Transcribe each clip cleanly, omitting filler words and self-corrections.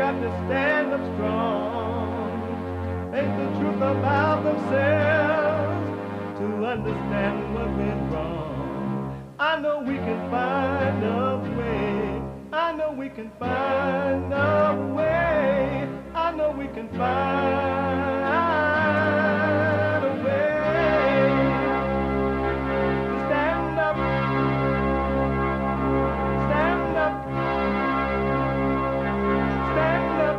got to stand up strong, face the truth about themselves, to understand what went wrong. I know we can find a way. I know we can find a way. I know we can find a way to stand up, stand up, stand up.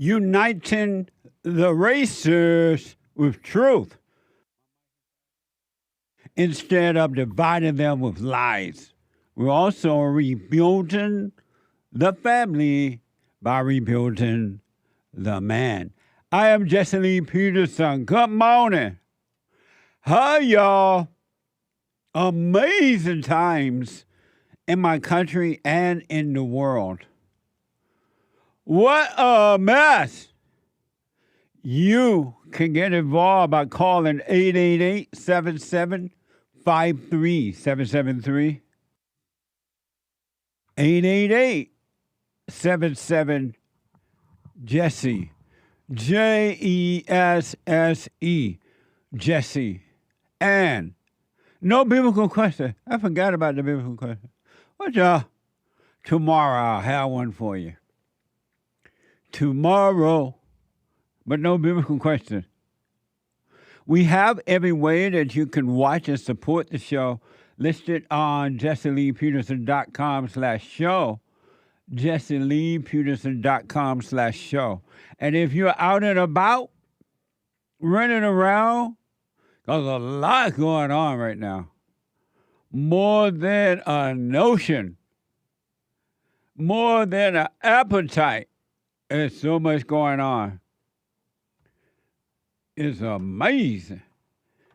Uniting the racers with truth instead of dividing them with lies. We're also rebuilding the family by rebuilding the man. I am Jesse Lee Peterson. Good morning. Hi, y'all. Amazing times in my country and in the world. What a mess. You can get involved by calling 888-77-53773. 888-77-JESSE. Jesse. Jesse. And no biblical question. I forgot about the biblical question. What y'all? Tomorrow I'll have one for you. Tomorrow. But no biblical question. We have every way that you can watch and support the show listed on jesseleepeterson.com/show. jesseleepeterson.com/show. And if you're out and about, running around, there's a lot going on right now. More than a notion. More than an appetite. There's so much going on. It's amazing.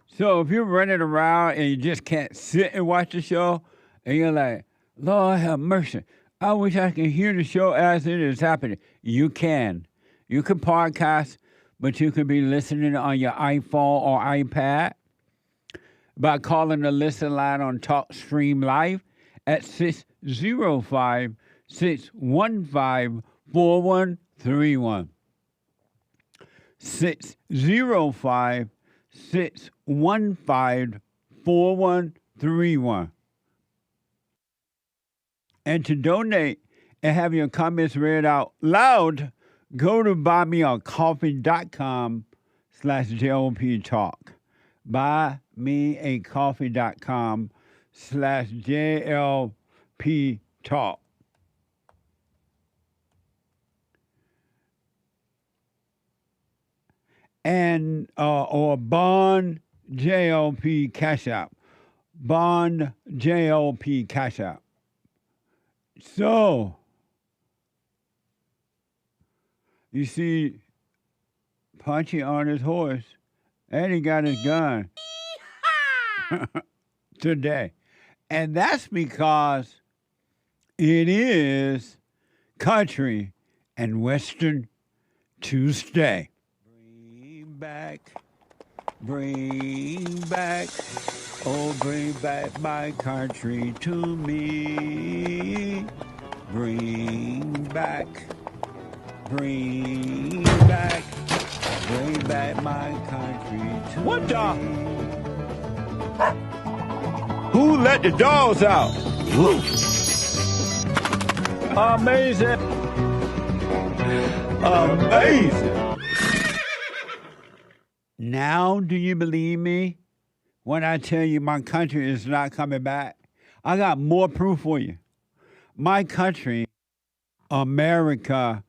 So if you're running around and you just can't sit and watch the show, and you're like, Lord have mercy, I wish I could hear the show as it is happening. You can. You can podcast, but you can be listening on your iPhone or iPad by calling the listen line on TalkStream Live at 605-615-4131. 605-615-4131. And to donate and have your comments read out loud, go to buymeacoffee.com/JLP Talk. Buymeacoffee.com/JLP Talk. And or Bond JLP Cash App. Bond JLP Cash App. So, you see Punchy on his horse, and he got his gun today. And that's because it is Country and Western Tuesday. Bring back, oh, bring back my country to me. Bring back my country to What the? me. Who let the dogs out? Woo. Amazing. Amazing. Now, do you believe me when I tell you my country is not coming back? I got more proof for you. My country, America,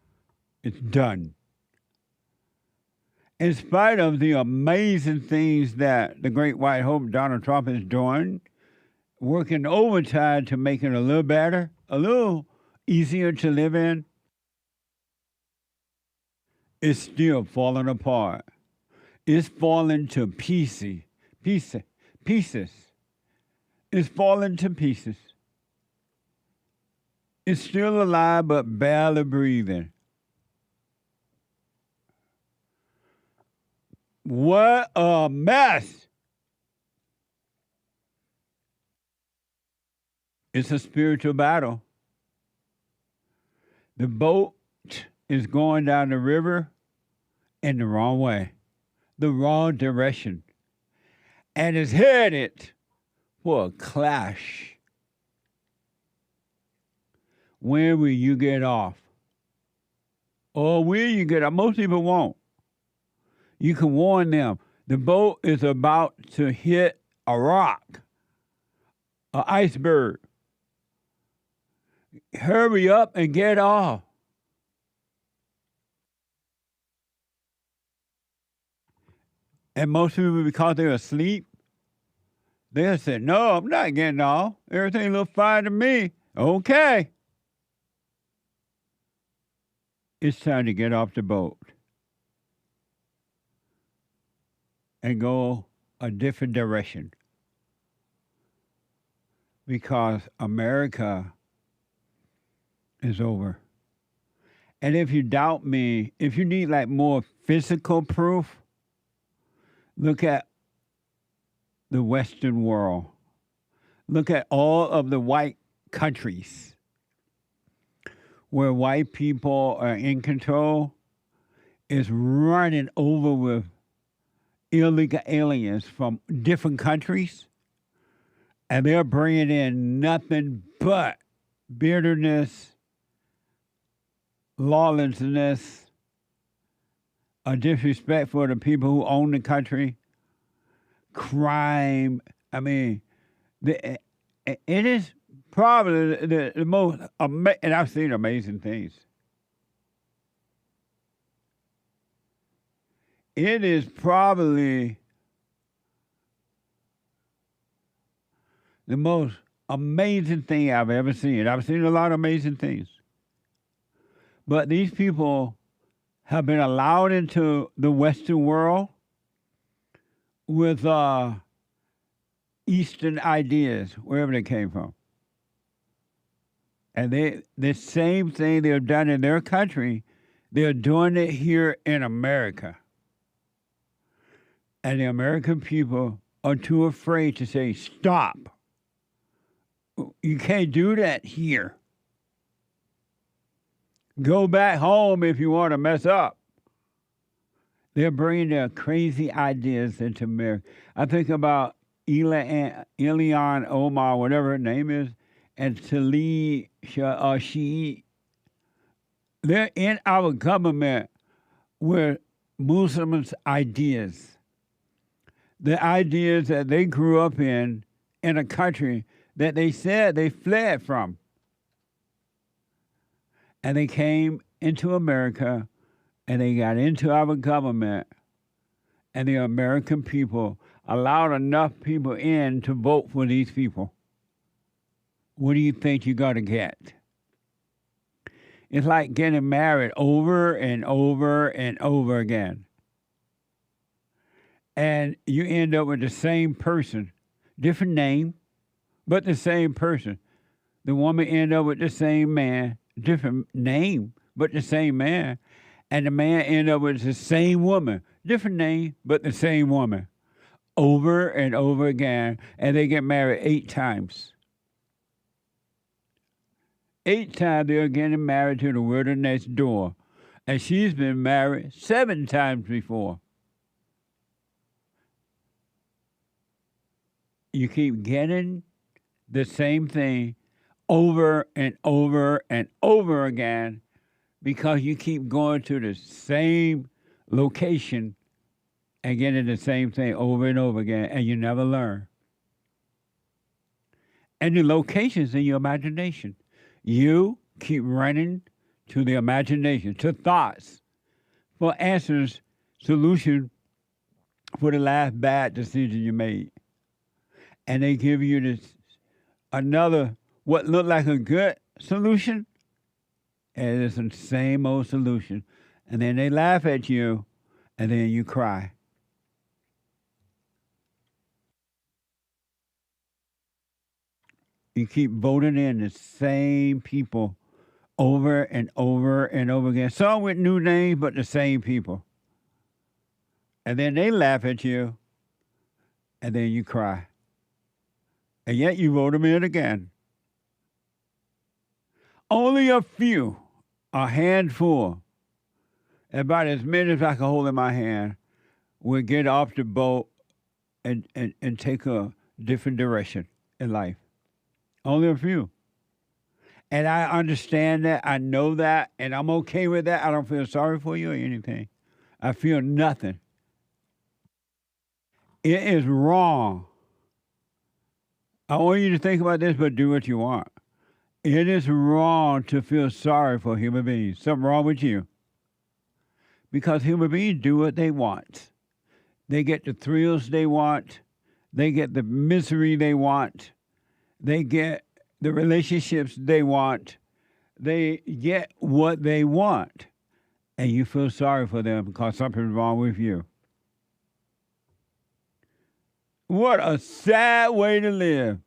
is done. In spite of the amazing things that the great white hope Donald Trump is doing, working overtime to make it a little better, a little easier to live in, it's still falling apart. It's falling to pieces. It's falling to pieces. It's still alive, but barely breathing. What a mess. It's a spiritual battle. The boat is going down the river in the wrong way, the wrong direction, and is headed for a clash. When will you get off? Or will you get off? Most people won't. You can warn them. The boat is about to hit a rock, an iceberg. Hurry up and get off. And most people, because they're asleep, they'll say, no, I'm not getting off. Everything looks fine to me. Okay. It's time to get off the boat and go a different direction. Because America is over. And if you doubt me, if you need like more physical proof, look at the Western world. Look at all of the white countries where white people are in control, is running over with illegal aliens from different countries, and they're bringing in nothing but bitterness, lawlessness, a disrespect for the people who own the country, crime. I mean, it is probably the most, and I've seen amazing things. It is probably the most amazing thing I've ever seen. I've seen a lot of amazing things. But these people have been allowed into the Western world with Eastern ideas, wherever they came from. And the same thing they've done in their country, they're doing it here in America. And the American people are too afraid to say, stop. You can't do that here. Go back home if you want to mess up. They're bringing their crazy ideas into America. I think about Ilhan Omar, whatever her name is, and Tali Shi. They're in our government with Muslims' ideas. The ideas that they grew up in a country that they said they fled from. And they came into America, and they got into our government, and the American people allowed enough people in to vote for these people. What do you think you're going to get? It's like getting married over and over and over again. And you end up with the same person, different name, but the same person. The woman end up with the same man, different name, but the same man. And the man end up with the same woman, different name, but the same woman. Over and over again. And they get married 8 times. 8 times they're getting married to the widow next door. And she's been married 7 times before. You keep getting the same thing over and over and over again because you keep going to the same location and getting the same thing over and over again, and you never learn. And the location's in your imagination. You keep running to the imagination, to thoughts, for answers, solution for the last bad decision you made. And they give you this another, what looked like a good solution, and it's the same old solution. And then they laugh at you, and then you cry. You keep voting in the same people over and over and over again. Some with new names, but the same people. And then they laugh at you, and then you cry. And yet you vote them in again. Only a few, a handful, about as many as I can hold in my hand, will get off the boat and take a different direction in life. Only a few. And I understand that. I know that. And I'm okay with that. I don't feel sorry for you or anything. I feel nothing. It is wrong. I want you to think about this, but do what you want. It is wrong to feel sorry for human beings. Something wrong with you. Because human beings do what they want. They get the thrills they want. They get the misery they want. They get the relationships they want. They get what they want. And you feel sorry for them because something's wrong with you. What a sad way to live.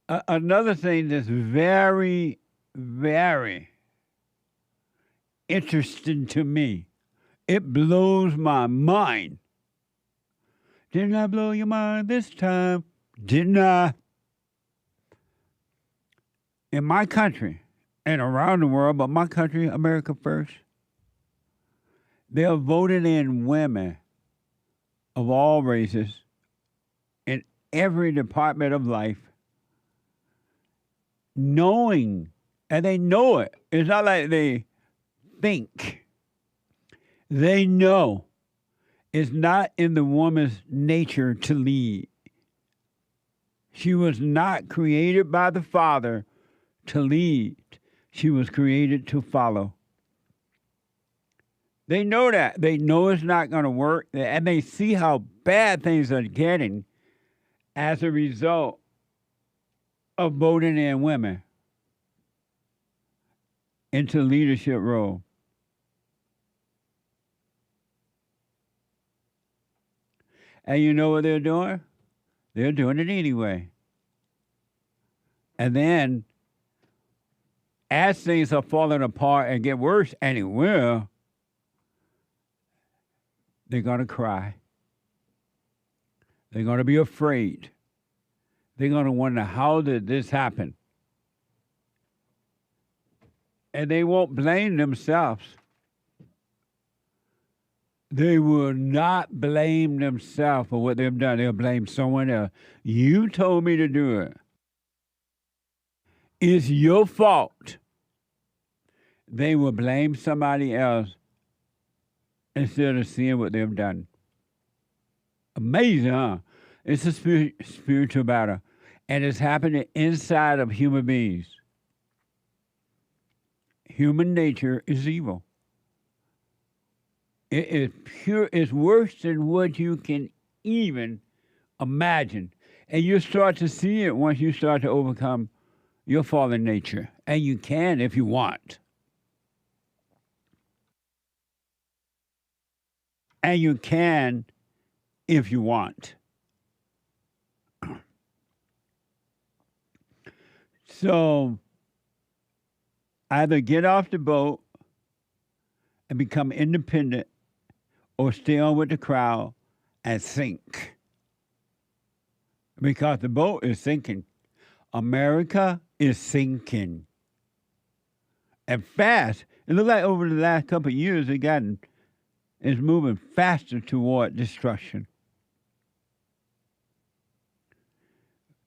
Another thing that's very, very interesting to me, it blows my mind. Didn't I blow your mind this time? Didn't I? In my country and around the world, but my country, America first, they are voting in women of all races in every department of life, knowing, and they know it. It's not like they think. They know it's not in the woman's nature to lead. She was not created by the Father to lead. She was created to follow. They know that. They know it's not going to work, and they see how bad things are getting as a result of voting in women into leadership role. And you know what they're doing? They're doing it anyway. And then, as things are falling apart and get worse, and it will, they're going to cry. They're going to be afraid. They're going to wonder, how did this happen? And they won't blame themselves. They will not blame themselves for what they've done. They'll blame someone else. You told me to do it. It's your fault. They will blame somebody else instead of seeing what they've done. Amazing, huh? It's a spiritual battle. And it's happening inside of human beings. Human nature is evil. It is pure. It's worse than what you can even imagine. And you start to see it once you start to overcome your fallen nature. And you can if you want. And you can if you want. So, either get off the boat and become independent, or stay on with the crowd and sink. Because the boat is sinking. America is sinking. And fast. It looks like over the last couple of years, it's moving faster toward destruction.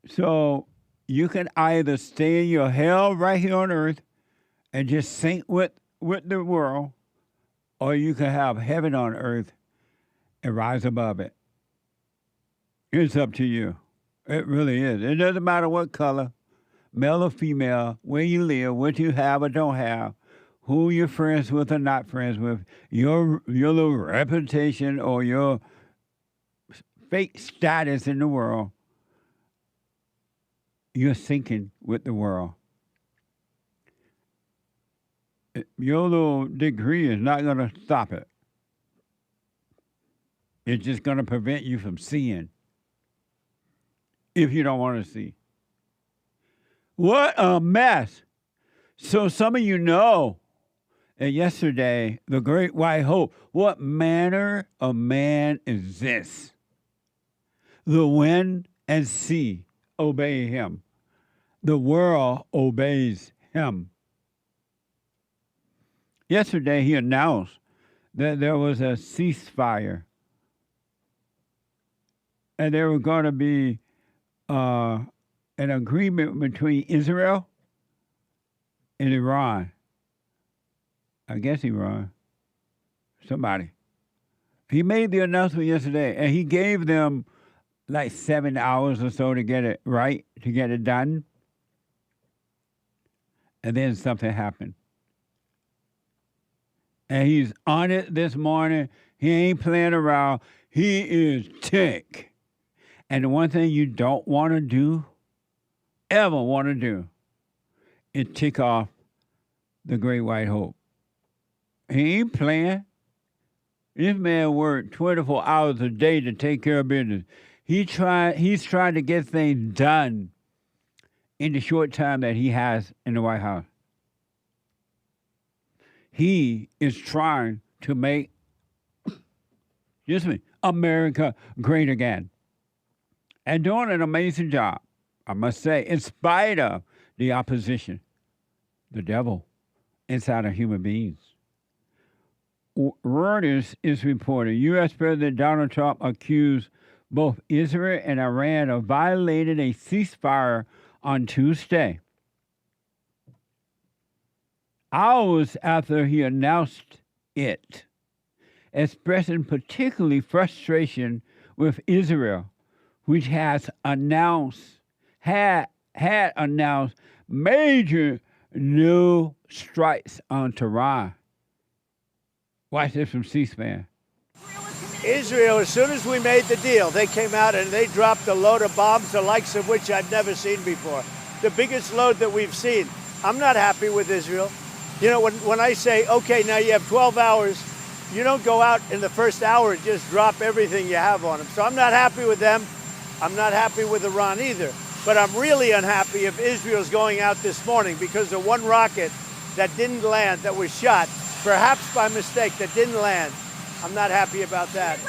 So you can either stay in your hell right here on earth and just sink with the world, or you can have heaven on earth and rise above it. It's up to you. It really is. It doesn't matter what color, male or female, where you live, what you have or don't have, who you're friends with or not friends with, your little reputation or your fake status in the world. You're sinking with the world. Your little degree is not going to stop it. It's just going to prevent you from seeing if you don't want to see. What a mess. So some of you know, and yesterday, the great white hope, what manner of man is this? The wind and sea obey him. the world obeys him. Yesterday, he announced that there was a ceasefire, and there was going to be an agreement between Israel and Iran. I guess Iran. Somebody. He made the announcement yesterday, and he gave them like 7 hours or so to get it right, to get it done. And then something happened. And he's on it this morning. He ain't playing around. He is tick. And the one thing you don't want to do, ever want to do, is tick off the Great White Hope. He ain't playing. This man worked 24 hours a day to take care of business. He's trying to get things done in the short time that he has in the White House. He is trying to make, America great again. And doing an amazing job, I must say, in spite of the opposition, the devil inside of human beings. Reuters is reporting U.S. President Donald Trump accused both Israel and Iran of violating a ceasefire on Tuesday, hours after he announced it, expressing particularly frustration with Israel, which had announced major new strikes on Tehran. Watch this from C-SPAN. Israel, as soon as we made the deal, they came out and they dropped a load of bombs, the likes of which I'd never seen before. The biggest load that we've seen. I'm not happy with Israel. You know, when I say, okay, now you have 12 hours, you don't go out in the first hour and just drop everything you have on them. So I'm not happy with them. I'm not happy with Iran either. But I'm really unhappy if Israel's going out this morning because of one rocket that didn't land, that was shot, perhaps by mistake, that didn't land. I'm not happy about that.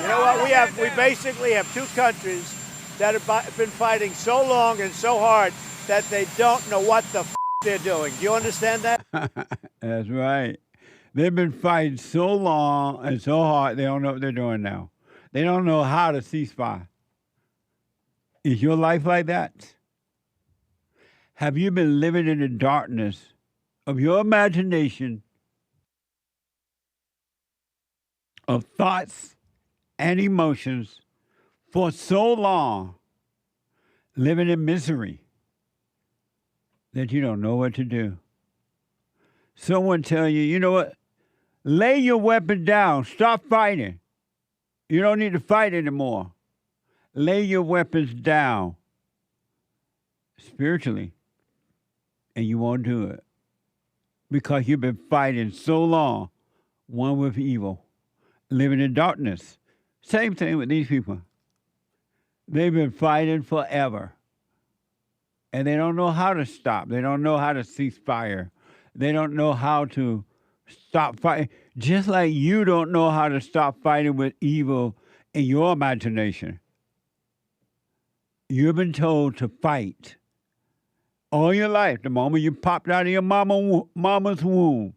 You know what? We basically have two countries that have been fighting so long and so hard that they don't know what the they're doing. Do you understand that? That's right. They've been fighting so long and so hard, they don't know what they're doing now. They don't know how to ceasefire. Is your life like that? Have you been living in the darkness of your imagination, of thoughts and emotions for so long, living in misery that you don't know what to do? Someone tell you, you know what? Lay your weapon down. Stop fighting. You don't need to fight anymore. Lay your weapons down spiritually, and you won't do it because you've been fighting so long, one with evil, living in darkness. Same thing with these people. They've been fighting forever, and they don't know how to stop. They don't know how to cease fire. They don't know how to stop fighting. Just like you don't know how to stop fighting with evil in your imagination. You've been told to fight all your life, the moment you popped out of your mama's womb.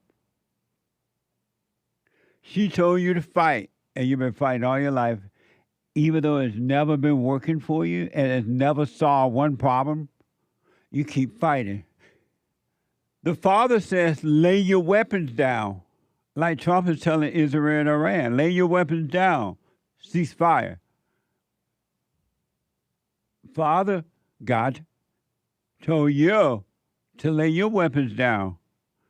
She told you to fight, and you've been fighting all your life, even though it's never been working for you and it's never solved one problem. You keep fighting. The Father says, lay your weapons down. Like Trump is telling Israel and Iran, lay your weapons down. Cease fire. Father, God, told you to lay your weapons down.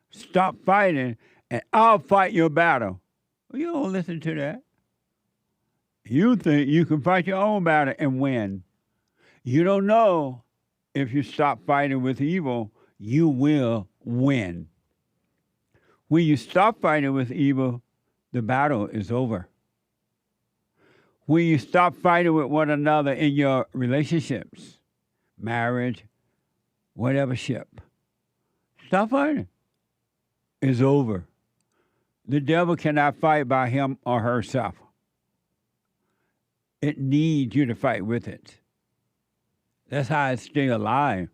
Stop fighting, and I'll fight your battle. Well, you don't listen to that. You think you can fight your own battle and win. You don't know if you stop fighting with evil, you will win. When you stop fighting with evil, the battle is over. When you stop fighting with one another in your relationships, marriage, whatever ship, stop fighting. It's over. The devil cannot fight by him or herself. It needs you to fight with it. That's how it stay alive.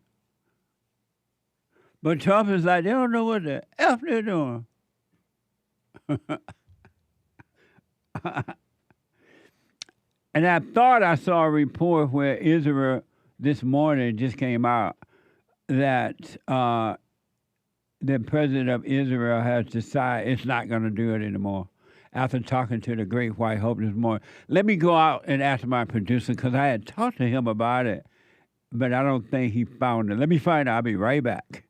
But Trump is like, they don't know what the F they're doing. And I thought I saw a report where Israel this morning just came out that the president of Israel has decided it's not going to do it anymore after talking to the Great White Hope this morning. Let me go out and ask my producer because I had talked to him about it, but I don't think he found it. Let me find out. I'll be right back.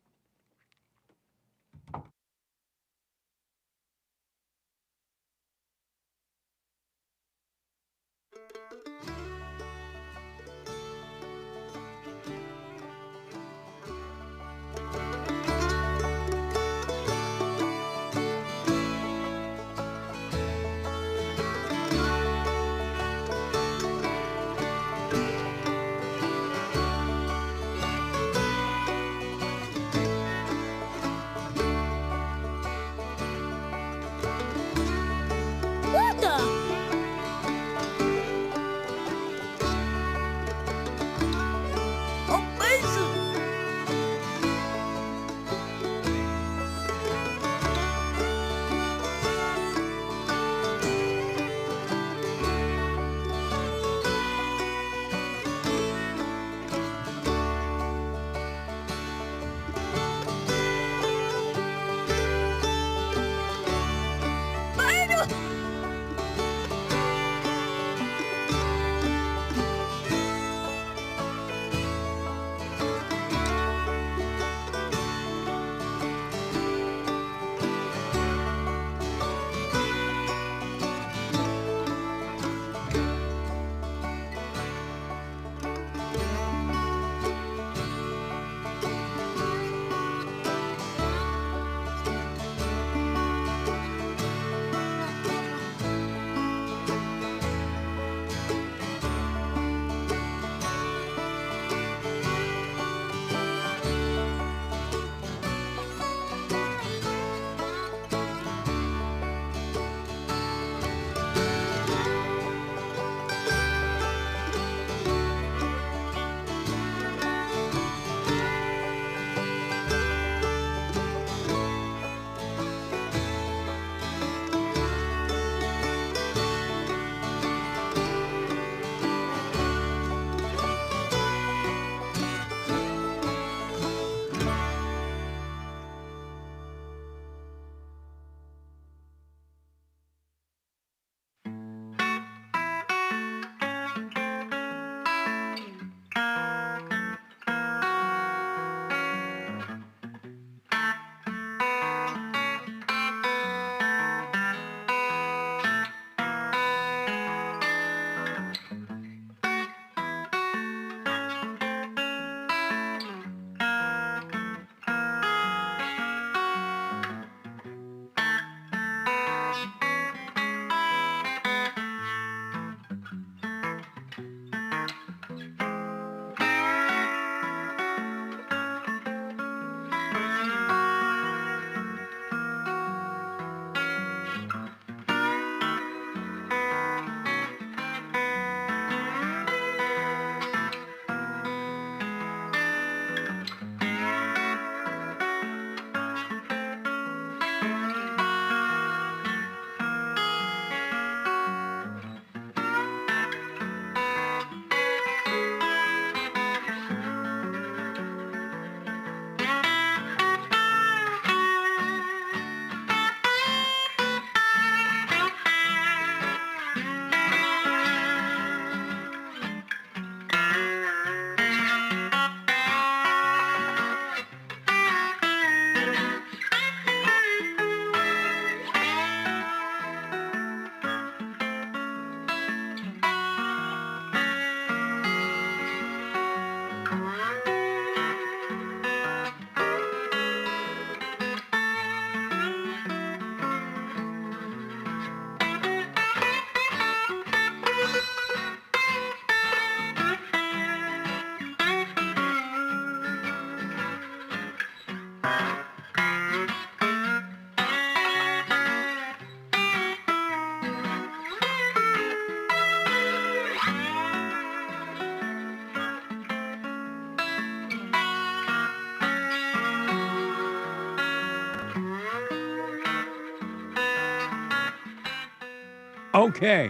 Okay,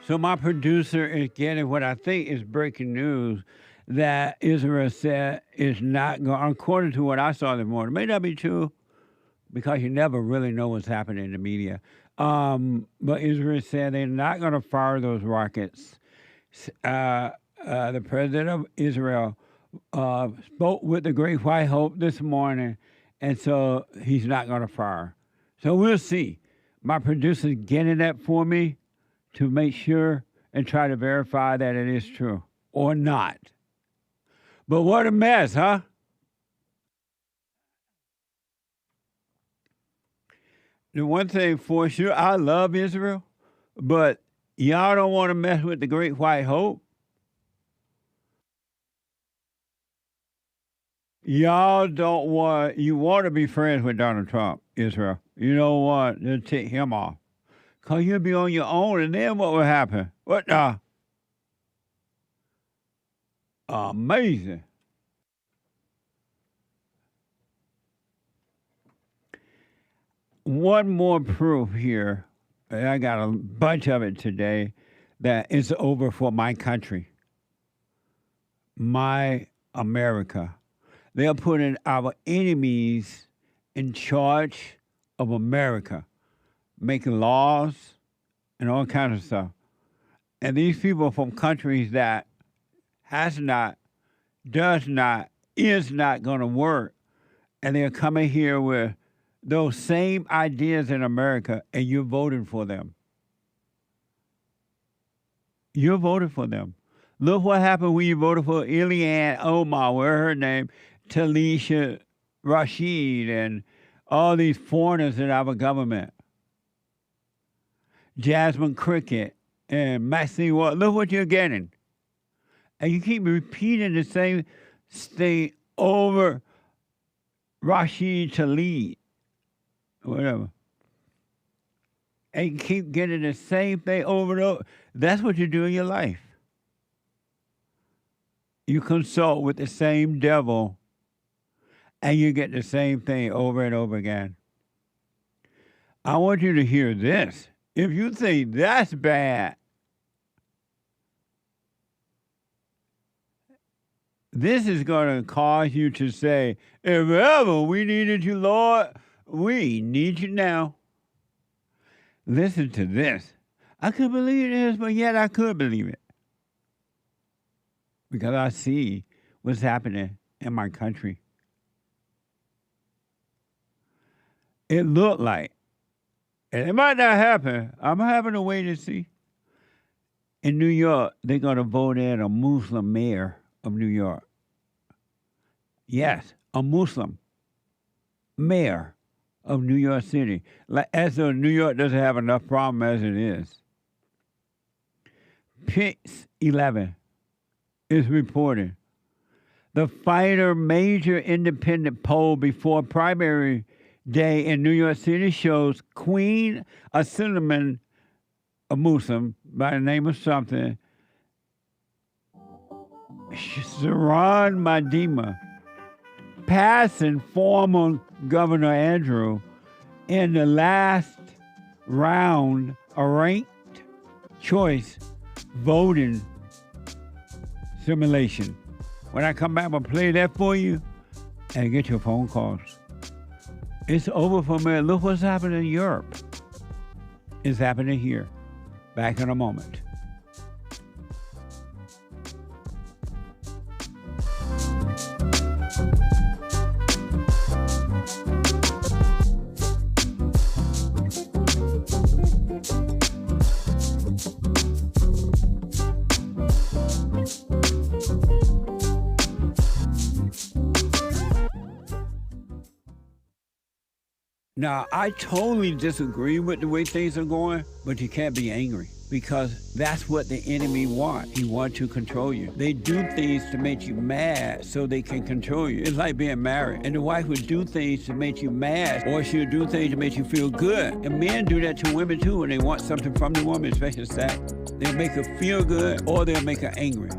so my producer is getting what I think is breaking news that Israel said is not going, according to what I saw this morning, may not be true because you never really know what's happening in the media. But Israel said they're not going to fire those rockets. The president of Israel spoke with the Great White Hope this morning, and so he's not going to fire. So we'll see. My producer's getting that for me to make sure and try to verify that it is true or not. But what a mess, huh? The one thing for sure, I love Israel, but y'all don't want to mess with the Great White Hope. Y'all don't want, you want to be friends with Donald Trump, Israel. You don't want to take him off. Because you'll be on your own, and then what will happen? What the? Amazing. One more proof here, and I got a bunch of it today, that it's over for my country, my America. They're putting our enemies in charge of America, making laws and all kinds of stuff. And these people from countries that has not, does not, is not going to work, and they're coming here with those same ideas in America, and you're voting for them. You're voting for them. Look what happened when you voted for Eliane Omar, where her name, Talisha Rashid, and all these foreigners in our government. Jasmine Cricket and Maxine Ward. Look what you're getting. And you keep repeating the same thing over Rashid Tlaib, whatever. And you keep getting the same thing over and over. That's what you do in your life. You consult with the same devil, and you get the same thing over and over again. I want you to hear this. If you think that's bad, this is going to cause you to say, if ever we needed you, Lord, we need you now. Listen to this. I couldn't believe this, but yet I could believe it. Because I see what's happening in my country. It looked like, and it might not happen, I'm having to wait and see. In New York, they're going to vote in a Muslim mayor of New York. Yes, a Muslim mayor of New York City. Like, as though New York doesn't have enough problem as it is. Pix 11 is reporting. The Fighter major independent poll before primary day in New York City shows Queen Cinnamon, a Muslim by the name of something, Sharon Madima, passing former Governor Andrew in the last round, a ranked choice voting simulation. When I come back, I'm going to play that for you and get your phone calls. It's over for me. Look what's happening in Europe. It's happening here. Back in a moment. Now, I totally disagree with the way things are going, but you can't be angry because that's what the enemy wants. He wants to control you. They do things to make you mad so they can control you. It's like being married, and the wife would do things to make you mad, or she'll do things to make you feel good. And men do that to women too when they want something from the woman, especially sex. They'll make her feel good, or they'll make her angry.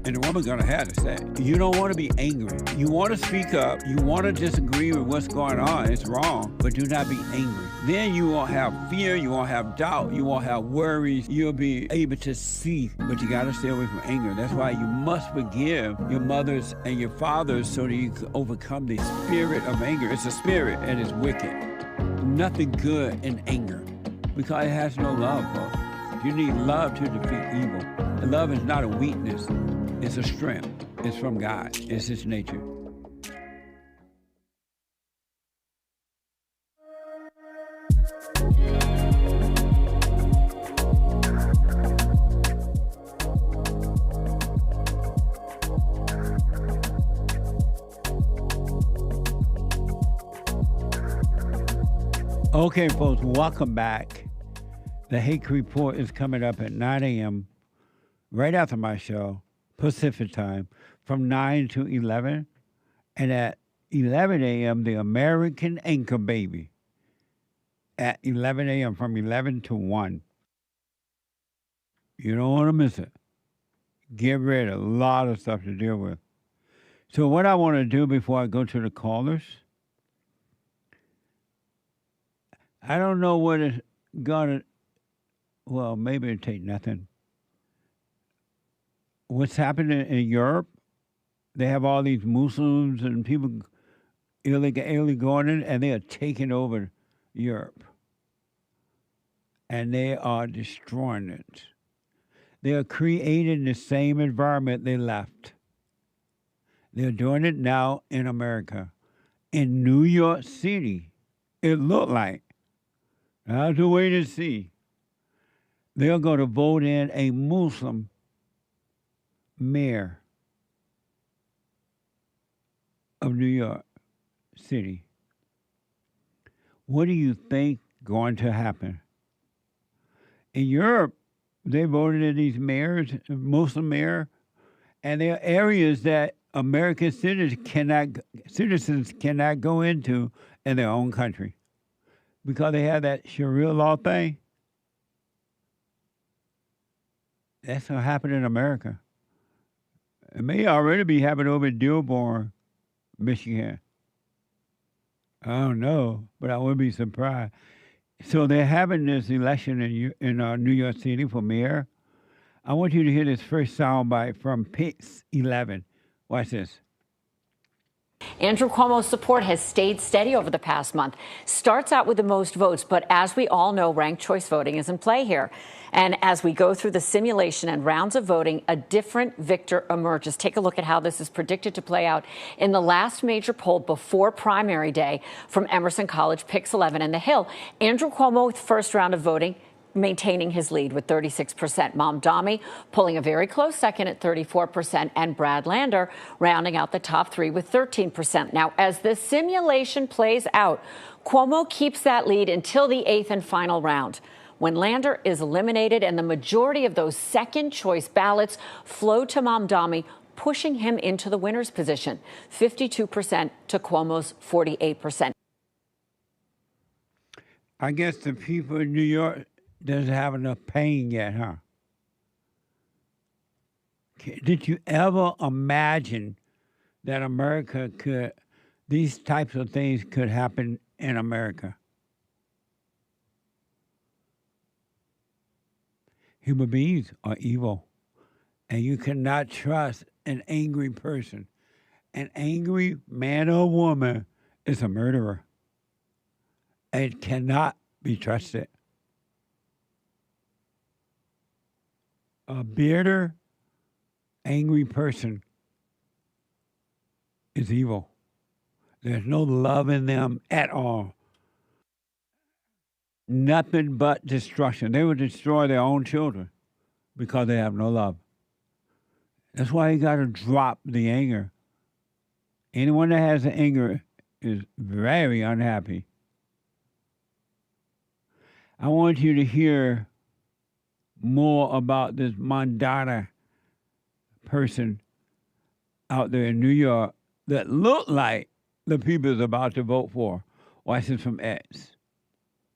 And the woman's gonna have to say, you don't want to be angry. You want to speak up. You want to disagree with what's going on. It's wrong, but do not be angry. Then you won't have fear. You won't have doubt. You won't have worries. You'll be able to see, but you got to stay away from anger. That's why you must forgive your mothers and your fathers so that you can overcome the spirit of anger. It's a spirit and it's wicked. Nothing good in anger because it has no love, folks. You need love to defeat evil. And love is not a weakness. It's a strength. It's from God. It's His nature. Okay, folks, welcome back. The Hake Report is coming up at 9 a.m. right after my show. Pacific time, from 9 to 11. And at 11 a.m., the American Anchor Baby. At 11 a.m., from 11 to 1. You don't want to miss it. Get ready, a lot of stuff to deal with. So what I want to do before I go to the callers, I don't know what it's going to, well, maybe it'll take nothing. What's happening in Europe, they have all these Muslims and people illegally going in, and they are taking over Europe. And they are destroying it. They are creating the same environment they left. They're doing it now in America. In New York City, it looked like, I have to wait and see, they're going to vote in a Muslim mayor of New York City. What do you think going to happen? In Europe, they voted in these mayors, Muslim mayor, and there are areas that American citizens cannot go into in their own country because they have that Sharia law thing. That's what happened in America. It may already be happening over in Dearborn, Michigan. I don't know, but I wouldn't be surprised. So they're having this election in New York City for mayor. I want you to hear this first soundbite from Pix 11. Watch this. Andrew Cuomo's support has stayed steady over the past month. Starts out with the most votes, but as we all know, ranked choice voting is in play here. And as we go through the simulation and rounds of voting, a different victor emerges. Take a look at how this is predicted to play out in the last major poll before primary day from Emerson College, Pix 11 and The Hill. Andrew Cuomo with first round of voting, maintaining his lead with 36%. Mamdani pulling a very close second at 34%, and Brad Lander rounding out the top three with 13%. Now, as the simulation plays out, Cuomo keeps that lead until the eighth and final round, when Lander is eliminated and the majority of those second choice ballots flow to Mamdani, pushing him into the winner's position, 52% to Cuomo's 48%. I guess the people in New York doesn't have enough pain yet, huh? Did you ever imagine that America could, these types of things could happen in America? Human beings are evil, and you cannot trust an angry person. An angry man or woman is a murderer. It cannot be trusted. A bitter, angry person is evil. There's no love in them at all. Nothing but destruction. They will destroy their own children because they have no love. That's why you got to drop the anger. Anyone that has anger is very unhappy. I want you to hear more about this Mandana person out there in New York that look like the people is about to vote for. Watch this from X.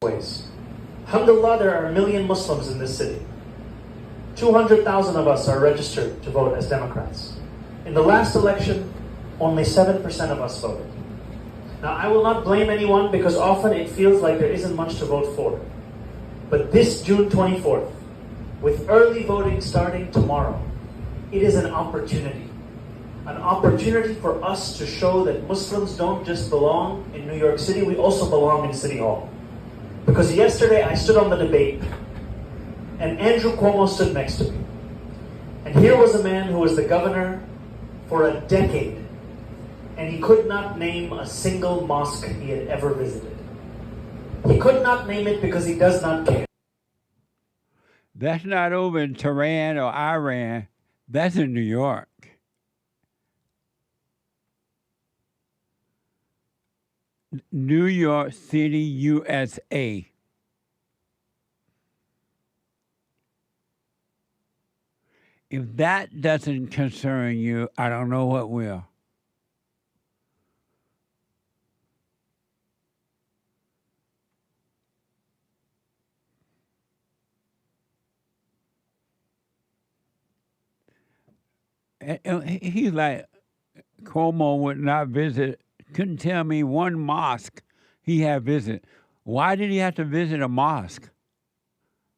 Alhamdulillah, there are 1 million Muslims in this city. 200,000 of us are registered to vote as Democrats. In the last election, only 7% of us voted. Now, I will not blame anyone because often it feels like there isn't much to vote for. But this June 24th, with early voting starting tomorrow, it is an opportunity for us to show that Muslims don't just belong in New York City, we also belong in City Hall. Because yesterday I stood on the debate and Andrew Cuomo stood next to me. And here was a man who was the governor for a decade, and he could not name a single mosque he had ever visited. He could not name it because he does not care. That's not over in Tehran or Iran. That's in New York. New York City, USA. If that doesn't concern you, I don't know what will. And he's like, Cuomo would not visit, couldn't tell me one mosque he had visited. Why did he have to visit a mosque?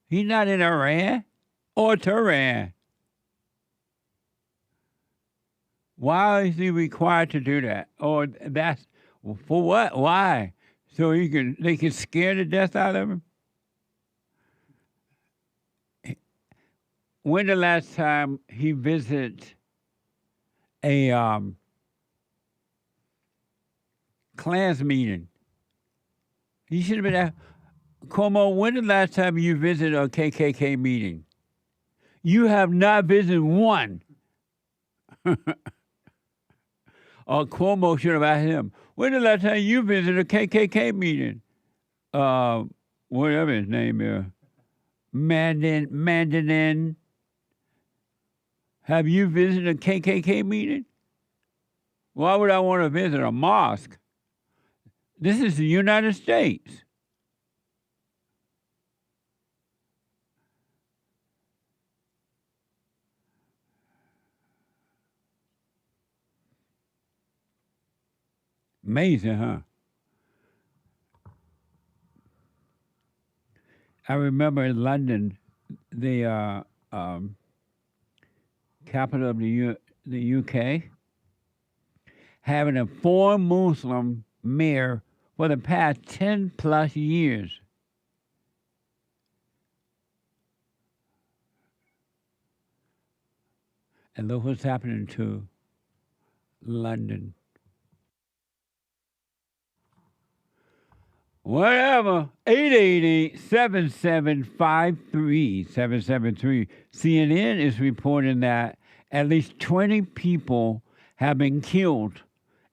He's not in Iran or Tehran. Why is he required to do that? Or that's, for what? Why? So they can scare the death out of him? When the last time he visited a Klans meeting? He should have been at Cuomo, when the last time you visited a KKK meeting? You have not visited one. Or Cuomo should have asked him, when the last time you visited a KKK meeting? Whatever his name is. Mandolin. Have you visited a KKK meeting? Why would I want to visit a mosque? This is the United States. Amazing, huh? I remember in London, the capital of the UK, having a foreign Muslim mayor for the past 10 plus years. And look what's happening to London. Whatever, 888-7753-773. CNN is reporting that at least 20 people have been killed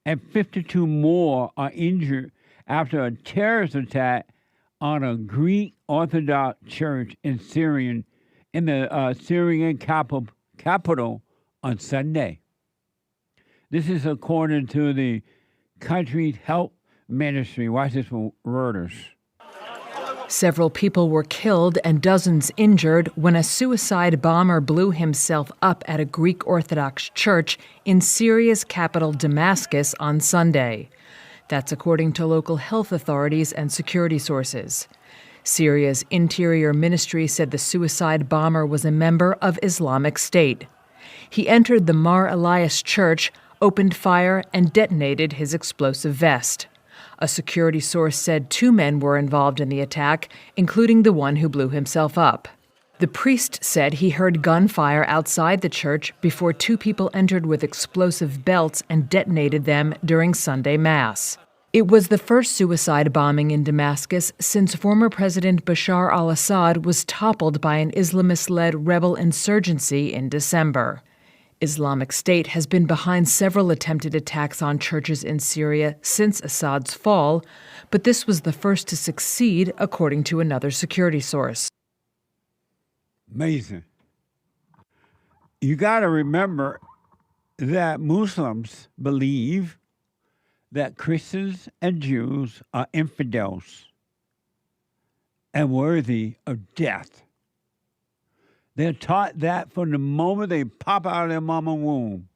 and 52 more are injured after a terrorist attack on a Greek Orthodox church in the Syrian capital on Sunday. This is according to the country's health ministry. Watch this from Reuters. Several people were killed and dozens injured when a suicide bomber blew himself up at a Greek Orthodox church in Syria's capital Damascus on Sunday. That's according to local health authorities and security sources. Syria's interior ministry said the suicide bomber was a member of Islamic State. He entered the Mar Elias church, opened fire, and detonated his explosive vest. A security source said 2 men were involved in the attack, including the one who blew himself up. The priest said he heard gunfire outside the church before 2 people entered with explosive belts and detonated them during Sunday Mass. It was the first suicide bombing in Damascus since former President Bashar al-Assad was toppled by an Islamist-led rebel insurgency in December. Islamic State has been behind several attempted attacks on churches in Syria since Assad's fall, but this was the first to succeed, according to another security source. Amazing. You got to remember that Muslims believe that Christians and Jews are infidels and worthy of death. They're taught that from the moment they pop out of their mama's womb.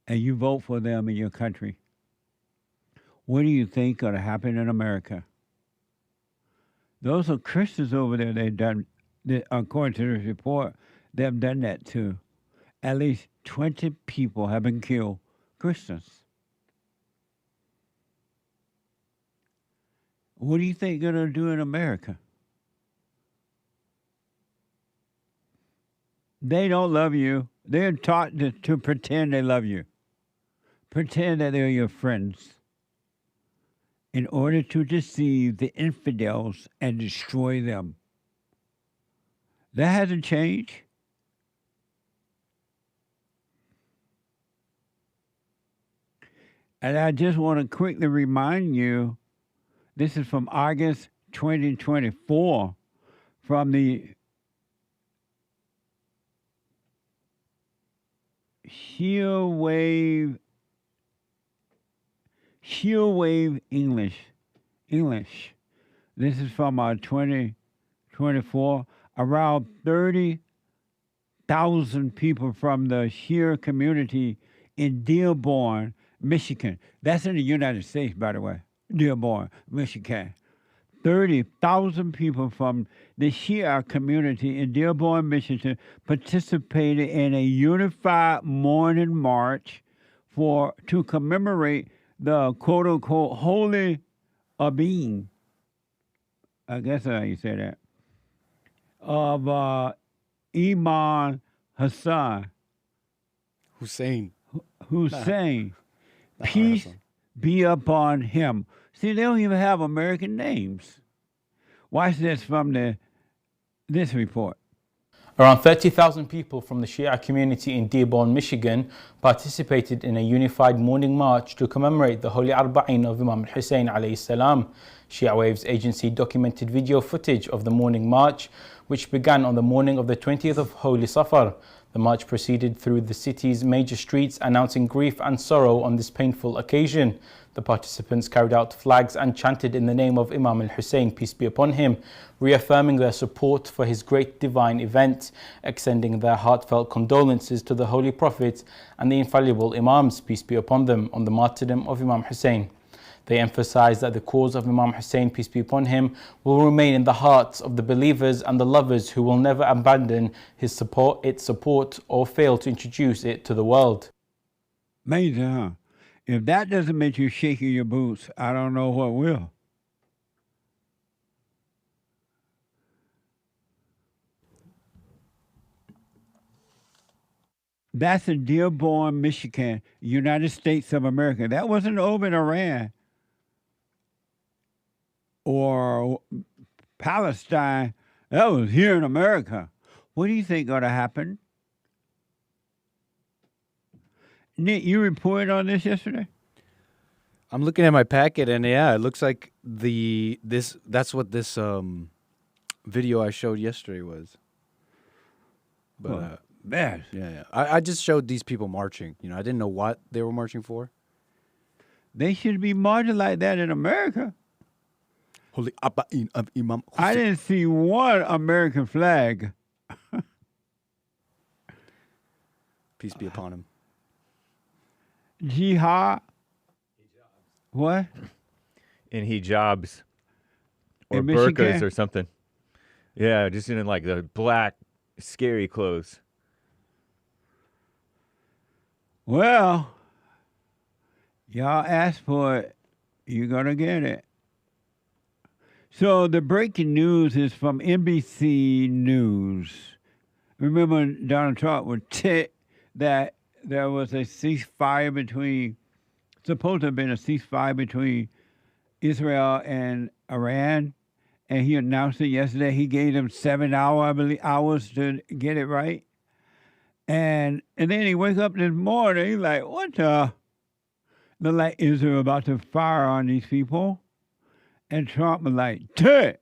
And you vote for them in your country. What do you think going to happen in America? Those are Christians over there. They've done, according to this report, they've done that too. At least 20 people have been killed, Christians. What do you think they're going to do in America? They don't love you. They're taught to pretend they love you. Pretend that they're your friends in order to deceive the infidels and destroy them. That hasn't changed. And I just want to quickly remind you, this is from August 2024, from the Sheer Wave English. This is from 2024. Around 30,000 people from the Sheer community in Dearborn, Michigan. That's in the United States, by the way. Dearborn, Michigan. 30,000 people from the Shia community in Dearborn, Michigan, participated in a unified morning march to commemorate the quote-unquote holy Abin, I guess how you say that, of Imam Hussein. Peace be upon him. See, they don't even have American names. Watch this from this report. Around 30,000 people from the Shia community in Dearborn, Michigan participated in a unified morning march to commemorate the Holy Arba'in of Imam Hussein alayhi salam. Shia Waves agency documented video footage of the morning march, which began on the morning of the 20th of Holy Safar. The march proceeded through the city's major streets, announcing grief and sorrow on this painful occasion. The participants carried out flags and chanted in the name of Imam al-Hussein, peace be upon him, reaffirming their support for his great divine event, extending their heartfelt condolences to the Holy Prophet and the infallible Imams, peace be upon them, on the martyrdom of Imam Hussein. They emphasized that the cause of Imam Hussein, peace be upon him, will remain in the hearts of the believers and the lovers who will never abandon its support or fail to introduce it to the world. Amazing, huh? If that doesn't make you shake in your boots, I don't know what will. That's in Dearborn, Michigan, United States of America. That wasn't over in Iran or Palestine. That was here in America. What do you think going to happen? Nick, you reported on this yesterday? I'm looking at my packet, and yeah, it looks like that's what this video I showed yesterday was. But bad. Yeah. I just showed these people marching. You know, I didn't know what they were marching for. They should be marching like that in America. Holy Arba'in of Imam Hussein. I didn't see one American flag. Peace be upon him. Jihad. What? In hijabs or In Michigan? burqas or something. Yeah, just in like the black, scary clothes. Well, y'all asked for it. You're going to get it. So the breaking news is from NBC News. Remember Donald Trump would tick that there was a ceasefire supposed to have been a ceasefire between Israel and Iran, and he announced it yesterday. He gave them 7 hours to get it right. And then he wake up this morning, he's like, what the? Look like Israel about to fire on these people. And Trump was like, "Tuh!"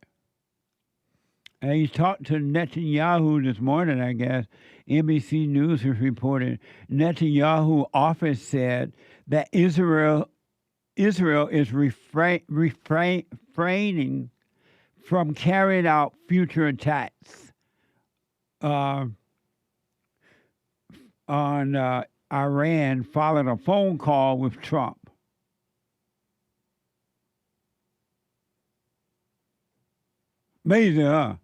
And he talked to Netanyahu this morning, I guess. NBC News is reporting Netanyahu office said that Israel is refraining from carrying out future attacks on Iran following a phone call with Trump. Amazing, huh?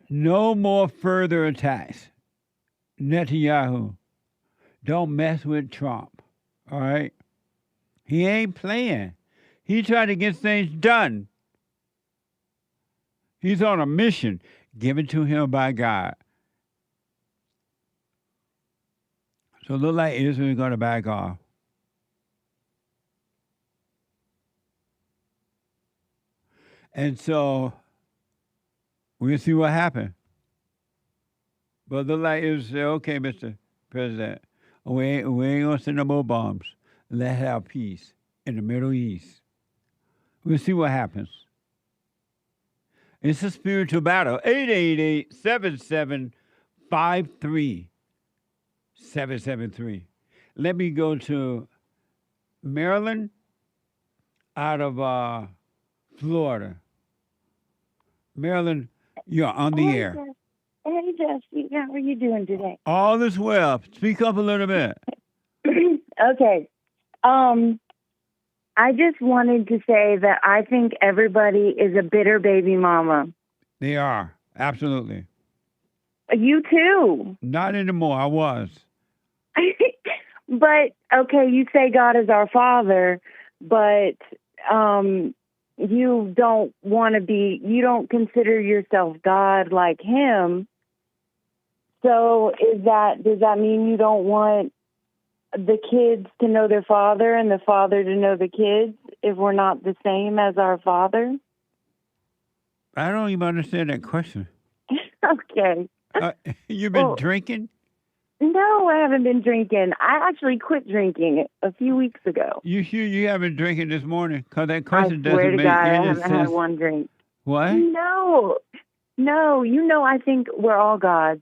No more further attacks. Netanyahu, don't mess with Trump, all right? He ain't playing. He tried to get things done. He's on a mission given to him by God. So it looks like Israel's going to back off. And so we'll see what happens. But it looks like Israel say, okay, Mr. President, we ain't going to send no more bombs. Let's have peace in the Middle East. We'll see what happens. It's a spiritual battle. 888-7753-773. Let me go to Maryland out of Florida. Maryland, you're on the air. Hey, Jesse. How are you doing today? All is well. Speak up a little bit. Okay. I just wanted to say that I think everybody is a bitter baby mama. They are. Absolutely. You too. Not anymore. I was. But, okay, you say God is our Father, but you don't want to be, you don't consider yourself God like Him. So does that mean you don't want the kids to know their father and the father to know the kids if we're not the same as our Father? I don't even understand that question. Okay. You've been drinking? No, I haven't been drinking. I actually quit drinking a few weeks ago. You sure you haven't been drinking this morning? Because that question I swear doesn't to make God, I any haven't sense. had one drink. What? No, I think we're all gods.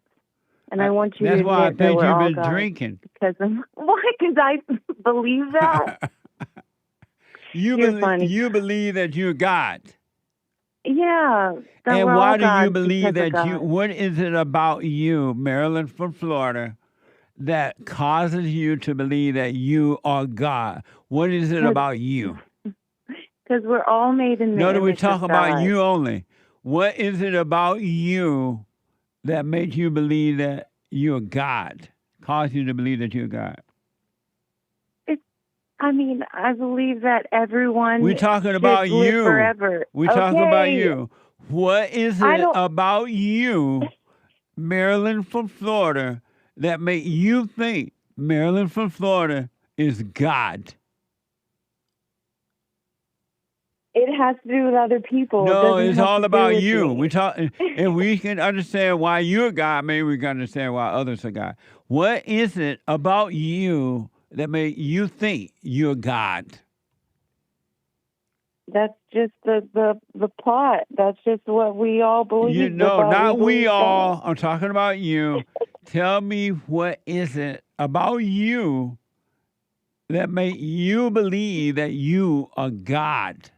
And I want you to That's why I admit that think we're you've all been gods. drinking. Why? Because I believe that? You funny. You believe that you're God. Yeah. That And we're why all do you gods believe because of that you, God. what is it about you, Maryland from Florida, that causes you to believe that you are God? What is it about you? Because we're all made in the No, image we talk of about God. you only. What is it about you that makes you believe that you're God? Cause you to believe that you're God? I believe that everyone We're talking should about live you. forever. We're talking about Okay. you. What is I it don't- about you, Maryland from Florida, that make you think Maryland from Florida is God? It has to do with other people. No, it doesn't it's have all to do about with you. me. We talk, and we can understand why you're God. Maybe we can understand why others are God. What is it about you that make you think you're God? That's just the plot. That's just what we all believe. You know, about. not we believe all. I'm talking about you. Tell me, what is it about you that make you believe that you are God?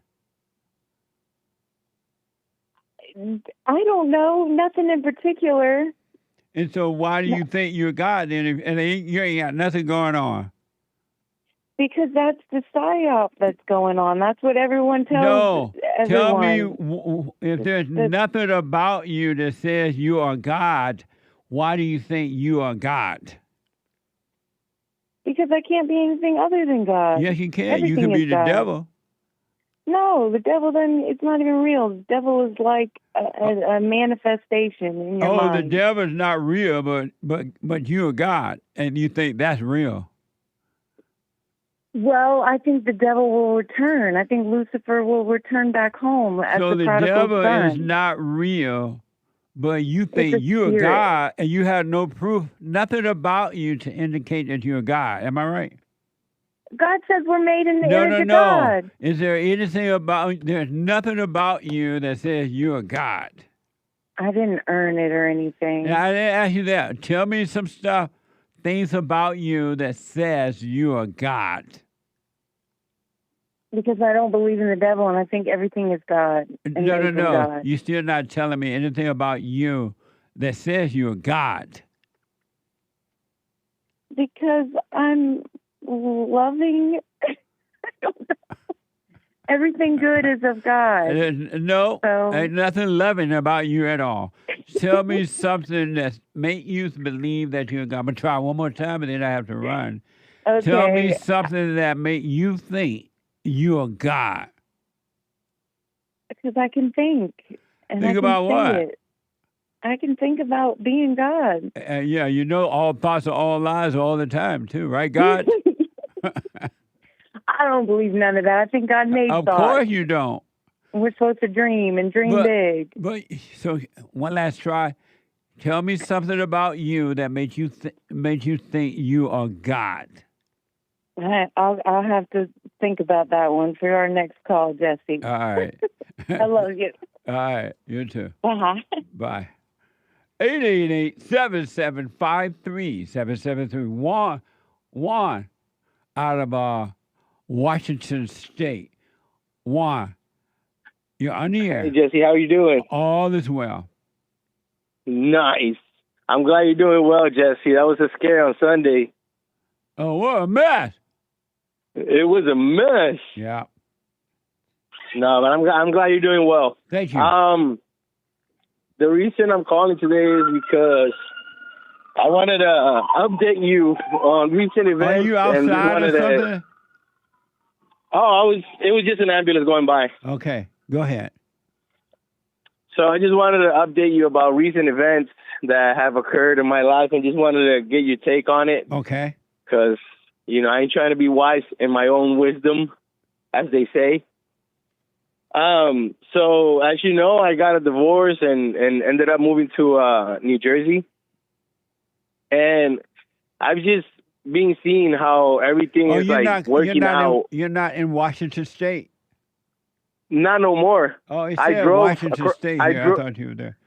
that. I don't know. Nothing in particular. And so why do you think you're God then? And you ain't got nothing going on. Because that's the psyop that's going on. That's what everyone tells No, tell everyone. me if there's nothing about you that says you are God, why do you think you are God? Because I can't be anything other than God. Yes, you can. Everything You can is be the God. devil. No, the devil, then it's not even real. The devil is like a manifestation in your mind. The devil's not real, but you're God, and you think that's real. Well, I think the devil will return. I think Lucifer will return back home as So the the prodigal devil son. is not real, but you think a you're spirit. God, and you have no proof, nothing about you to indicate that you're God. Am I right? God says we're made in the image of God. Is there anything about, there's nothing about you that says you're God? I didn't earn it or anything. And I didn't ask you that. Tell me some stuff, things about you that says you are God. Because I don't believe in the devil, and I think everything is God. And No, made from no. God. You're still not telling me anything about you that says you're God. Because I'm loving. I don't know. Everything good is of God. No, So- ain't nothing loving about you at all. Tell me something that make you believe that you're God. I'm going to try one more time, and then I have to run. Okay. Tell me something that make you think you are God. Because I can think. And Think I can about say what? it. I can think about being God. Yeah, you know all thoughts are all lies all the time, too, right, God? I don't believe none of that. I think God made Of thoughts. course you don't. We're supposed to dream and dream big. But so one last try. Tell me something about you that made you think you are God. I'll have to think about that one for our next call, Jesse. All right. I love you. All right. You too. Bye. Bye. 888-7753-773. Juan out of Washington State. Juan, you're on the air. Hey, Jesse, how are you doing? All is well. Nice. I'm glad you're doing well, Jesse. That was a scare on Sunday. Oh, what a mess. It was a mess. Yeah. No, but I'm glad you're doing well. Thank you. The reason I'm calling today is because I wanted to update you on recent events. Are you and just outside or wanted to- something? It was just an ambulance going by. Okay. Go ahead. So I just wanted to update you about recent events that have occurred in my life and just wanted to get your take on it. Okay. Because, I ain't trying to be wise in my own wisdom, as they say. So as you know, I got a divorce and ended up moving to New Jersey. And I've just been seeing how everything is working out. You're not in Washington State? Not no more. Oh, it said Washington State here. I thought you were there.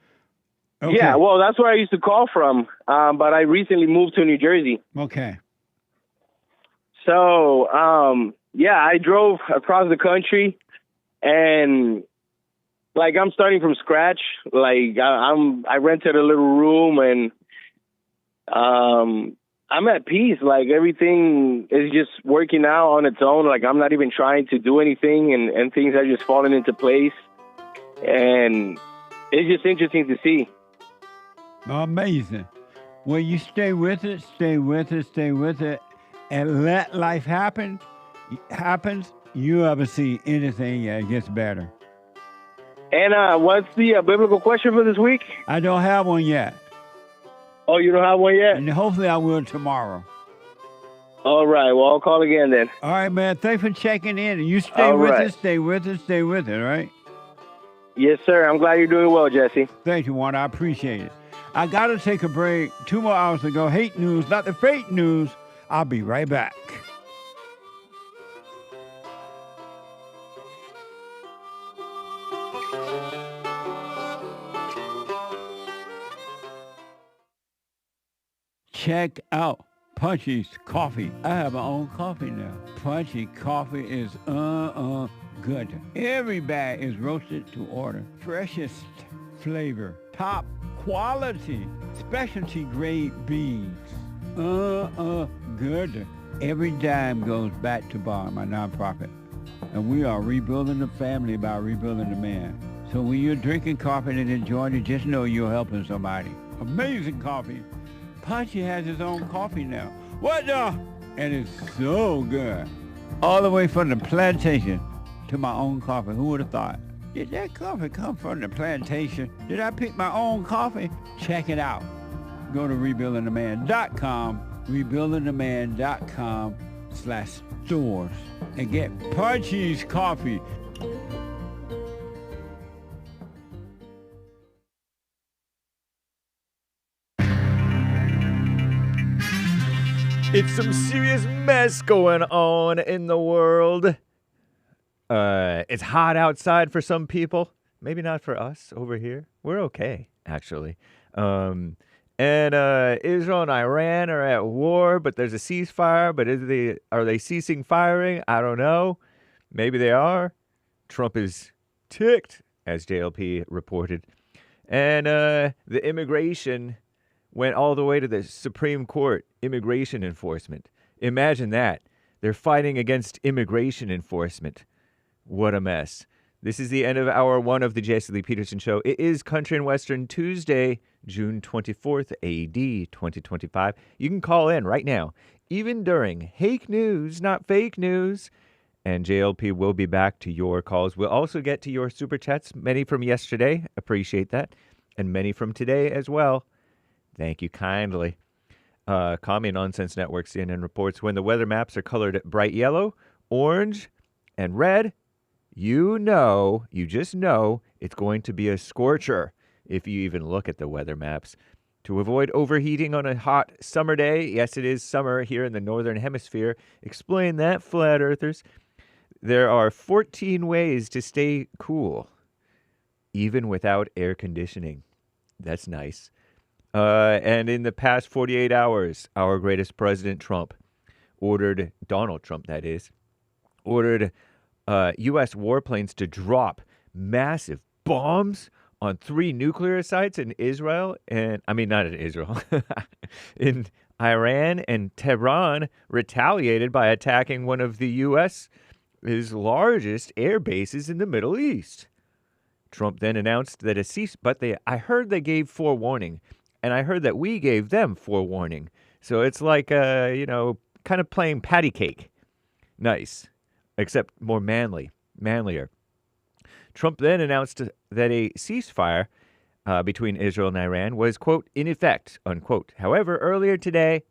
Okay. Yeah, well, that's where I used to call from. But I recently moved to New Jersey. Okay. So, I drove across the country and I'm starting from scratch. I rented a little room and I'm at peace. Everything is just working out on its own. I'm not even trying to do anything and things are just falling into place. And it's just interesting to see. Amazing. Well, you stay with it, and let life happens. You ever see anything that gets better? And what's the biblical question for this week? I don't have one yet. Oh, you don't have one yet? And hopefully I will tomorrow. All right. Well, I'll call again then. All right, man. Thanks for checking in. You stay with it, stay with it, all right? Yes, sir. I'm glad you're doing well, Jesse. Thank you, Juan. I appreciate it. I got to take a break. 2 more hours to go. Hate news, not the fake news. I'll be right back. Check out Punchy's Coffee. I have my own coffee now. Punchy Coffee is good. Every bag is roasted to order. Freshest flavor. Top quality. Specialty grade beans. Good. Every dime goes back to Bar, my nonprofit. And we are rebuilding the family by rebuilding the man. So when you're drinking coffee and enjoying it, just know you're helping somebody. Amazing coffee. Punchy has his own coffee now. What the? And it's so good. All the way from the plantation to my own coffee. Who would have thought? Did that coffee come from the plantation? Did I pick my own coffee? Check it out. Go to rebuildingtheman.com, rebuildingtheman.com/stores, and get Punchy's Coffee. It's some serious mess going on in the world. It's hot outside for some people. Maybe not for us over here. We're okay, actually. And Israel and Iran are at war, but there's a ceasefire. But are they ceasing firing? I don't know. Maybe they are. Trump is ticked, as JLP reported. And the immigration went all the way to the Supreme Court, immigration enforcement. Imagine that. They're fighting against immigration enforcement. What a mess. This is the end of hour one of the JLP Peterson Show. It is Country and Western Tuesday, June 24th, AD 2025. You can call in right now, even during Hake News, not fake news. And JLP will be back to your calls. We'll also get to your super chats, many from yesterday. Appreciate that. And many from today as well. Thank you kindly. Commie Nonsense Network CNN reports when the weather maps are colored bright yellow, orange, and red, you just know it's going to be a scorcher if you even look at the weather maps. To avoid overheating on a hot summer day, yes, it is summer here in the Northern Hemisphere. Explain that, flat earthers. There are 14 ways to stay cool, even without air conditioning. That's nice. And in the past 48 hours, our greatest president, Donald Trump, that is, ordered U.S. warplanes to drop massive bombs on 3 nuclear sites in Israel, in Iran, and Tehran retaliated by attacking one of the U.S.'s largest air bases in the Middle East. Trump then announced that I heard they gave forewarning, and I heard that we gave them forewarning. So it's like, kind of playing patty cake. Nice, except more manlier. Trump then announced that a ceasefire between Israel and Iran was, quote, in effect, unquote. However, earlier today,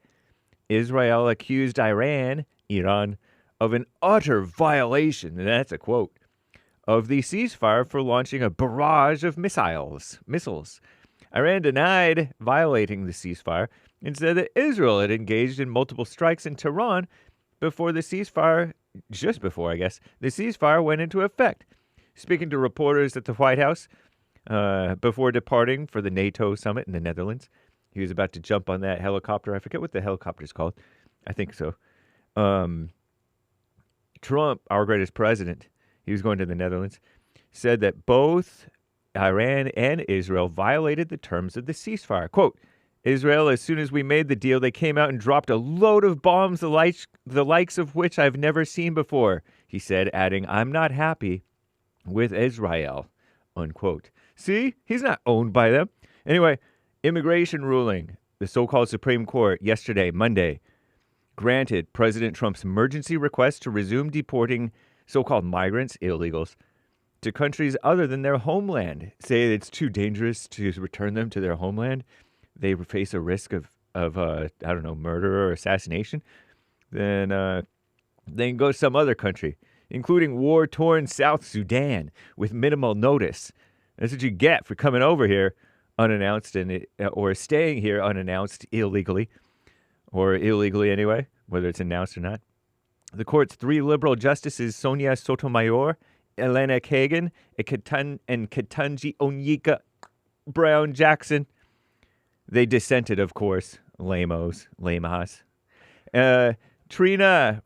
Israel accused Iran, of an utter violation, and that's a quote, of the ceasefire for launching a barrage of missiles. Iran denied violating the ceasefire and said that Israel had engaged in multiple strikes in Tehran just before the ceasefire went into effect. Speaking to reporters at the White House before departing for the NATO summit in the Netherlands, he was about to jump on that helicopter. I forget what the helicopter's called. I think so. Trump, our greatest president, he was going to the Netherlands, said that both Iran and Israel violated the terms of the ceasefire. Quote, Israel, as soon as we made the deal, they came out and dropped a load of bombs, the likes of which I've never seen before, he said, adding, I'm not happy with Israel, unquote. See, he's not owned by them. Anyway, immigration ruling, the so-called Supreme Court yesterday, Monday, granted President Trump's emergency request to resume deporting so-called migrants, illegals, to countries other than their homeland. Say it's too dangerous to return them to their homeland. They face a risk of murder or assassination. Then they can go to some other country, including war-torn South Sudan, with minimal notice. That's what you get for coming over here unannounced or staying here unannounced illegally. Or illegally anyway, whether it's announced or not. The court's 3 liberal justices, Sonia Sotomayor, Elena Kagan, and Ketanji Onyeka Brown Jackson, they dissented, of course. Lamos. Trina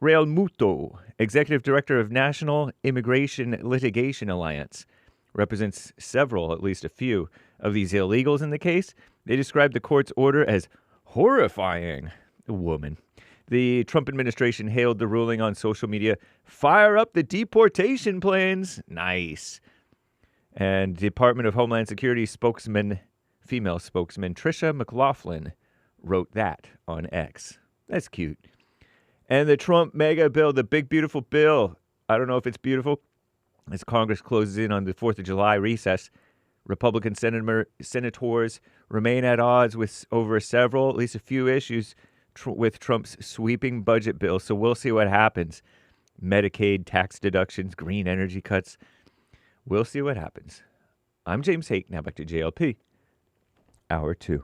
Realmuto, executive director of National Immigration Litigation Alliance, represents several, at least a few, of these illegals in the case. They described the court's order as horrifying. Woman. The Trump administration hailed the ruling on social media. Fire up the deportation planes. Nice. And Department of Homeland Security female spokesman Tricia McLaughlin wrote that on X. That's cute. And the Trump mega bill, the big beautiful bill. I don't know if it's beautiful. As Congress closes in on the 4th of July recess, Republican senators remain at odds with over several, at least a few issues with Trump's sweeping budget bill. So we'll see what happens. Medicaid, tax deductions, green energy cuts. We'll see what happens. I'm James Hake. Now back to JLP. Hour 2.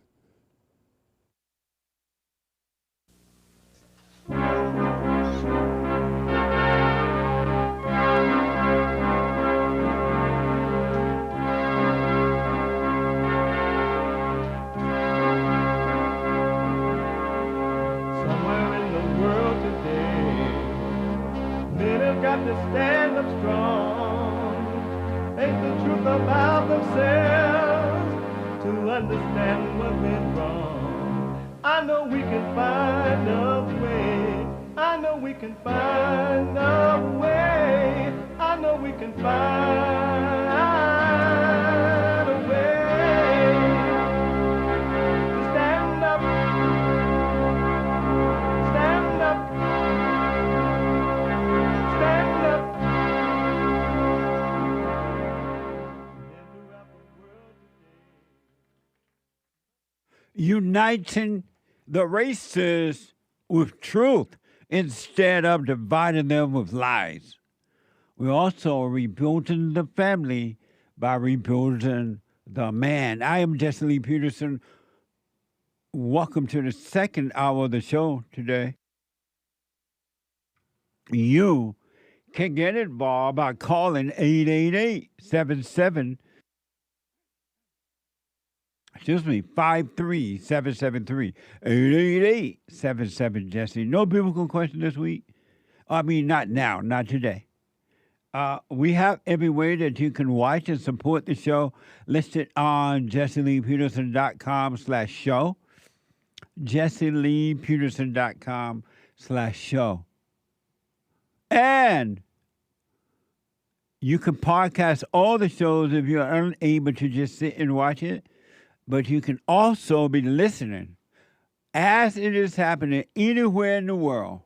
Got have to stand up strong. Ain't the truth about themselves to understand what went wrong. I know we can find a way. I know we can find a way. I know we can find a way to stand up, stand up, stand up. Uniting the races with truth instead of dividing them with lies. We're also rebuilding the family by rebuilding the man. I am Jesse Lee Peterson. Welcome to the second hour of the show today. You can get involved by calling 53773. 888-77 Jesse. No biblical question this week. I mean, not now, not today. We have every way that you can watch and support the show listed on jesseleepeterson.com/show. jesseleepeterson.com/show. And you can podcast all the shows if you're unable to just sit and watch it. But you can also be listening as it is happening anywhere in the world.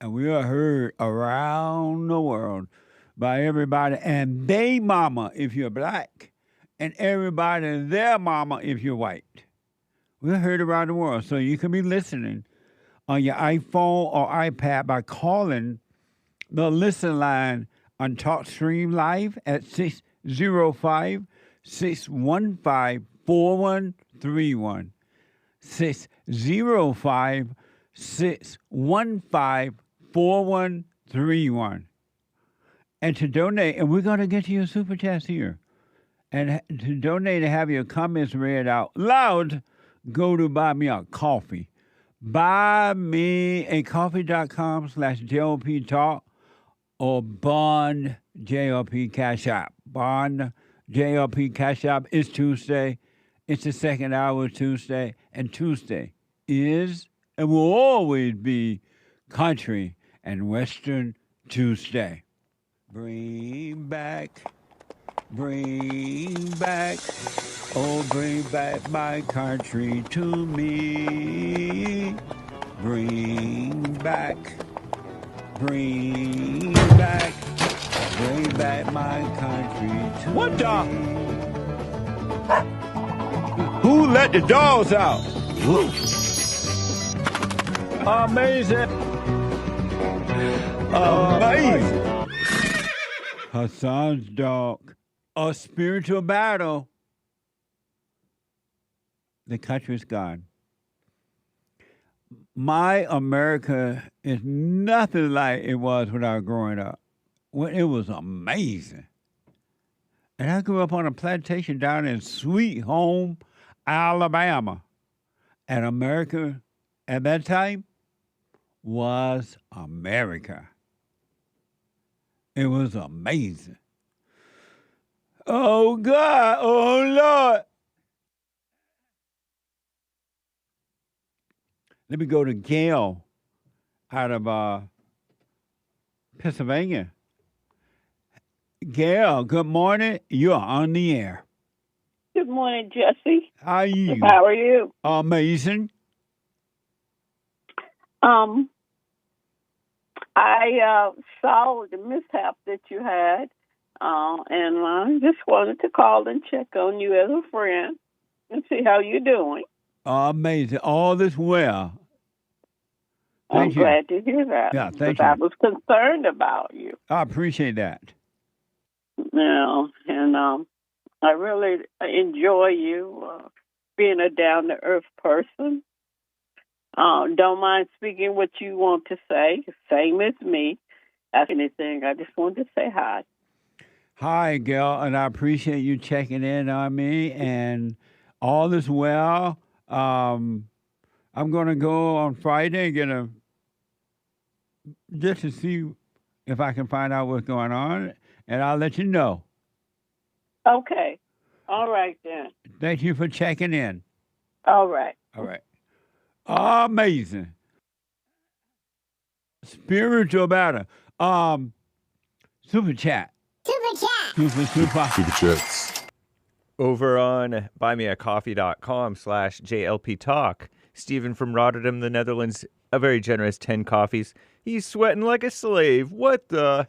And we are heard around the world by everybody and they mama if you're black, and everybody and their mama if you're white. We're heard around the world. So you can be listening on your iPhone or iPad by calling the listen line on TalkStream Live at 605-615-4131. 605-615-4131. And to donate, and we're going to get to your super chats here. And to donate and have your comments read out loud, go to Buy Me a Coffee. BuyMeACoffee.com/JLP Talk or Bond JLP Cash App. Bond JLP Cash App is Tuesday. It's the second hour of Tuesday. And Tuesday is and will always be Country and Western Tuesday. Bring back, oh, bring back my country to me. Bring back my country to What the? me. Who let the dogs out? Amazing. Amazing. Hassan's dog. A spiritual battle. The country's gone. My America is nothing like it was when I was growing up. When it was amazing. And I grew up on a plantation down in Sweet Home, Alabama. And America at that time was America. It was amazing. Oh, God. Oh, Lord. Let me go to GAYLE out of Pennsylvania. GAYLE, good morning. You are on the air. Good morning, Jesse. How are you? How are you? Amazing. I saw the mishap that you had, and I just wanted to call and check on you as a friend and see how you're doing. Amazing. All is well. I'm glad to hear that. Yeah, thank you. I was concerned about you. I appreciate that. Yeah, and I really enjoy you being a down-to-earth person. Don't mind speaking what you want to say. Same as me. That's anything. I just wanted to say hi. Hi, GAYLE, and I appreciate you checking in on me, and all is well. I'm going to go on Friday and just to see if I can find out what's going on, and I'll let you know. Okay. All right, then. Thank you for checking in. All right. All right. Amazing. Spiritual battle. Super chat. Super chats. Over on buymeacoffee.com/JLP Talk, Stephen from Rotterdam, the Netherlands, a very generous 10 coffees. He's sweating like a slave. What the?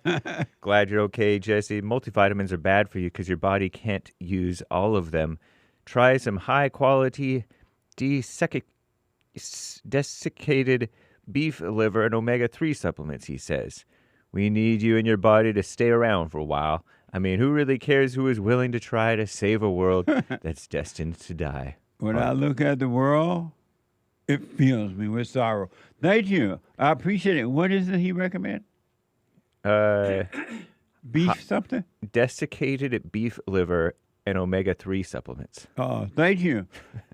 Glad you're okay, Jesse. Multivitamins are bad for you because your body can't use all of them. Try some high-quality desiccated beef liver and omega-3 supplements, he says. We need you and your body to stay around for a while. I mean, who really cares who is willing to try to save a world that's destined to die? When I look at the world, it fills me with sorrow. Thank you. I appreciate it. What is it he recommend? Beef something? Desiccated beef liver and omega-3 supplements. Oh, thank you.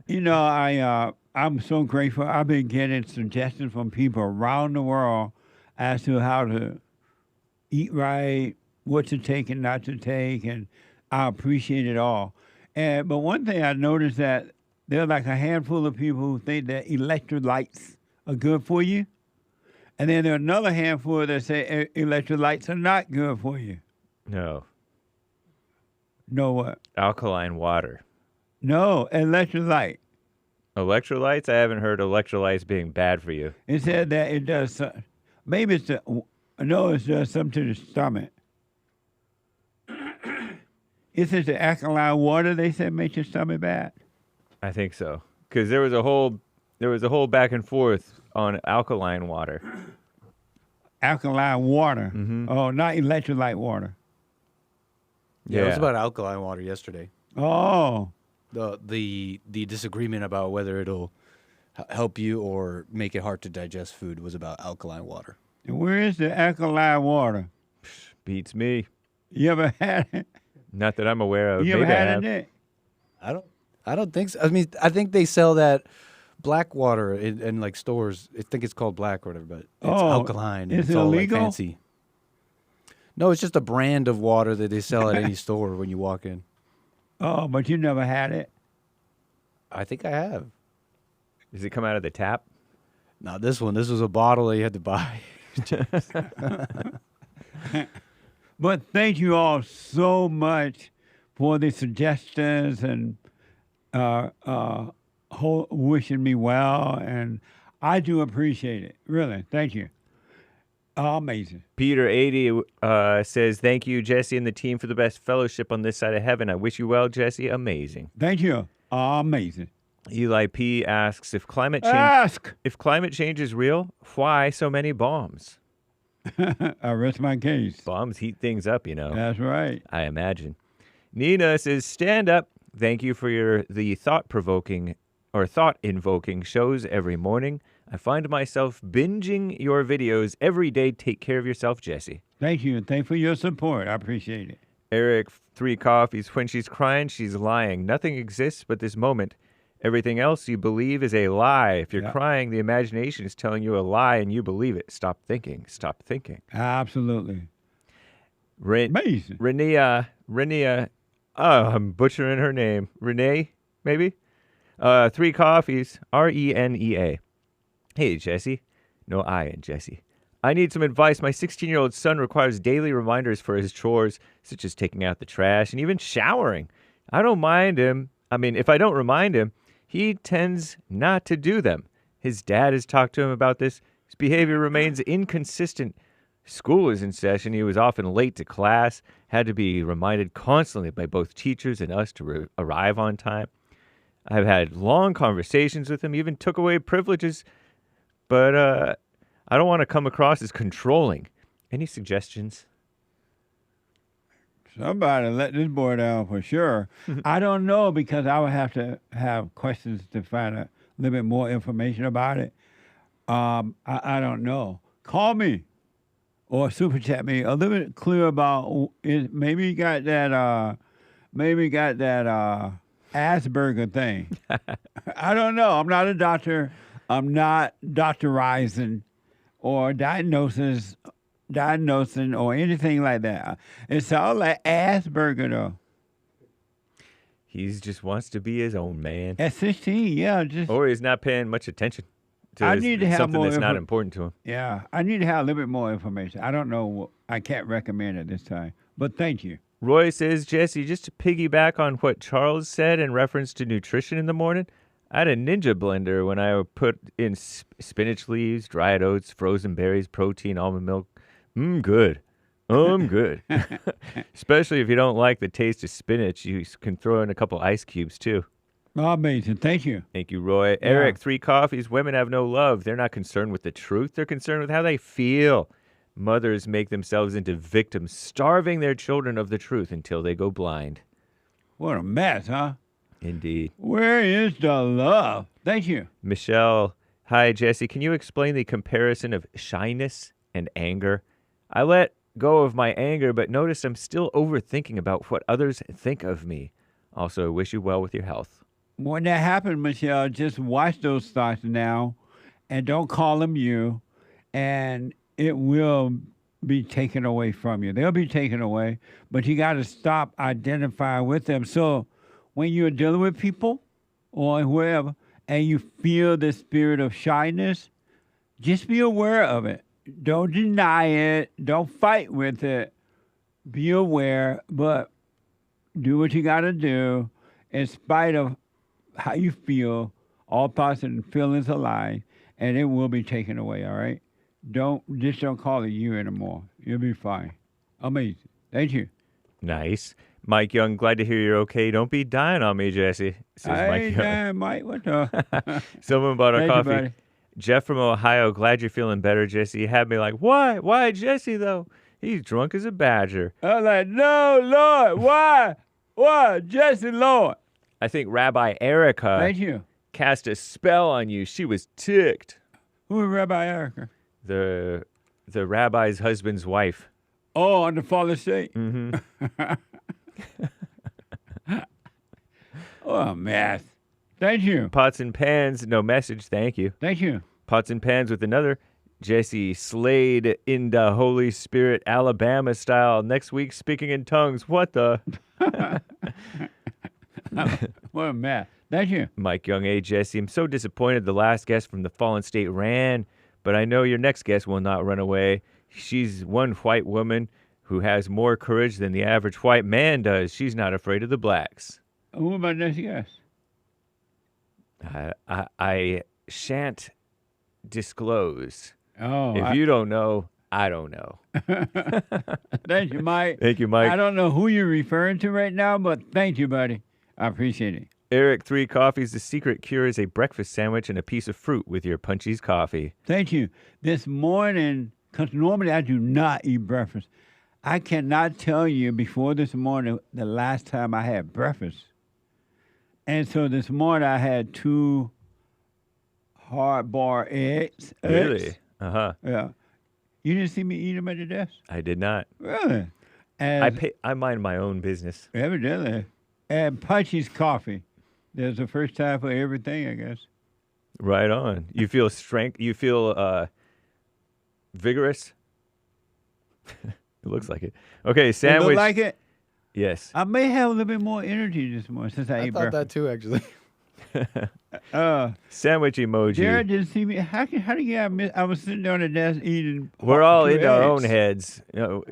You know, I'm so grateful. I've been getting suggestions from people around the world as to how to eat right, what to take and not to take, and I appreciate it all. But one thing I noticed that there are like a handful of people who think that electrolytes are good for you, and then there are another handful that say electrolytes are not good for you. No. No what? Alkaline water. No, electrolyte. Electrolytes? I haven't heard electrolytes being bad for you. It said that it does. Maybe it's it does something to the stomach. Is it the alkaline water they said makes your stomach bad? I think so. Because there was a whole back and forth on alkaline water. Alkaline water. Mm-hmm. Oh, not electrolyte water. Yeah, it was about alkaline water yesterday. Oh. The disagreement about whether it'll help you or make it hard to digest food was about alkaline water. And where is the alkaline water? Beats me. You ever had it? Not that I'm aware of. You ever had it? I don't think so. I mean, I think they sell that black water in like stores. I think it's called black or whatever, but it's alkaline. Is it's it all illegal? Like fancy. No, it's just a brand of water that they sell at any store when you walk in. Oh, but you never had it? I think I have. Does it come out of the tap? No, this one. This was a bottle that you had to buy. But thank you all so much for the suggestions and wishing me well. And I do appreciate it. Really. Thank you. Amazing. Peter 80 says, thank you, Jesse, and the team for the best fellowship on this side of heaven. I wish you well, Jesse. Amazing. Thank you. Amazing. Eli P asks, if climate change is real, why so many bombs? I rest my case. Bombs heat things up, you know. That's right. I imagine. Nina says, stand up. Thank you for the thought-invoking shows every morning. I find myself binging your videos every day. Take care of yourself, Jesse. Thank you. And thanks for your support. I appreciate it. Eric, 3 coffees. When she's crying, she's lying. Nothing exists but this moment. Everything else you believe is a lie. If you're crying, the imagination is telling you a lie and you believe it. Stop thinking. Stop thinking. Absolutely. Amazing. RENEA. Oh, I'm butchering her name. Renee, maybe? 3 coffees. RENEA. Hey, Jesse. No I in Jesse. I need some advice. My 16-year-old son requires daily reminders for his chores, such as taking out the trash and even showering. I don't mind him. I mean, if I don't remind him, he tends not to do them. His dad has talked to him about this. His behavior remains inconsistent. School is in session. He was often late to class, had to be reminded constantly by both teachers and us to arrive on time. I've had long conversations with him, even took away privileges, but I don't want to come across as controlling. Any suggestions? Somebody let this boy down for sure. I don't know, because I would have to have questions to find a little bit more information about it. I don't know. Call me or super chat me a little bit clear about maybe you got that Asperger thing. I don't know. I'm not a doctor. I'm not doctorizing or diagnosis diagnosing or anything like that. It's all like Asperger, though. He just wants to be his own man. At 16, yeah. Or he's not paying much attention to something that's not important to him. Yeah, I need to have a little bit more information. I don't know. I can't recommend it this time. But thank you. Roy says, Jesse, just to piggyback on what Charles said in reference to nutrition in the morning, I had a Ninja blender when I put in spinach leaves, dried oats, frozen berries, protein, almond milk. Good. Good. Especially if you don't like the taste of spinach, you can throw in a couple ice cubes too. Amazing. Thank you. Thank you, Roy. Yeah. Eric, 3 coffees. Women have no love. They're not concerned with the truth. They're concerned with how they feel. Mothers make themselves into victims, starving their children of the truth until they go blind. What a mess, huh? Indeed. Where is the love? Thank you. Michelle, hi, Jesse. Can you explain the comparison of shyness and anger? I let go of my anger, but notice I'm still overthinking about what others think of me. Also, I wish you well with your health. When that happens, Michelle, just watch those thoughts now and don't call them you, and it will be taken away from you. They'll be taken away, but you got to stop identifying with them. So when you're dealing with people or whoever, and you feel the spirit of shyness, just be aware of it. Don't deny it. Don't fight with it. Be aware, but do what you got to do in spite of how you feel. All thoughts and feelings alive, and it will be taken away, all right? Don't call it you anymore. You'll be fine. Amazing. Thank you. Nice. Mike Young, glad to hear you're okay. Don't be dying on me, Jesse. I ain't dying, Mike. What the? Someone bought our Thank coffee. You, buddy. Jeff from Ohio, glad you're feeling better, Jesse. You had me like, why? Why Jesse, though? He's drunk as a badger. I was like, no, Lord. Why? Why? Jesse, Lord. I think Rabbi Erica Thank you. cast a spell on you. She was ticked. Who is Rabbi Erica? The rabbi's husband's wife. Oh, on the Father's sake? Mm-hmm. Oh, mess. Thank you. Pots and Pans, no message. Thank you. Thank you. Pots and Pans with another. Jesse Slade in the Holy Spirit, Alabama style. Next week, speaking in tongues. What the? What a mess. Thank you. Mike Young, hey, Jesse. I'm so disappointed the last guest from the Fallen State ran, but I know your next guest will not run away. She's one white woman who has more courage than the average white man does. She's not afraid of the blacks. Who am I next guest? I shan't disclose. Oh. If you don't know, I don't know. Thank you, Mike. Thank you, Mike. I don't know who you're referring to right now, but thank you, buddy. I appreciate it. Eric, 3 coffees. The secret cure is a breakfast sandwich and a piece of fruit with your Punchies coffee. Thank you. This morning, because normally I do not eat breakfast, I cannot tell you before this morning the last time I had breakfast. And so this morning I had 2 hard-boiled eggs. Really? Uh-huh. Yeah. You didn't see me eat them at the desk? I did not. Really? I mind my own business. Evidently. And Punchies coffee. There's a first time for everything, I guess. Right on. You feel strength. You feel vigorous. It looks like it. Okay, sandwich. You look like it? Yes. I may have a little bit more energy this morning since I ate thought breakfast. that too, actually. Sandwich emoji. Jared didn't see me. How do you get? I was sitting there on the desk eating. We're all 2 in our own eggs. heads. You know,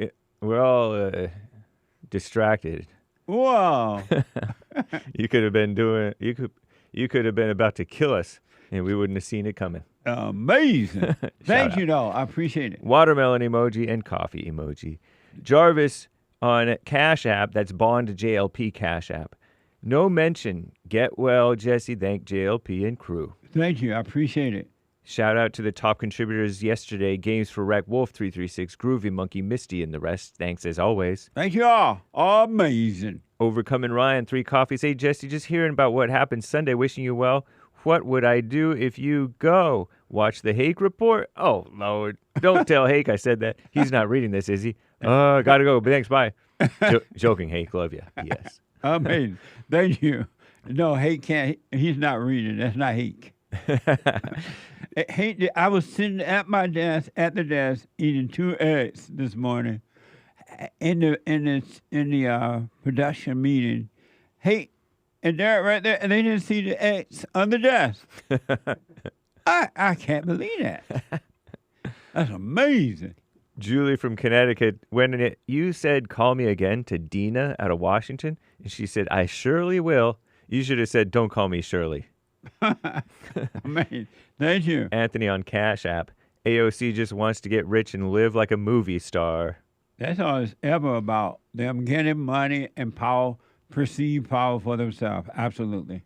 we're all distracted. Wow. You could have been doing. You could have been about to kill us, and we wouldn't have seen it coming. Amazing. Thank you, though. I appreciate it. Watermelon emoji and coffee emoji. Jarvis on Cash App. That's Bond JLP Cash App. No mention. Get well, Jesse. Thank JLP and crew. Thank you. I appreciate it. Shout out to the top contributors yesterday. Games for Rec Wolf 336, Groovy Monkey, Misty, and the rest. Thanks as always. Thank you all. Amazing. Overcoming Ryan, 3 coffees. Hey, Jesse, just hearing about what happened Sunday. Wishing you well. What would I do if you go? Watch the Hake report? Oh, Lord. Don't tell Hake I said that. He's not reading this, is he? Gotta go. Thanks, bye. Joking, Hake. Love you. Yes. Amazing. Thank you. No, Hake can't. He's not reading. That's not Hake. Hey, I was sitting at my desk, eating 2 eggs this morning in the production meeting. Hey, and they're right there, and they didn't see the eggs on the desk. I can't believe that. That's amazing. Julie from Connecticut, when you said call me again to Dina out of Washington, and she said, I surely will, you should have said, don't call me Shirley. Man, thank you. Anthony on Cash App, AOC just wants to get rich and live like a movie star. That's all it's ever about. Them getting money and power, perceived power for themselves. Absolutely.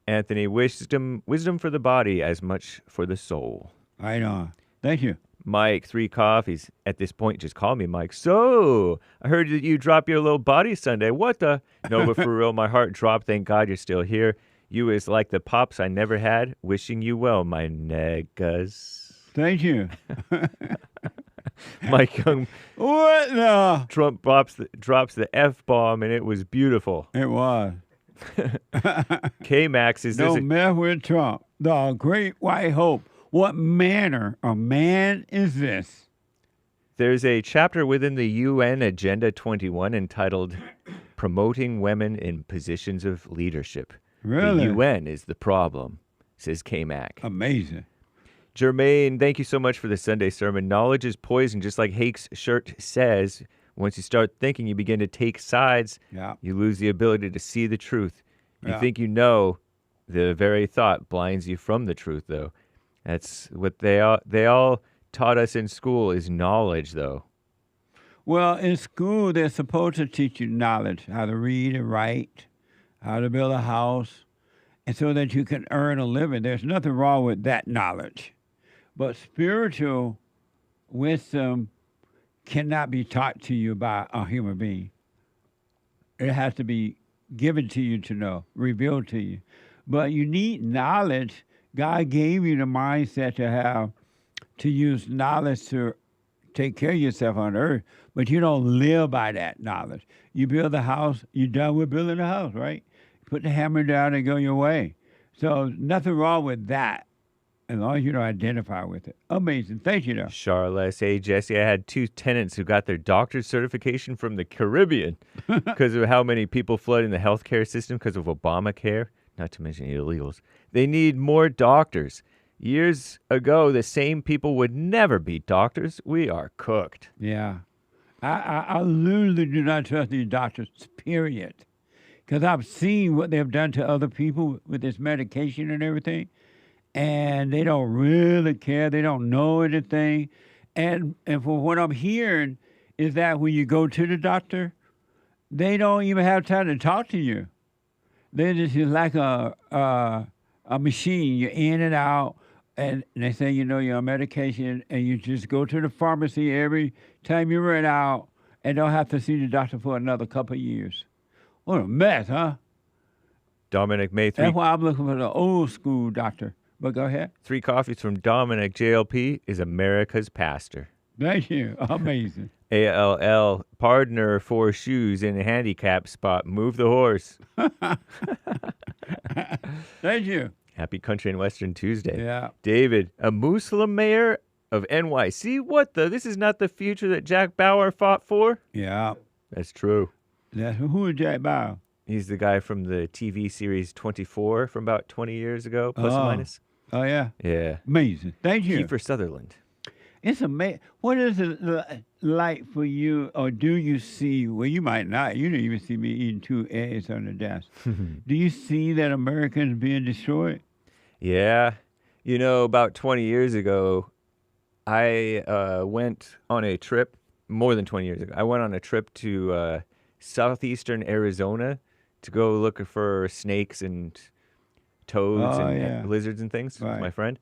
Anthony, wisdom for the body as much for the soul. Right on. Thank you. Mike, 3 coffees. At this point, just call me Mike. So, I heard that you dropped your little body Sunday. What the? No, but for real, my heart dropped. Thank God you're still here. You is like the pops I never had. Wishing you well, my niggas. Thank you. Mike Young. What the? Trump drops the F-bomb, and it was beautiful. It was. K-Max, is this... No mess with Trump. The great white hope. What manner of man is this? There's a chapter within the UN Agenda 21 entitled Promoting Women in Positions of Leadership. Really? The UN is the problem, says K-Mac. Amazing. Jermaine, thank you so much for the Sunday sermon. Knowledge is poison, just like Hake's shirt says. Once you start thinking, you begin to take sides. Yeah. You lose the ability to see the truth. You Yeah. think you know. The very thought blinds you from the truth, though. That's what they all taught us in school is knowledge, though. Well, in school, they're supposed to teach you knowledge, how to read and write, how to build a house, and so that you can earn a living. There's nothing wrong with that knowledge. But spiritual wisdom cannot be taught to you by a human being. It has to be given to you to know, revealed to you. But you need knowledge. God gave you the mindset to use knowledge to take care of yourself on earth, but you don't live by that knowledge. You build a house, you're done with building a house, right? Put the hammer down and go your way. So nothing wrong with that, as long as you don't identify with it. Amazing. Thank you, though. Charlotte, hey, Jesse, I had 2 tenants who got their doctor's certification from the Caribbean because of how many people flooding the healthcare system because of Obamacare, not to mention illegals. They need more doctors. Years ago, the same people would never be doctors. We are cooked. Yeah. I literally do not trust these doctors, period. Because I've seen what they've done to other people with this medication and everything, and they don't really care. They don't know anything. And for what I'm hearing is that when you go to the doctor, they don't even have time to talk to you. They're just like a machine. You're in and out, and they say, you know, you're on medication, and you just go to the pharmacy every time you run out and don't have to see the doctor for another couple of years. What a mess, huh? Dominic May 3. That's why I'm looking for the old school doctor. But go ahead. 3 coffees from Dominic. JLP is America's pastor. Thank you. Amazing. ALL, partner for shoes in a handicap spot. Move the horse. Thank you. Happy Country and Western Tuesday. Yeah. David, a Muslim mayor of NYC? What the? This is not the future that Jack Bauer fought for? Yeah. That's true. Who is Jack Bauer? He's the guy from the TV series 24 from about 20 years ago, plus or minus. Oh, yeah? Yeah. Amazing. Thank you. Kiefer Sutherland. It's amazing. What is it like for you, or do you see, well, you might not. You don't even see me eating 2 eggs on the desk. Do you see that Americans being destroyed? Yeah. You know, about 20 years ago, I went on a trip, more than 20 years ago, I went on a trip to southeastern Arizona to go look for snakes and toads and lizards and things with my friend.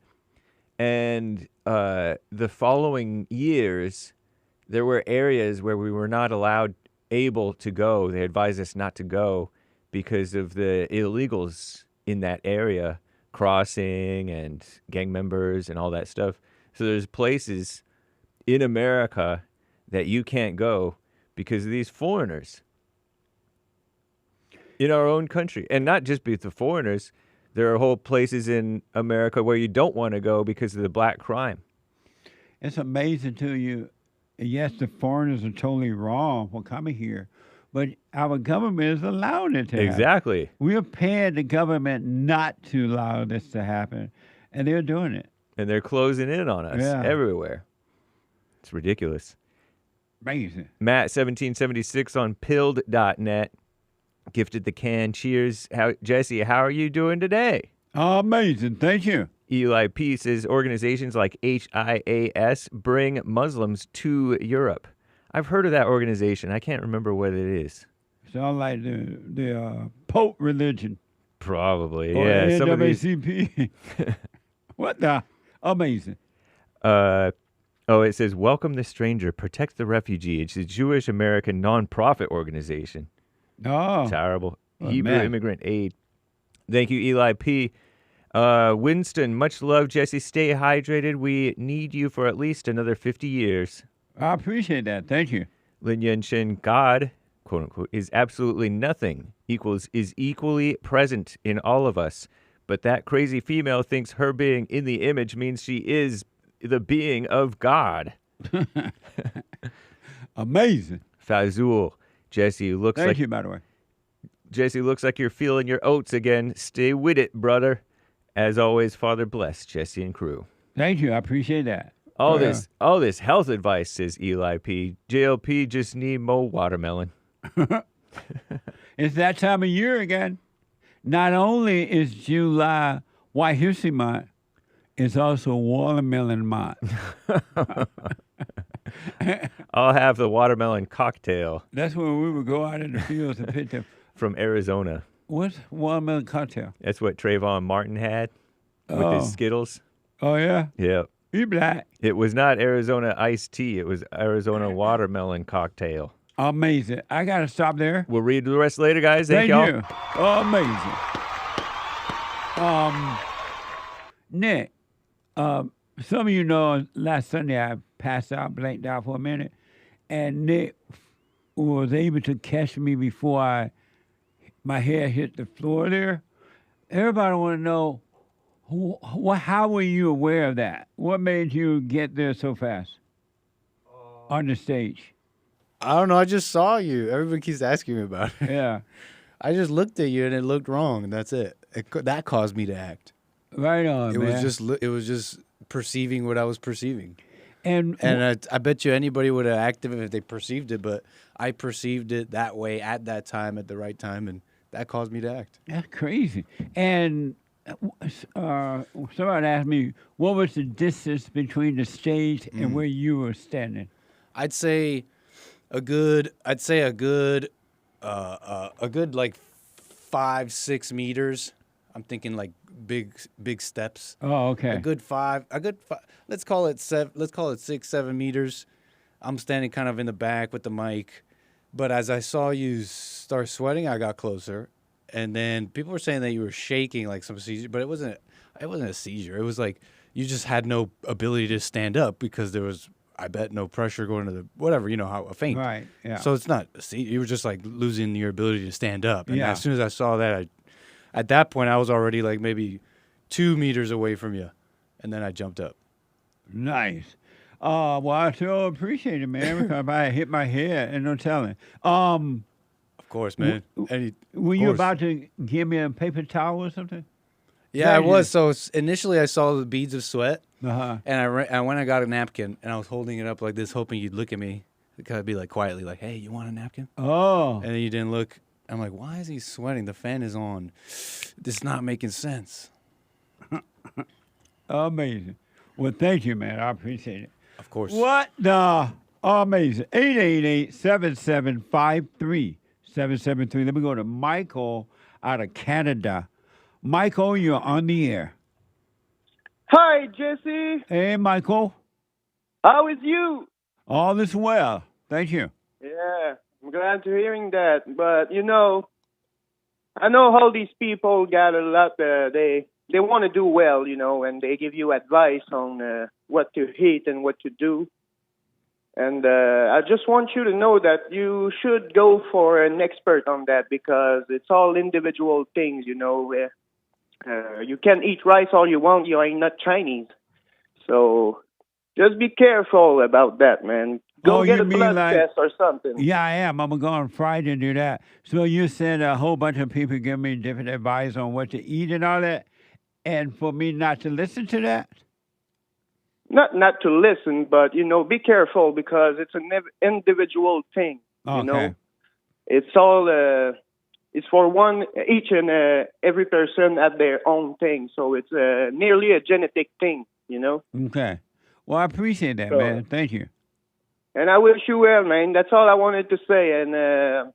And the following years, there were areas where we were not able to go. They advised us not to go because of the illegals in that area crossing and gang members and all that stuff. So there's places in America that you can't go because of these foreigners in our own country. And not just because of foreigners, There are whole places in America where you don't want to go because of the black crime. It's amazing to you. Yes, the foreigners are totally wrong for coming here, but our government is allowing it to happen. Exactly. We are paying the government not to allow this to happen, and they're doing it. And they're closing in on us everywhere. It's ridiculous. Amazing. Matt 1776 on pilled.net gifted the can. Cheers. Jesse, how are you doing today? Amazing. Thank you. Eli P says organizations like HIAS bring Muslims to Europe. I've heard of that organization. I can't remember what it is. Sound like the Pope religion. Probably, or yeah. NAACP. What the? Amazing. It says, welcome the stranger, protect the refugee. It's a Jewish American nonprofit organization. Oh. Terrible. Oh, Hebrew man. Immigrant Aid. Thank you, Eli P. Winston, much love, Jesse. Stay hydrated. We need you for at least another 50 years. I appreciate that. Thank you. Lin Yun Shin, God, quote unquote, is absolutely nothing, is equally present in all of us. But that crazy female thinks her being in the image means she is the being of God. Amazing. Fazul, Jesse, looks Thank like you, by the way. Jesse, looks like you're feeling your oats again. Stay with it, brother. As always, Father bless Jesse and crew. Thank you. I appreciate that. All this health advice, says Eli P. JLP just need more watermelon. It's that time of year again. Not only is July White History Month, it's also Watermelon Month. I'll have the watermelon cocktail. That's when we would go out in the fields and pick them. From Arizona. What's watermelon cocktail? That's what Trayvon Martin had with his Skittles. Oh, yeah? Yeah. You black. It was not Arizona iced tea. It was Arizona watermelon cocktail. Amazing. I got to stop there. We'll read the rest later, guys. Thank y'all. you. Amazing. Nick, some of you know last Sunday I passed out, blanked out for a minute, and Nick was able to catch me before my head hit the floor there. Everybody want to know, how were you aware of that? What made you get there so fast on the stage? I don't know. I just saw you. Everybody keeps asking me about it. Yeah. I just looked at you and it looked wrong, and that's it. That caused me to act. Right on, man. It was just perceiving what I was perceiving. And I bet you anybody would have acted if they perceived it, but I perceived it that way at that time, at the right time, and that caused me to act. That's crazy. And somebody asked me, what was the distance between the stage and where you were standing? I'd say a good like 5-6 meters. I'm thinking like big steps. Oh, okay. A good five. Let's call it 6-7 meters. I'm standing kind of in the back with the mic, but as I saw you start sweating, I got closer, and then people were saying that you were shaking like some seizure, but it wasn't a seizure. It was like you just had no ability to stand up because there was, I bet, no pressure going to the whatever, how a faint. Right. Yeah. So it's not. You were just like losing your ability to stand up, and Yeah. as soon as I saw that, at that point I was already like maybe 2 meters away from you, and then I jumped up. Nice. Well, I sure appreciate it, man, because I hit my head and no telling. Of course, man. Were you about to give me a paper towel or something? Yeah, I was. So initially I saw the beads of sweat, Uh-huh. and I went and got a napkin, and I was holding it up like this, hoping you'd look at me. Because I'd be like quietly like, hey, you want a napkin? Oh. And then you didn't look. I'm like, why is he sweating? The fan is on. This is not making sense. Amazing. Well, thank you, man. I appreciate it. Of course. What the? Amazing. 888-7753-773. Let me go to Michael out of Canada. Michael, you're on the air. Hi, Jesse. Hey, Michael. How is you? All is well. Thank you. Yeah, I'm glad to hearing that. But, I know how these people got a lot, they want to do well, and they give you advice on what to eat and what to do. And I just want you to know that you should go for an expert on that because it's all individual things, You can eat rice all you want. You ain't not Chinese. So just be careful about that, man. Go get a blood test or something. Yeah, I am. I'm going to go on Friday and do that. So you said a whole bunch of people give me different advice on what to eat and all that, and for me not to listen to that? Not to listen, but, be careful because it's an individual thing, Okay. It's all, it's for each and every person at their own thing. So it's nearly a genetic thing, Okay. Well, I appreciate that, man. Thank you. And I wish you well, man. That's all I wanted to say. And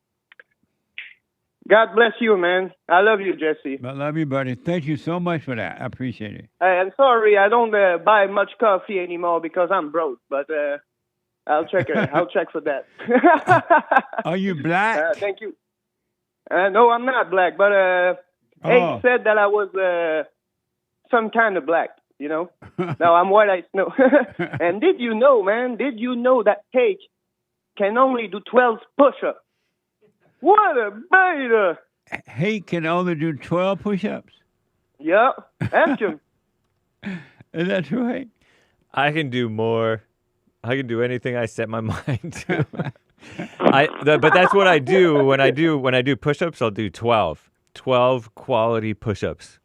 God bless you, man. I love you, Jesse. I love you, buddy. Thank you so much for that. I appreciate it. I'm sorry, I don't buy much coffee anymore because I'm broke. But I'll check it. I'll check for that. Are you black? Thank you. No, I'm not black. But Hake said that I was some kind of black. No, I'm white. I know. And did you know, man? Did you know that Hake can only do 12 push-ups? What a beta! Hake can only do 12 push-ups? Yeah, ask him. Is that true, Hake? I can do more. I can do anything I set my mind to. But that's what I do when I do push-ups. I'll do 12 quality push-ups.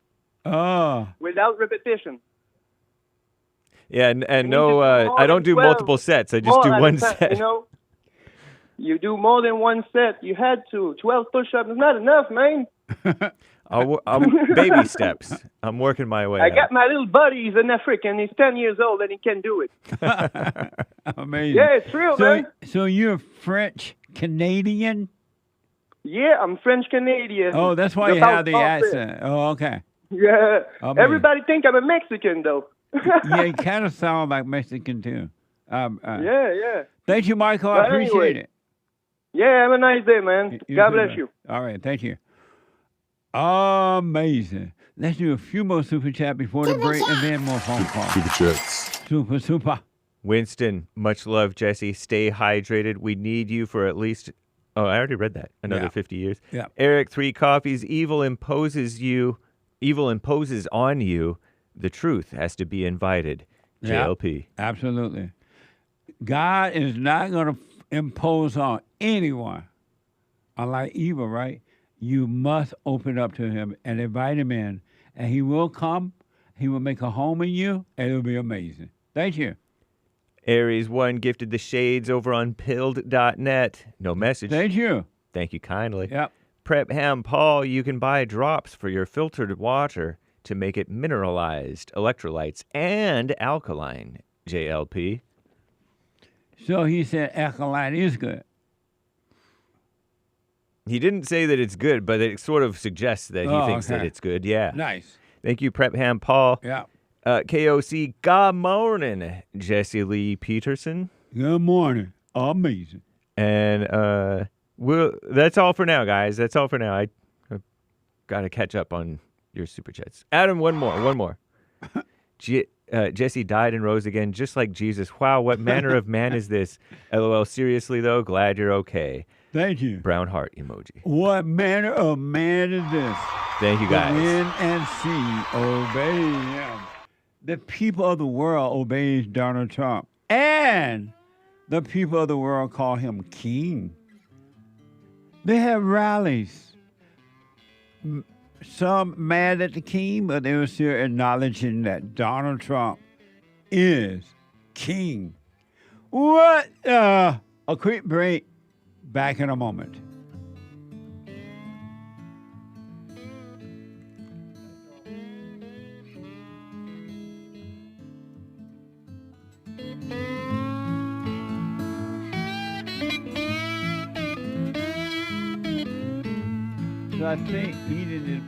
Oh, without repetition. Yeah, and no, I don't do multiple sets. I just do one set. You do more than one set. You had to. 12 push-ups is not enough, man. Baby steps. I'm working my way. I got my little buddy. He's an African. He's 10 years old and he can do it. Amazing. Yeah, it's real, man. So you're French Canadian? Yeah, I'm French Canadian. Oh, that's why you have the accent. Oh, okay. Yeah. Amazing. Everybody think I'm a Mexican, though. Yeah, you kind of sound like Mexican, too. Yeah. Thank you, Michael. I appreciate it. Yeah, have a nice day, man. God bless you. All right, thank you. Amazing. Let's do a few more super chat before the break and then more phone calls. Super chats. Super. Winston, much love, Jesse. Stay hydrated. We need you for at least, I already read that, another 50 years. Yeah. Eric, 3 coffees. Evil imposes on you. The truth has to be invited. JLP. Absolutely. God is not going to impose on anyone. Unlike evil, right? You must open up to him and invite him in. And he will come. He will make a home in you. And it'll be amazing. Thank you. Aries 1 gifted the shades over on pilled.net. No message. Thank you. Thank you kindly. Yep. Prep Ham Paul, you can buy drops for your filtered water to make it mineralized, electrolytes, and alkaline. JLP. So he said alkaline is good. He didn't say that it's good, but it sort of suggests that he thinks that it's good. Yeah. Nice. Thank you, Prep Ham Paul. Yeah. KOC, good morning, Jesse Lee Peterson. Good morning. Amazing. And that's all for now, guys. That's all for now. I got to catch up on your super chats. Adam, one more. Jesse died and rose again, just like Jesus. Wow, what manner of man is this? LOL, seriously, though, glad you're okay. Thank you. Brown heart emoji. What manner of man is this? Thank you, guys. The wind and sea obey him. The people of the world obeys Donald Trump. And the people of the world call him king. They have rallies. Some mad at the king, but they were still acknowledging that Donald Trump is king. What? A quick break. Back in a moment. So I think eating it.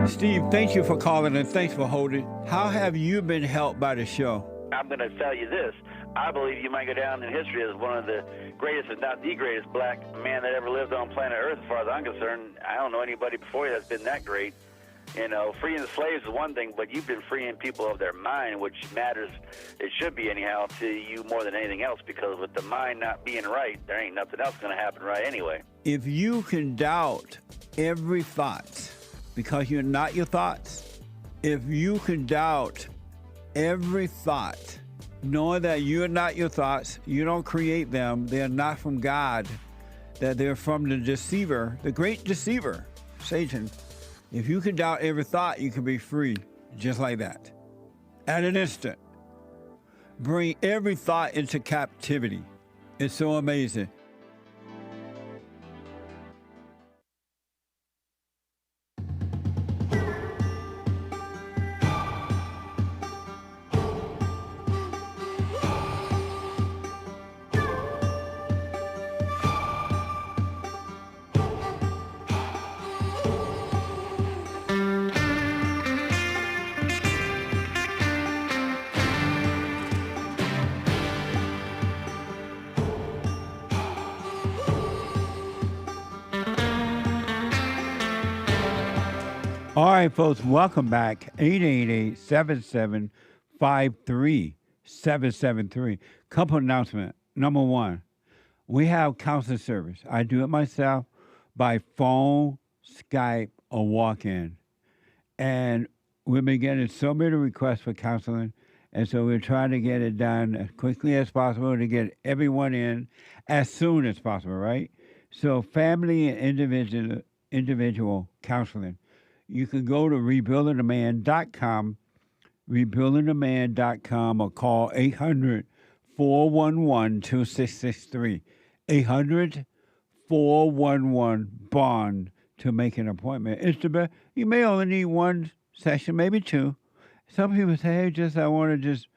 Steve, thank you for calling and thanks for holding. How have you been helped by the show? I'm going to tell you this. I believe you might go down in history as one of the greatest, if not the greatest, black man that ever lived on planet Earth, as far as I'm concerned. I don't know anybody before you that's been that great. You know, freeing the slaves is one thing, but you've been freeing people of their mind, which matters, it should be anyhow, to you more than anything else, because with the mind not being right, there ain't nothing else going to happen right anyway. If you can doubt every thought because you're not your thoughts, if you can doubt every thought, knowing that you're not your thoughts, you don't create them, they're not from God, that they're from the deceiver, the great deceiver, Satan. If you can doubt every thought, you can be free just like that. At an instant. Bring every thought into captivity. It's so amazing. All right, folks, welcome back. 888-7753-773. Couple announcement. Number one, we have counseling service. I do it myself by phone, Skype, or walk-in. And we've been getting so many requests for counseling, and so we're trying to get it done as quickly as possible to get everyone in as soon as possible, right? So family and individual counseling. You can go to rebuildingtheman.com, rebuildingtheman.com, or call 800-411-2663, 800-411-BOND to make an appointment. It's the best. You may only need one session, maybe two. Some people say, hey, I want to just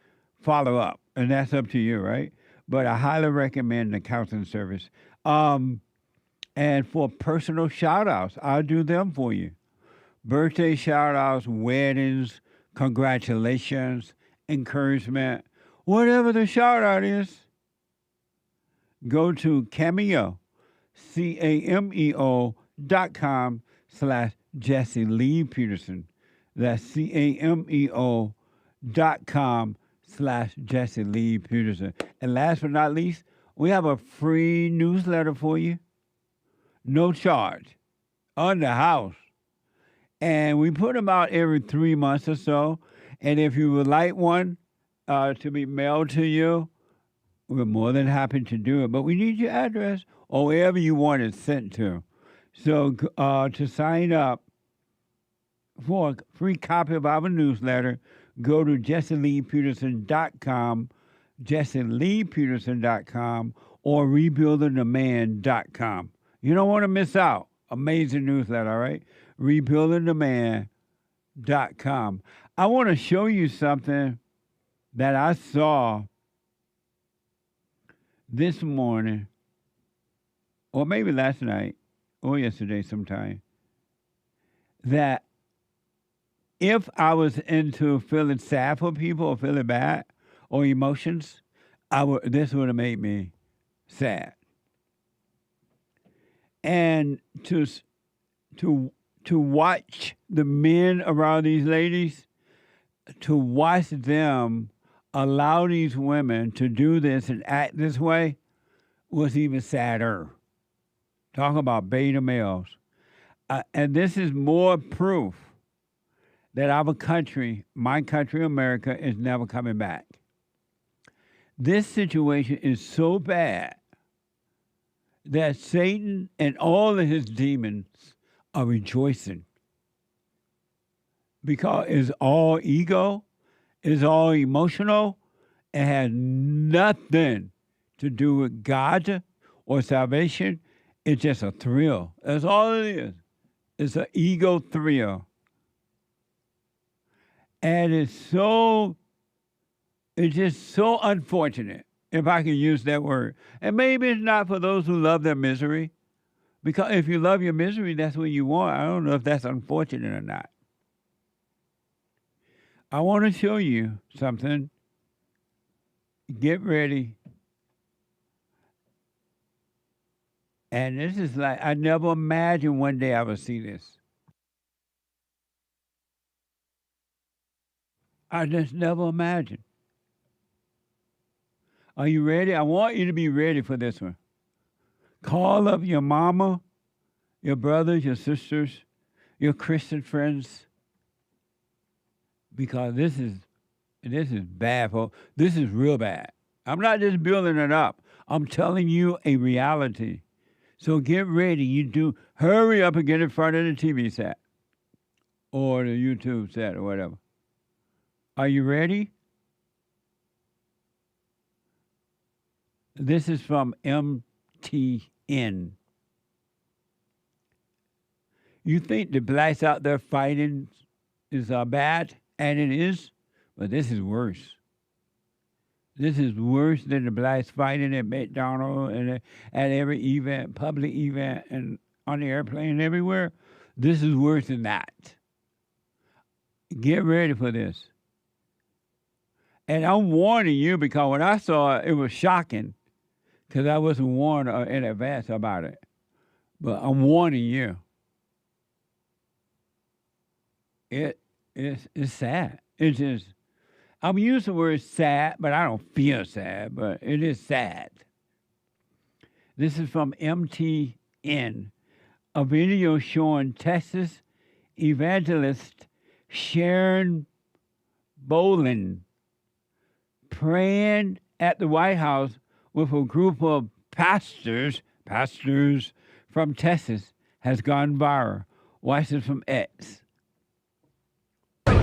follow up, and that's up to you, right? But I highly recommend the counseling service. And for personal shout-outs, I'll do them for you. Birthday shout-outs, weddings, congratulations, encouragement, whatever the shout-out is, go to Cameo, cameo.com/Jesse Lee Peterson. That's cameo.com/Jesse Lee Peterson. And last but not least, we have a free newsletter for you. No charge. On the house. And we put them out every 3 months or so. And if you would like one to be mailed to you, we're more than happy to do it. But we need your address or wherever you want it sent to. So to sign up for a free copy of our newsletter, go to jesseleepeterson.com, jesseleepeterson.com, or rebuildingtheman.com. You don't want to miss out. Amazing newsletter, all right? rebuildingtheman.com. I want to show you something that I saw this morning, or maybe last night, or yesterday sometime, that if I was into feeling sad for people or feeling bad or emotions, this would have made me sad. And to watch the men around these ladies, to watch them allow these women to do this and act this way was even sadder. Talk about beta males. And this is more proof that our country, my country, America, is never coming back. This situation is so bad that Satan and all of his demons are rejoicing because it's all ego, it's all emotional, it has nothing to do with God or salvation. It's just a thrill. That's all it is. It's an ego thrill. And it's just so unfortunate, if I can use that word. And maybe it's not for those who love their misery, because if you love your misery, that's what you want. I don't know if that's unfortunate or not. I want to show you something. Get ready. And this is like, I never imagined one day I would see this. I just never imagined. Are you ready? I want you to be ready for this one. Call up your mama, your brothers, your sisters, your Christian friends, because this is bad, folks. This is real bad. I'm not just building it up. I'm telling you a reality. So get ready. Hurry up and get in front of the TV set or the YouTube set or whatever. Are you ready? This is from MTN. You think the blacks out there fighting is bad, and it is, but this is worse. This is worse than the blacks fighting at McDonald's and at every event, public event, and on the airplane and everywhere. This is worse than that. Get ready for this. And I'm warning you because when I saw it, it was shocking because I wasn't warned in advance about it. But I'm warning you. It's sad. It's just, I'm using the word sad, but I don't feel sad, but it is sad. This is from MTN, a video showing Texas evangelist Sharon Bolin praying at the White House with a group of pastors from Texas has gone viral. Watch this from X. We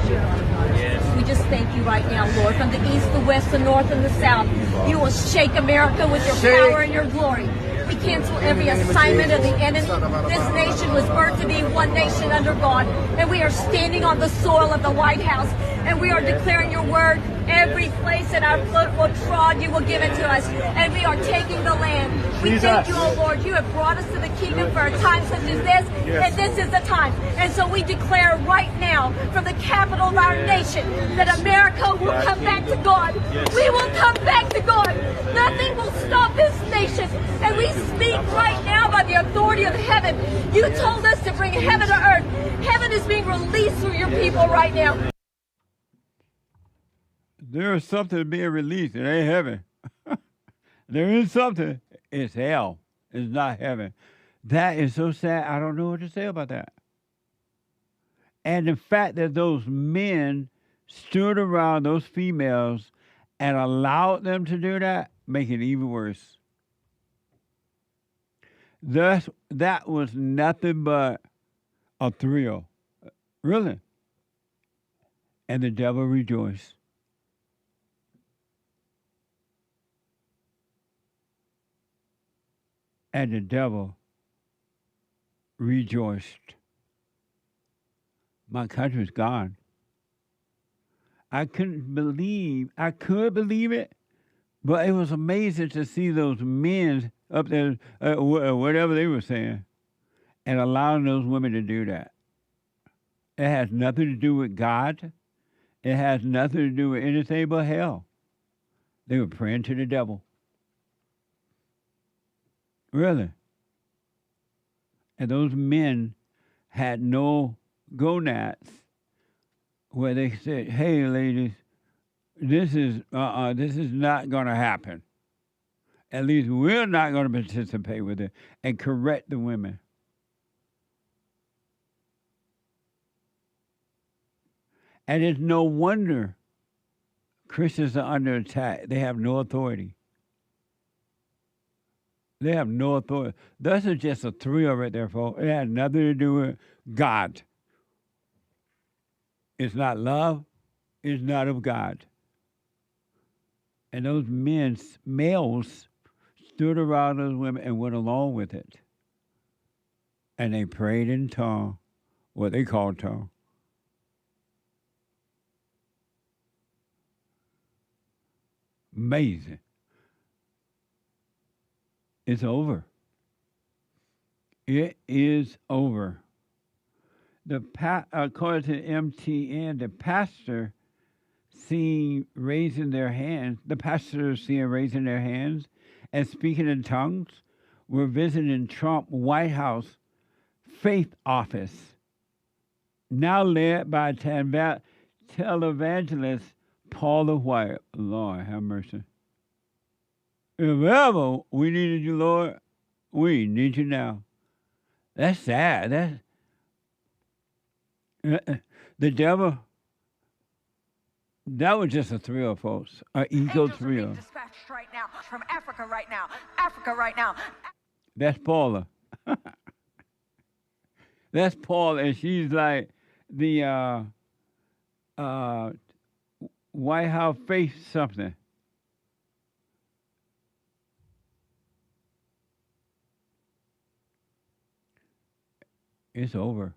just thank you right now, Lord, from the east, the west, the north, and the south. You will shake America with your power and your glory. We cancel every assignment of the enemy. This nation was birthed to be one nation under God, and we are standing on the soil of the White House, and we are declaring your word. Every place that our foot will trod, you will give it to us, and we are taking the land. We thank you, oh Lord. You have brought us to the kingdom for a time such as this, and this is the time. And so we declare right now from the capital of our nation that America will come back to God. We will come back to God. Nothing will stop this nation. And we speak right now by the authority of heaven. You told us to bring heaven to earth. Heaven is being released through your people right now. There is something being released. It ain't heaven. There is something. It's hell. It's not heaven. That is so sad. I don't know what to say about that. And the fact that those men stood around those females and allowed them to do that, make it even worse. Thus, that was nothing but a thrill. Really. And the devil rejoiced. And the devil rejoiced. My country's gone. I could believe it, but it was amazing to see those men up there, whatever they were saying, and allowing those women to do that. It has nothing to do with God. It has nothing to do with anything but hell. They were praying to the devil. Really. And those men had no gonads where they said, hey, ladies, this is not going to happen. At least we're not going to participate with it, and correct the women. And it's no wonder Christians are under attack. They have no authority. They have no authority. This is just a thrill right there, folks. It has nothing to do with God. It's not love. It's not of God. And those males, stood around those women and went along with it. And they prayed in tongue, what they call tongue. Amazing. It's over. It is over. According to MTN, the pastors seen raising their hands and speaking in tongues were visiting Trump White House faith office, now led by televangelist Paula White. Lord have mercy. If ever we needed you, Lord, we need you now. That's sad. The devil. That was just a thrill, folks. An ego thrill. Dispatched right now from Africa right now. Africa right now. That's Paula. That's Paula, and she's like the White House face something. It's over.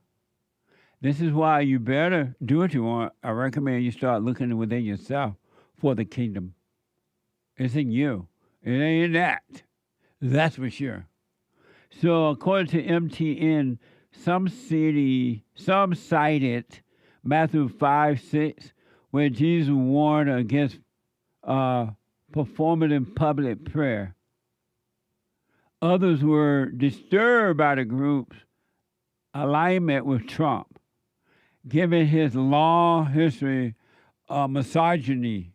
This is why you better do what you want. I recommend you start looking within yourself for the kingdom. It's in you. It ain't in that. That's for sure. So according to MTN, some cited Matthew 5:6, where Jesus warned against performing public prayer. Others were disturbed by the group's alignment with Trump, given his long history of misogyny,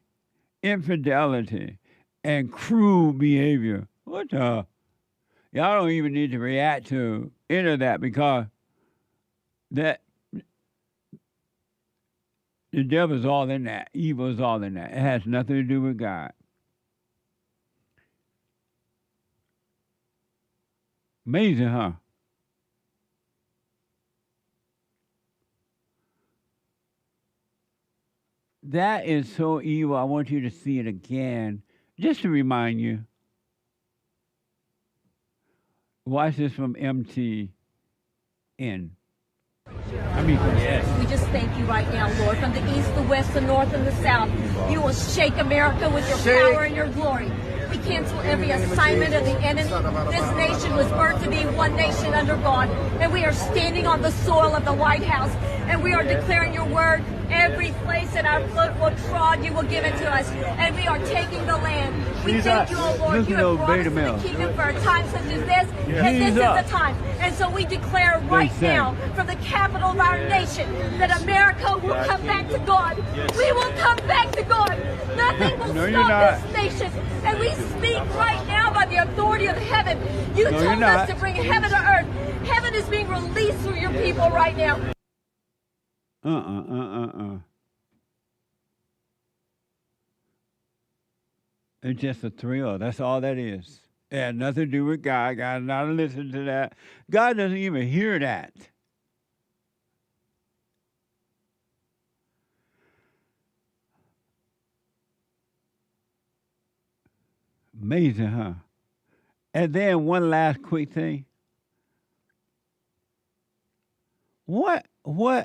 infidelity, and cruel behavior. What the? Y'all don't even need to react to any of that, because that the devil's all in that. Evil is all in that. It has nothing to do with God. Amazing, huh? That is so evil. I want you to see it again, just to remind you. Watch this from MTN. We just thank you right now, Lord, from the east, the west, the north, and the south. You will shake America with your power and your glory. We cancel every assignment of the enemy. This nation was birthed to be one nation under God, and we are standing on the soil of the White House, and we are declaring your word. Every place that our foot will trod, you will give it to us, and we are taking the land. We thank you, O Lord, you have brought us to the kingdom for a time such as this, and this is the time. And so we declare right now, from the capital of our nation, that America will come back to God. We will come back to God. Nothing will stop this nation. And we speak right now by the authority of heaven. You told us to bring heaven to earth. Heaven is being released through your people right now. It's just a thrill. That's all that is. It had nothing to do with God. God does not listen to that. God doesn't even hear that. Amazing, huh? And then one last quick thing. What,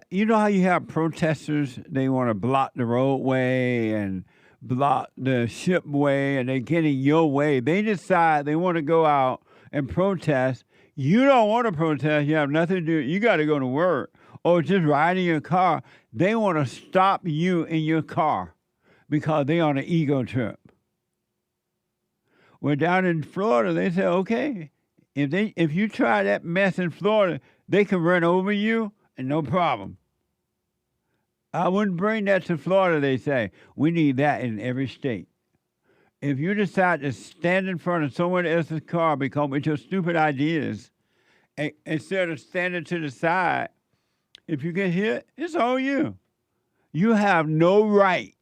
you know how you have protesters, they want to block the roadway and block the shipway, and they get in your way. They decide they want to go out and protest. You don't want to protest. You have nothing to do. You got to go to work or just ride in your car. They want to stop you in your car because they on an ego trip. Well, down in Florida, they say, okay, if you try that mess in Florida, they can run over you and no problem. I wouldn't bring that to Florida, they say. We need that in every state. If you decide to stand in front of someone else's car because with your stupid ideas, instead of standing to the side, if you get hit, it's on you. You have no right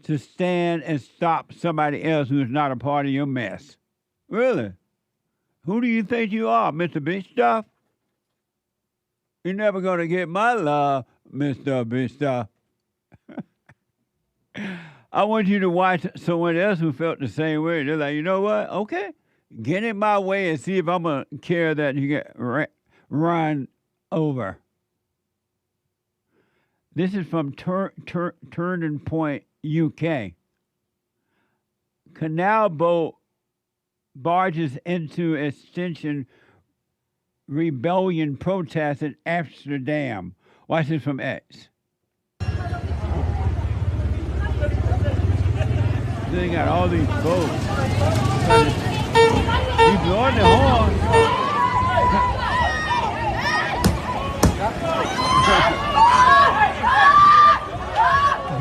to stand and stop somebody else who's not a part of your mess. Really? Who do you think you are, Mr. Big Stuff? You're never going to get my love, Mr. Big Stuff. I want you to watch someone else who felt the same way. They're like, you know what? Okay, get in my way and see if I'm going to care that you get run over. This is from Turning Point, UK. Canal boat barges into extension rebellion protest in Amsterdam. Watch this from X. They got all these boats. He's blowing the horn.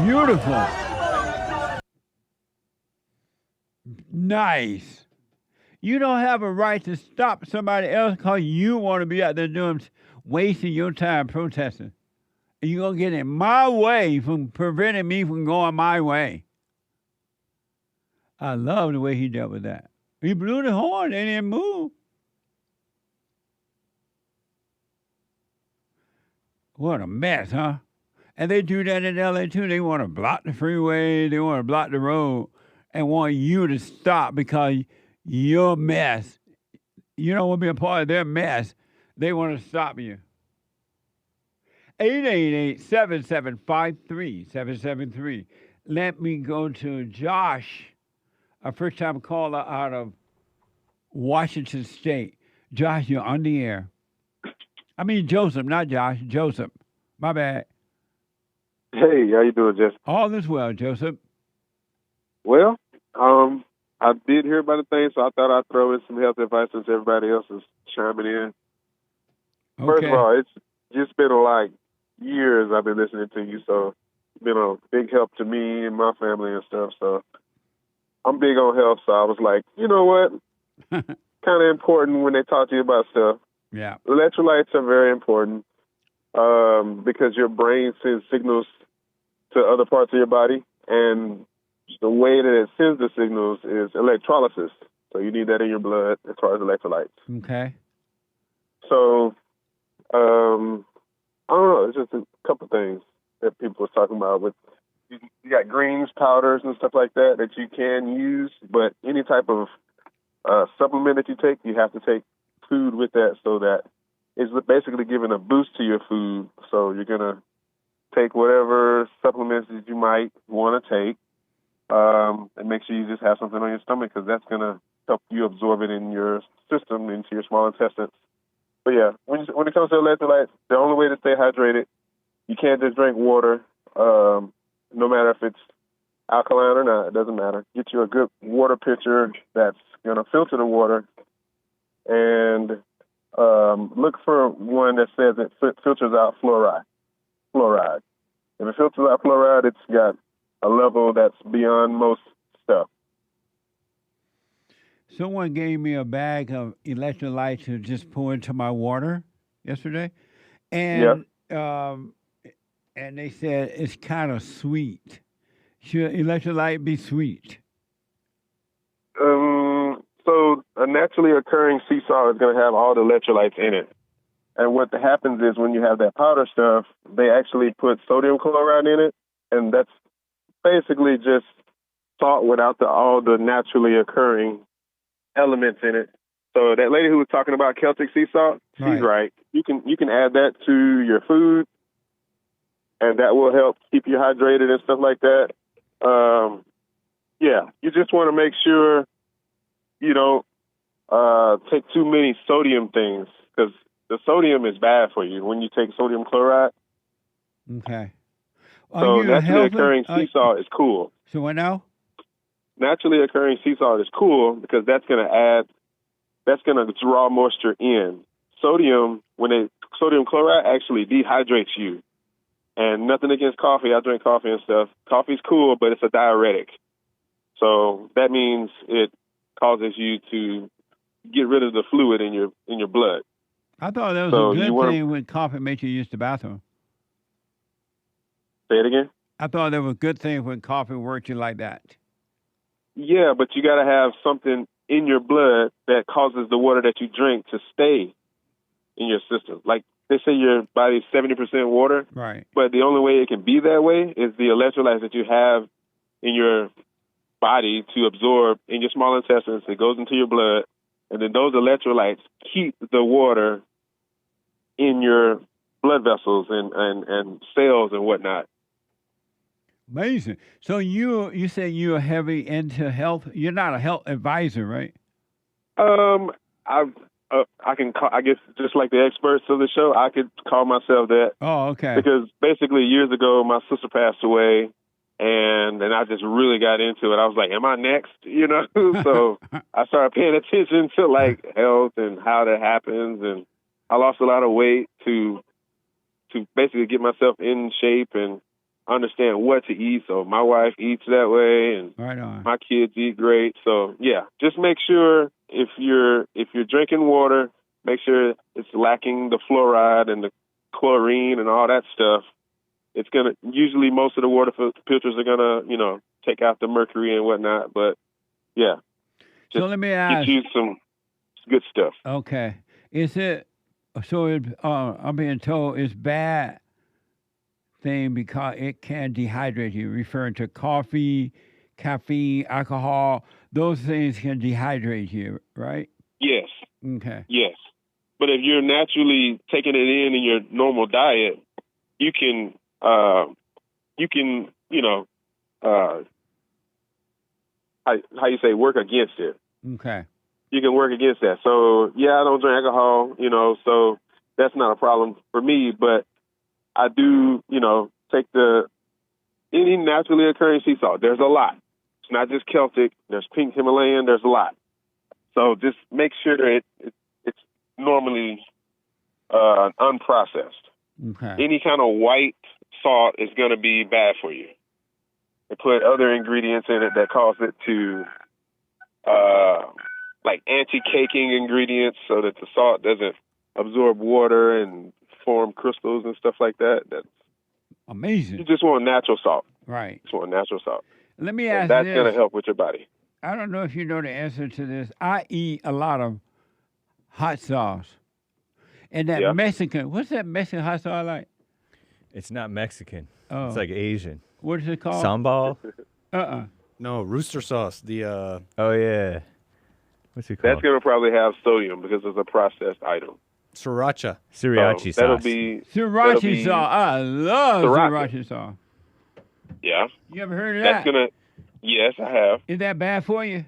Beautiful. Nice. You don't have a right to stop somebody else because you want to be out there doing, wasting your time protesting. And you're going to get in my way from preventing me from going my way. I love the way he dealt with that. He blew the horn and didn't move. What a mess, huh? And they do that in LA too. They want to block the freeway, they want to block the road, and want you to stop because your mess, you don't want to be a part of their mess. They want to stop you. 888-775-3773. Let me go to Josh, a first-time caller out of Washington State. Josh, you're on the air. I mean Joseph, not Josh. Joseph. My bad. Hey, how you doing, Jess? All is well, Joseph. Well, I did hear about the thing, so I thought I'd throw in some health advice since everybody else is chiming in. Okay. First of all, it's just been like years I've been listening to you, so it's been a big help to me and my family and stuff. So I'm big on health, so I was like, you know what? Kind of important when they talk to you about stuff. Yeah. Electrolytes are very important because your brain sends signals to other parts of your body, and the way that it sends the signals is electrolysis. So you need that in your blood as far as electrolytes. Okay. So, I don't know. It's just a couple things that people was talking about. With you got greens, powders, and stuff like that that you can use, but any type of supplement that you take, you have to take food with that, so that it's basically giving a boost to your food. So you're gonna take whatever supplements that you might want to take, and make sure you just have something on your stomach, because that's gonna help you absorb it in your system, into your small intestines. But yeah, when it comes to electrolytes, the only way to stay hydrated, you can't just drink water, no matter if it's alkaline or not. It doesn't matter. Get you a good water pitcher that's gonna filter the water, and look for one that says it filters out fluoride. If it filters out fluoride, it's got a level that's beyond most stuff. Someone gave me a bag of electrolytes to just pour into my water yesterday, and and they said it's kind of sweet. Should electrolyte be sweet? So a naturally occurring sea salt is going to have all the electrolytes in it. And what happens is when you have that powder stuff, they actually put sodium chloride in it, and that's basically just salt without all the naturally occurring elements in it. So that lady who was talking about Celtic sea salt, she's right. You can add that to your food, and that will help keep you hydrated and stuff like that. You just want to make sure you don't take too many sodium things, because the sodium is bad for you when you take sodium chloride. Okay. So naturally occurring sea salt is cool. So what now? Naturally occurring sea salt is cool because that's going to draw moisture in. Sodium chloride actually dehydrates you. And nothing against coffee. I drink coffee and stuff. Coffee's cool, but it's a diuretic. So that means it causes you to get rid of the fluid in your blood. I thought that was a good thing when coffee makes you use the bathroom. Say it again? I thought that was a good thing when coffee worked you like that. Yeah, but you got to have something in your blood that causes the water that you drink to stay in your system. Like they say your body's 70% water. Right. But the only way it can be that way is the electrolytes that you have in your body to absorb in your small intestines. It goes into your blood, and then those electrolytes keep the water in your blood vessels and cells and whatnot. Amazing. So you say you're heavy into health. You're not a health advisor, right? I guess just like the experts of the show, I could call myself that. Oh, okay. Because basically years ago, my sister passed away, and I just really got into it. I was like, am I next? So I started paying attention to like health and how that happens, and I lost a lot of weight to basically get myself in shape, and understand what to eat. So my wife eats that way, and right on. My kids eat great. So yeah, just make sure if you're drinking water, make sure it's lacking the fluoride and the chlorine and all that stuff. It's gonna usually most of the water filters are gonna take out the mercury and whatnot. But yeah, so let me ask get you some good stuff. Okay, is it so? I'm being told it's bad thing because it can dehydrate you, referring to coffee, caffeine, alcohol. Those things can dehydrate you, right? Yes. Okay. Yes. But if you're naturally taking it in your normal diet, you can how you say, work against it. Okay. You can work against that. So yeah, I don't drink alcohol, so that's not a problem for me, but I do, take any naturally occurring sea salt. There's a lot. It's not just Celtic. There's pink Himalayan. There's a lot. So just make sure it's normally unprocessed. Okay. Any kind of white salt is going to be bad for you. They put other ingredients in it that cause it to, like anti-caking ingredients, so that the salt doesn't absorb water and form crystals and stuff like that. That's amazing. You just want natural salt. Right. You just want natural salt. Let me ask that's this. going to help with your body. I don't know if you know the answer to this. I eat a lot of hot sauce. And that Mexican, what's that Mexican hot sauce like? It's not Mexican. Oh. It's like Asian. What is it called? Sambal? No, rooster sauce. The Oh, yeah. What's it called? That's going to probably have sodium because it's a processed item. Sriracha. Sriracha That'll sauce. be Sriracha sauce. I love sriracha sauce. Yeah. You ever heard of That's that? Yes, I have. Is that bad for you?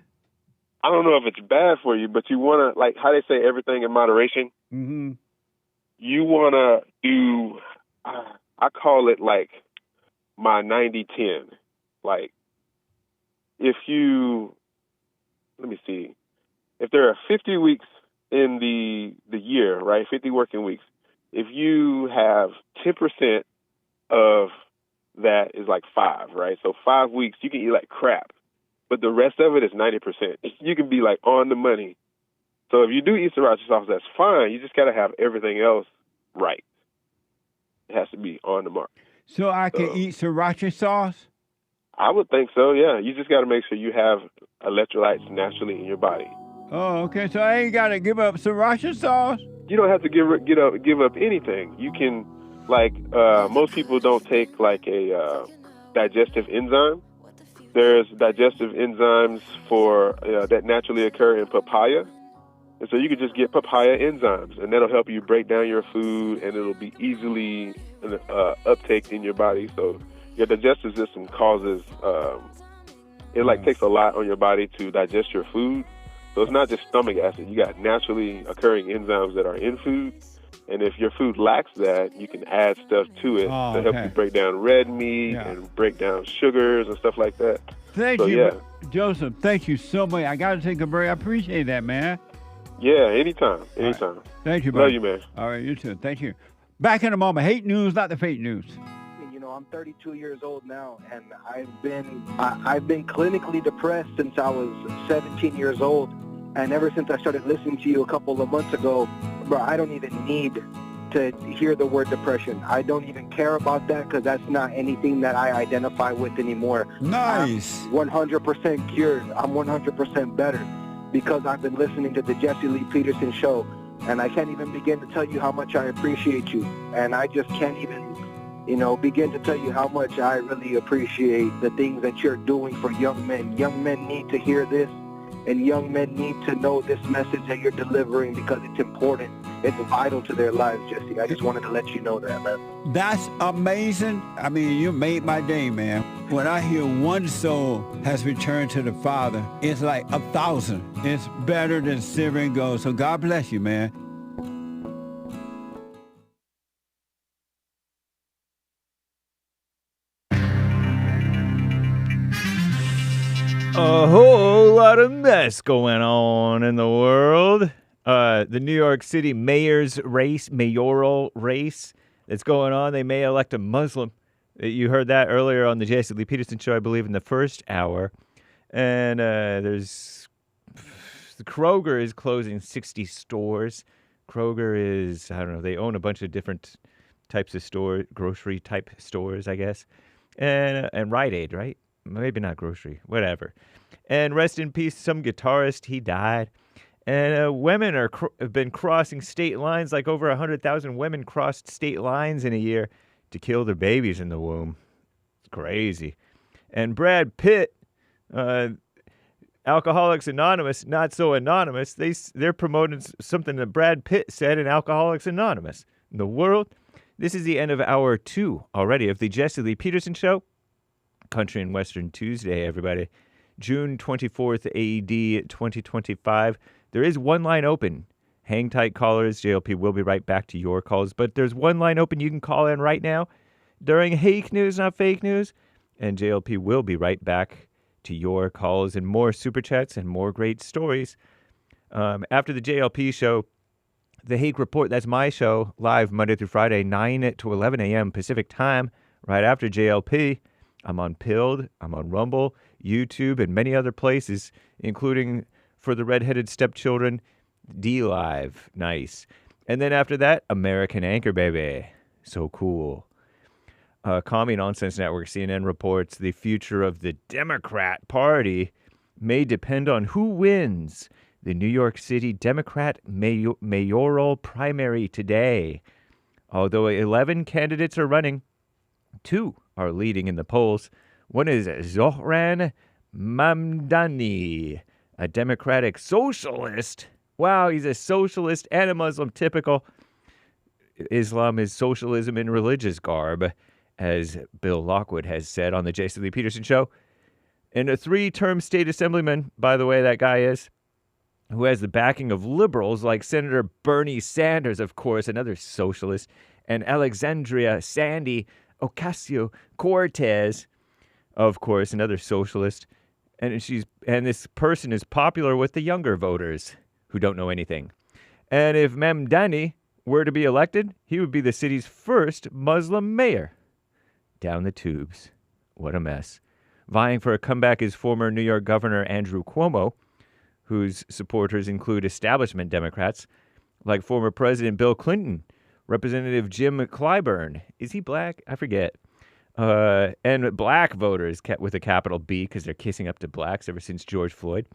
I don't know if it's bad for you, but you want to, like how they say everything in moderation. Mm-hmm. You want to do, I call it like my 90-10. Like if let me see, if there are 50 weeks in the year, right, 50 working weeks, if you have 10% of that is like 5, right? So 5 weeks, you can eat like crap, but the rest of it is 90%. You can be like on the money. So if you do eat sriracha sauce, that's fine. You just got to have everything else right. It has to be on the mark. So I can eat sriracha sauce? I would think so, yeah. You just got to make sure you have electrolytes naturally in your body. Oh, okay. So I ain't got to give up sriracha sauce? You don't have to give up anything. You can, like, most people don't take like a digestive enzyme. There's digestive enzymes for that naturally occur in papaya. And so you can just get papaya enzymes, and that'll help you break down your food, and it'll be easily uptake in your body. So your digestive system causes, it takes a lot on your body to digest your food. So it's not just stomach acid. You got naturally occurring enzymes that are in food. And if your food lacks that, you can add stuff to it to help you break down red meat and break down sugars and stuff like that. Thank you, Joseph. Thank you so much. I got to take a break. I appreciate that, man. Yeah, anytime. Anytime. Right. Thank you, buddy. Love you, man. All right, you too. Thank you. Back in a moment. Hate news, not the fake news. I'm 32 years old now, and I've been clinically depressed since I was 17 years old. And ever since I started listening to you a couple of months ago, bro, I don't even need to hear the word depression. I don't even care about that because that's not anything that I identify with anymore. Nice. I'm 100% cured. I'm 100% better because I've been listening to the Jesse Lee Peterson show, and I can't even begin to tell you how much I appreciate you. And I just can't even, begin to tell you how much I really appreciate the things that you're doing for young men. Young men need to hear this. And young men need to know this message that you're delivering because it's important. It's vital to their lives, Jesse. I just wanted to let you know that, man. That's amazing. I mean, you made my day, man. When I hear one soul has returned to the Father, it's like 1,000. It's better than silver and gold. So God bless you, man. A whole lot of mess going on in the world. The New York City mayoral race that's going on. They may elect a Muslim. You heard that earlier on the JLP Peterson show, I believe, in the first hour. And there's the Kroger is closing 60 stores. Kroger is, I don't know, they own a bunch of different types of stores, grocery type stores, I guess. And Rite Aid, right? Maybe not grocery, whatever. And rest in peace, some guitarist, he died. And women have been crossing state lines, like over 100,000 women crossed state lines in a year to kill their babies in the womb. It's crazy. And Brad Pitt, Alcoholics Anonymous, not so anonymous. They're promoting something that Brad Pitt said in Alcoholics Anonymous. In the world, this is the end of hour 2 already of the Jesse Lee Peterson Show. Country and Western Tuesday, everybody. June 24th, AD 2025. There is one line open. Hang tight, callers. JLP will be right back to your calls. But there's one line open you can call in right now during Hake News, not fake news. And JLP will be right back to your calls and more super chats and more great stories. After the JLP show, the Hake Report, that's my show, live Monday through Friday, 9 to 11 a.m. Pacific time, right after JLP. I'm on Pilled, I'm on Rumble, YouTube, and many other places, including for the redheaded stepchildren, D-Live. Nice. And then after that, American Anchor, baby. So cool. Commie Nonsense Network, CNN reports the future of the Democrat Party may depend on who wins the New York City Democrat mayoral primary today. Although 11 candidates are running, 2 are leading in the polls. One is Zohran Mamdani, a Democratic socialist. Wow, he's a socialist and a Muslim. Typical. Islam is socialism in religious garb, as Bill Lockwood has said on the Jesse Lee Peterson Show. And a 3-term state assemblyman, by the way, that guy is, who has the backing of liberals like Senator Bernie Sanders, of course, another socialist, and Alexandria Sandy Ocasio-Cortez, of course, another socialist. And this person is popular with the younger voters who don't know anything. And if Mamdani were to be elected, he would be the city's first Muslim mayor. Down the tubes. What a mess. Vying for a comeback is former New York Governor Andrew Cuomo, whose supporters include establishment Democrats, like former President Bill Clinton, Representative Jim Clyburn. Is he black? I forget. And black voters, with a capital B, because they're kissing up to blacks ever since George Floyd.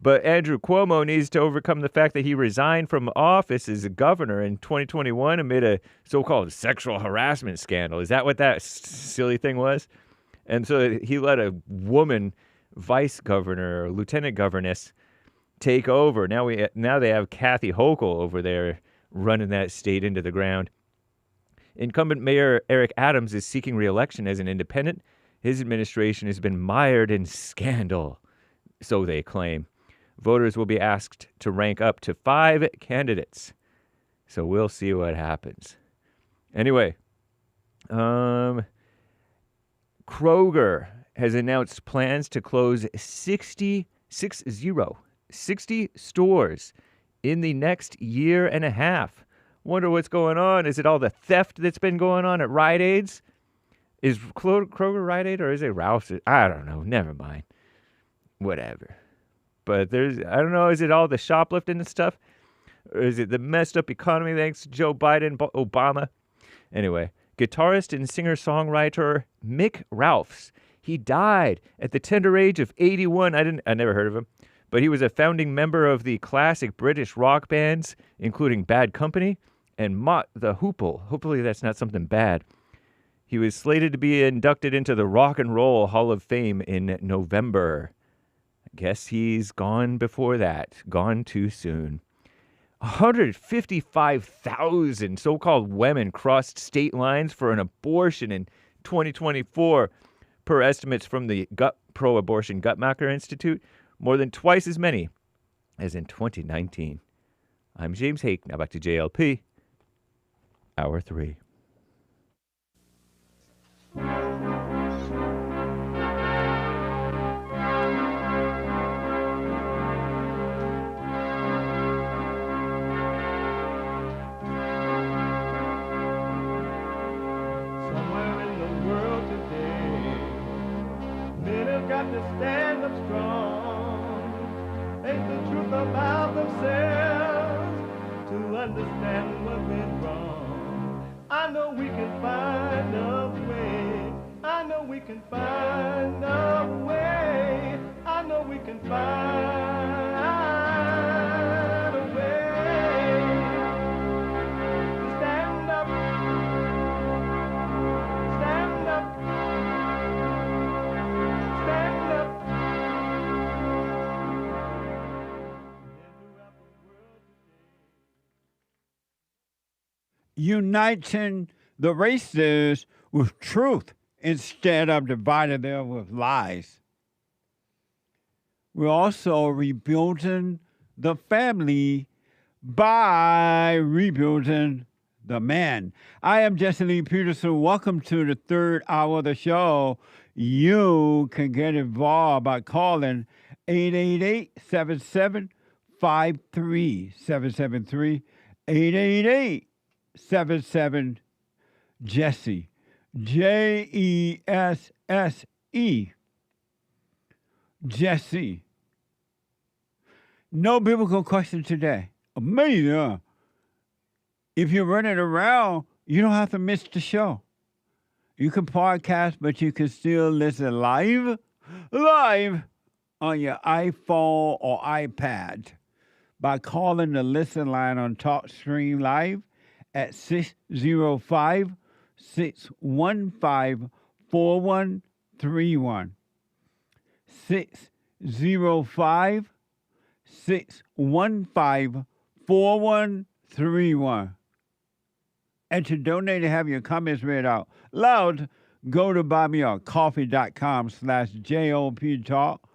But Andrew Cuomo needs to overcome the fact that he resigned from office as a governor in 2021 amid a so-called sexual harassment scandal. Is that what that silly thing was? And so he let a woman vice governor or lieutenant governess take over. Now they have Kathy Hochul over there running that state into the ground. Incumbent Mayor Eric Adams is seeking re-election as an independent. His administration has been mired in scandal, so they claim. Voters will be asked to rank up to 5 candidates. So we'll see what happens. Anyway, Kroger has announced plans to close 60 stores in the next year and a half. Wonder what's going on. Is it all the theft that's been going on at Rite Aids? Is Kroger Rite Aid or is it Ralph's? I don't know. Never mind. Whatever. But I don't know, is it all the shoplifting and stuff? Or is it the messed up economy thanks to Joe Biden, Obama? Anyway, guitarist and singer-songwriter Mick Ralphs. He died at the tender age of 81. I never heard of him. But he was a founding member of the classic British rock bands, including Bad Company and Mott the Hoople. Hopefully that's not something bad. He was slated to be inducted into the Rock and Roll Hall of Fame in November. Guess he's gone before that. Gone too soon. 155,000 so-called women crossed state lines for an abortion in 2024, per estimates from the pro-abortion Guttmacher Institute. More than twice as many as in 2019. I'm James Hake. Now back to JLP. Hour 3. Somewhere in the world stand up strong. Ain't the truth about themselves to understand what went wrong. I know we can find a way. I know we can find a way. I know we can find a way to stand up, stand up, stand up. Uniting the races with truth instead of dividing them with lies. We're also rebuilding the family by rebuilding the man. I am Jesse Lee Peterson. Welcome to the third hour of the show. You can get involved by calling 888-77-53773, 888-77-JESSE, JESSE, Jesse. No biblical question today. Amazing, huh? If you're running around, you don't have to miss the show. You can podcast, but you can still listen live on your iPhone or iPad by calling the listen line on TalkStream Live at 605-615-4131. 605-615-4131. And to donate and have your comments read out loud, go to buymeacoffee.com/JLP Talk,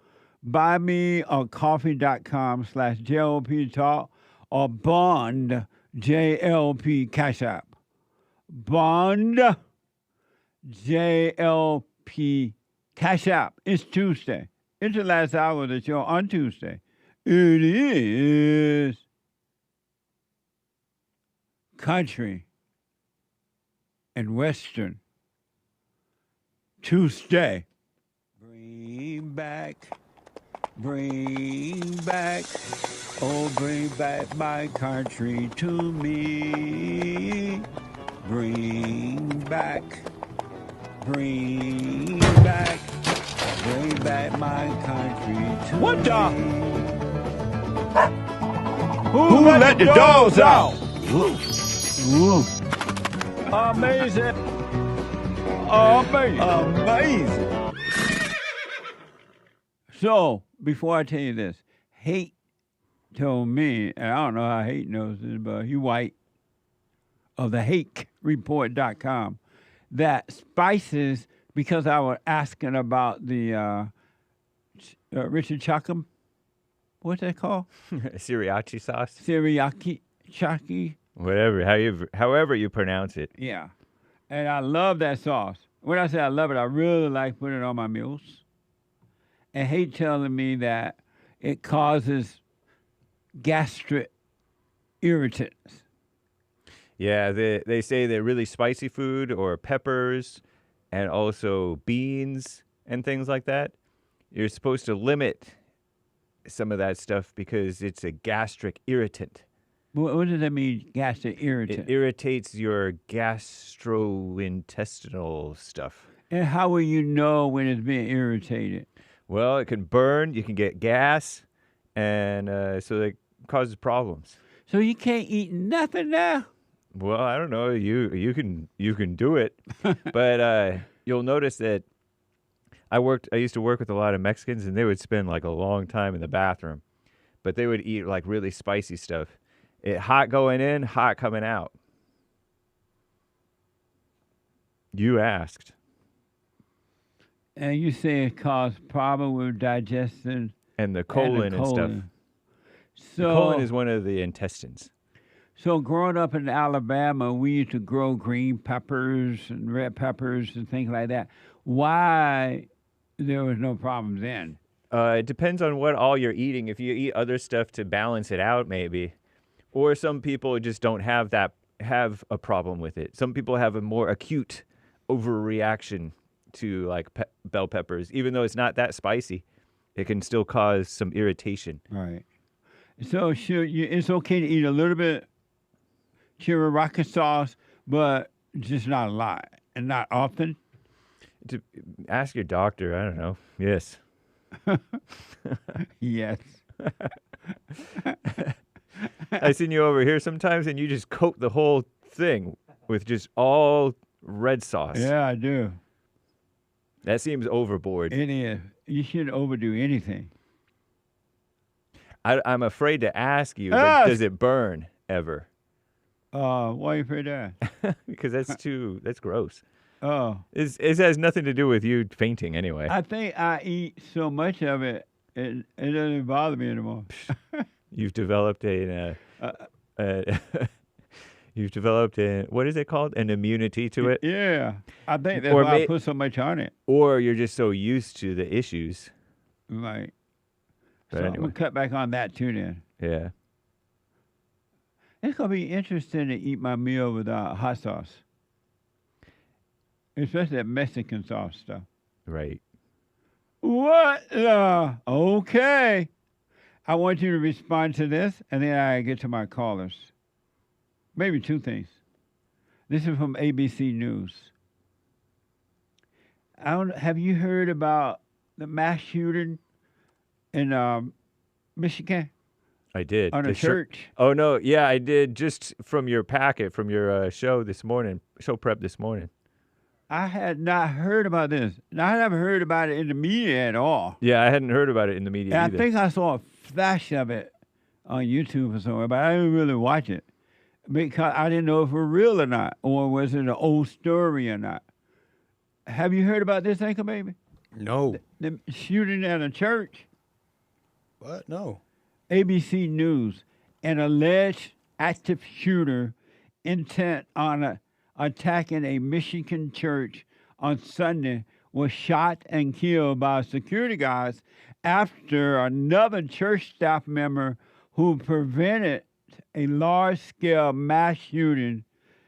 buymeacoffee.com/JLP Talk, or Bond JLP Cash App. Bond JLP Cash App. It's Tuesday. It's the last hour of the show on Tuesday. It is country and Western Tuesday. Bring back, oh, bring back my country to me. Bring back my country to What the? me. Who let the dogs out? Amazing. Amazing. So, before I tell you this, Hake told me, and I don't know how Hake knows this, but he white, of the HakeReport.com, that spices, because I was asking about the Richard Chatham, what's that called? Sriracha sauce? Sriracha. Whatever, however you pronounce it. Yeah. And I love that sauce. When I say I love it, I really like putting it on my meals. And Hake telling me that it causes gastric irritants. Yeah, they say that really spicy food or peppers and also beans and things like that, you're supposed to limit some of that stuff because it's a gastric irritant. What does that mean, gastric irritant? It irritates your gastrointestinal stuff. And how will you know when it's being irritated? Well, it can burn, you can get gas, and so that causes problems. So you can't eat nothing now? Well, I don't know. You can do it, but you'll notice that I used to work with a lot of Mexicans, and they would spend like a long time in the bathroom, but they would eat like really spicy stuff. Hot going in, hot coming out. You asked. And you say it caused problem with digestion and the colon and stuff. So, the colon is one of the intestines. So growing up in Alabama, we used to grow green peppers and red peppers and things like that. Why there was no problem then? It depends on what all you're eating. If you eat other stuff to balance it out, maybe. Or some people just don't have a problem with it. Some people have a more acute overreaction to like bell peppers, even though it's not that spicy. It can still cause some irritation. Right. So it's okay to eat a little bit chiricahua sauce, but just not a lot and not often. To ask your doctor, I don't know. Yes. Yes. I seen you over here sometimes, and you just coat the whole thing with just all red sauce. Yeah, I do. That seems overboard. It is. You shouldn't overdo anything. I'm afraid to ask you, but does it burn ever? Why are you afraid of that? Because that's gross. Oh. It has nothing to do with you fainting anyway. I think I eat so much of it, it doesn't bother me anymore. You've developed you've developed what is it called? An immunity to it? Yeah. I think that's why I put so much on it. Or you're just so used to the issues. Right. But so anyway. I'm going to cut back on that too then. Yeah. It's going to be interesting to eat my meal without hot sauce. Especially that Mexican sauce stuff. Right. What? Okay. I want you to respond to this, and then I get to my callers. Maybe two things. This is from ABC News. Have you heard about the mass shooting in Michigan? I did. On a church? Oh, no. Yeah, I did. Just from your packet, from your show prep this morning. I had not heard about this. I haven't heard about it in the media at all. Yeah, I hadn't heard about it in the media either. I think I saw a flash of it on YouTube or somewhere, but I didn't really watch it because I didn't know if it was real or not, or was it an old story or not. Have you heard about this, Anchor Baby? No. The shooting at a church? What? No. ABC News. An alleged active shooter intent on attacking a Michigan church on Sunday was shot and killed by security guards after another church staff member who prevented a large-scale mass shooting,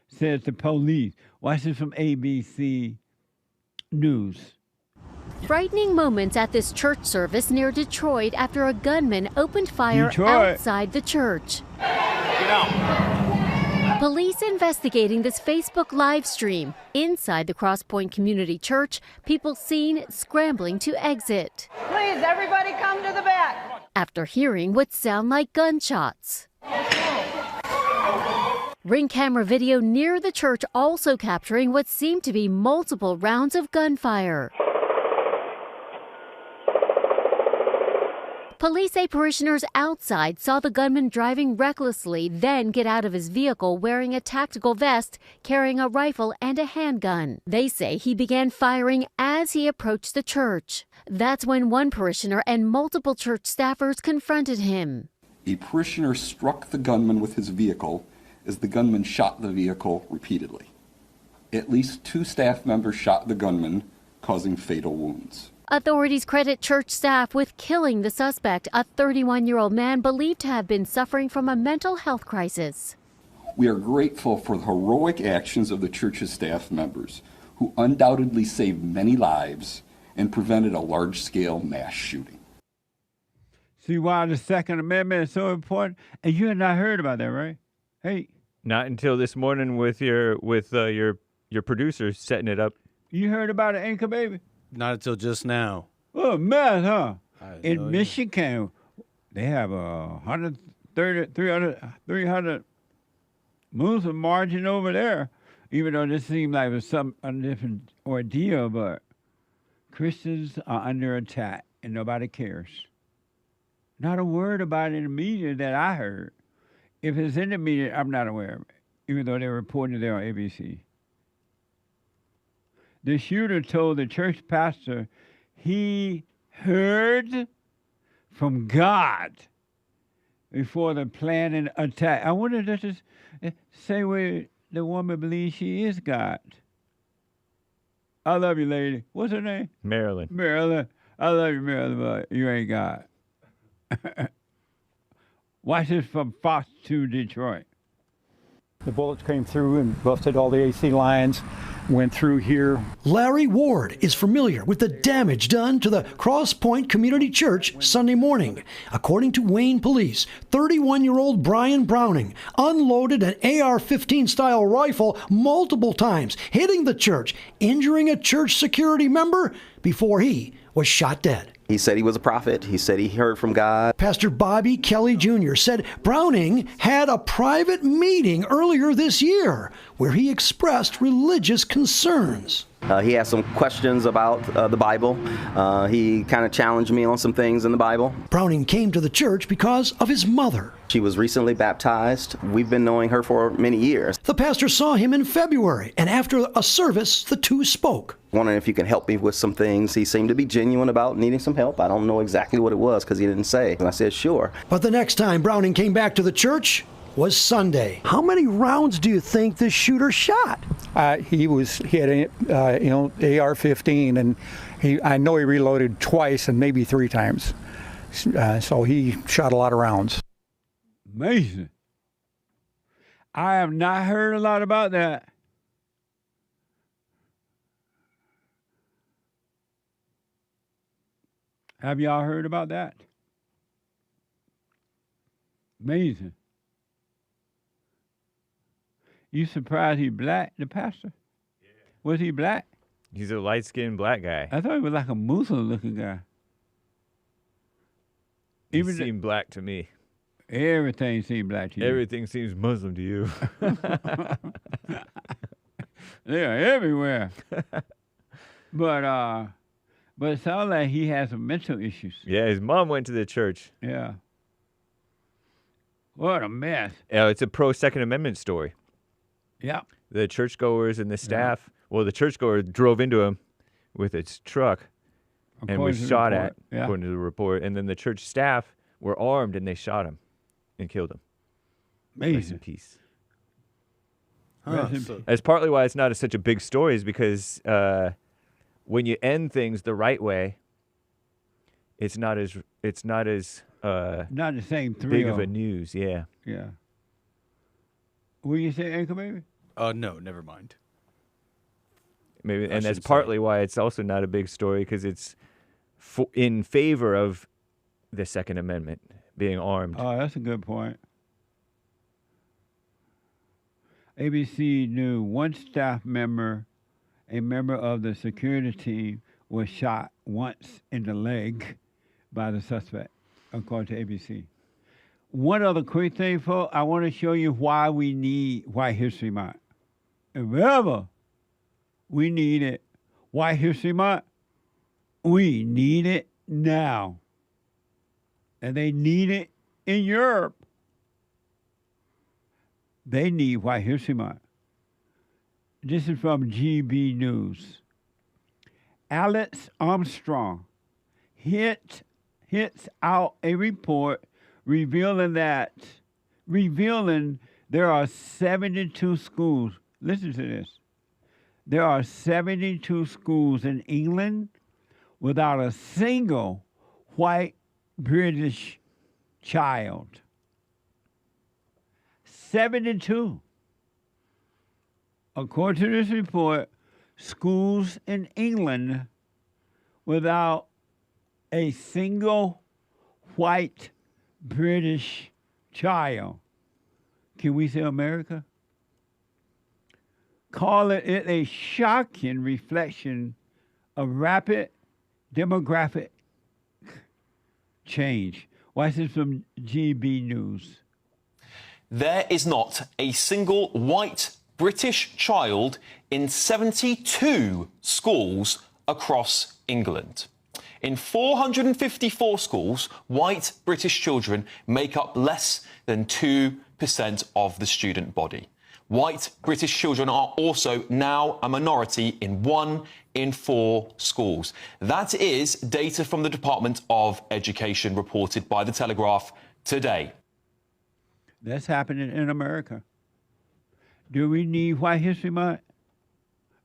says the police. Watch this from ABC News. Frightening moments at this church service near Detroit after a gunman opened fire outside the church. Get out. Police investigating this Facebook live stream. Inside the Crosspoint Community Church, people seen scrambling to exit. Please, everybody come to the back. After hearing what sound like gunshots. Ring camera video near the church also capturing what seemed to be multiple rounds of gunfire. Police say parishioners outside saw the gunman driving recklessly, then get out of his vehicle wearing a tactical vest, carrying a rifle and a handgun. They say he began firing as he approached the church. That's when one parishioner and multiple church staffers confronted him. A parishioner struck the gunman with his vehicle as the gunman shot the vehicle repeatedly. At least 2 staff members shot the gunman, causing fatal wounds. Authorities credit church staff with killing the suspect, a 31-year-old man believed to have been suffering from a mental health crisis. We are grateful for the heroic actions of the church's staff members, who undoubtedly saved many lives and prevented a large-scale mass shooting. See why the Second Amendment is so important? And you had not heard about that, right? Hey. Not until this morning with your producers setting it up. You heard about it, Anchor Baby? Not until just now. Oh, man, huh? In Michigan, they have 300 Muslim marching over there, even though this seemed like it was a different ordeal, but Christians are under attack, and nobody cares. Not a word about it in the media that I heard. If it's in the media, I'm not aware of it, even though they're reporting it there on ABC. The shooter told the church pastor he heard from God before the planned attack. I wonder if this is the same way the woman believes she is God. I love you, lady. What's her name? Marilyn. Marilyn. I love you, Marilyn, but you ain't God. Watch this from Fox 2 Detroit. The bullets came through and busted all the AC lines. went through here. Larry Ward is familiar with the damage done to the Cross Point Community Church Sunday morning. According to Wayne Police, 31-year-old Brian Browning unloaded an AR-15 style rifle multiple times, hitting the church, injuring a church security member before he was shot dead. He said he was a prophet. He said he heard from God. Pastor Bobby Kelly Jr. said Browning had a private meeting earlier this year where he expressed religious concerns. He had some questions about the Bible. He kind of challenged me on some things in the Bible. Browning came to the church because of his mother. She was recently baptized. We've been knowing her for many years. The pastor saw him in February, and after a service, the two spoke. Wondering if you can help me with some things. He seemed to be genuine about needing some help. I don't know exactly what it was because he didn't say. And I said, sure. But the next time Browning came back to the church was Sunday. How many rounds do you think this shooter shot? He had an AR-15, and I know he reloaded twice and maybe 3 times. So he shot a lot of rounds. Amazing. I have not heard a lot about that. Have y'all heard about that? Amazing. You surprised he black, the pastor? Yeah. Was he black? He's a light-skinned black guy. I thought he was like a Muslim-looking guy. He seemed black to me. Everything seemed black to you. Everything seems Muslim to you. They're everywhere. But it sounds like he has some mental issues. Yeah, his mom went to the church. Yeah. What a mess. It's a pro-Second Amendment story. Yeah. The churchgoers and the staff, well, the churchgoer drove into him with its truck and was shot at, according to the report. And then the church staff were armed and they shot him and killed him. Amazing. Rest in peace. That's partly why it's not such a big story, is because when you end things the right way, it's not as not the same thrill. Big of a news. Yeah. Yeah. What do you say, Anchor Baby? No, never mind. Maybe, and that's partly why it's also not a big story, because it's in favor of the Second Amendment, being armed. Oh, that's a good point. ABC knew one staff member, a member of the security team, was shot once in the leg by the suspect, according to ABC. One other quick thing, folks, I want to show you why we need White History Month. If ever we need it, White History Month, we need it now. And they need it in Europe. They need White History Month. This is from GB News. Alex Armstrong hits out a report revealing there are 72 schools. Listen to this. There are 72 schools in England without a single white British child. 72. According to this report, schools in England without a single white British child. Can we say America? Call it a shocking reflection of rapid demographic change. Watch this from GB News. There is not a single white British child in 72 schools across England. In 454 schools, white British children make up less than 2% of the student body. White British children are also now a minority in 1 in 4 schools. That is data from the Department of Education reported by The Telegraph today. That's happening in America. Do we need White History Month?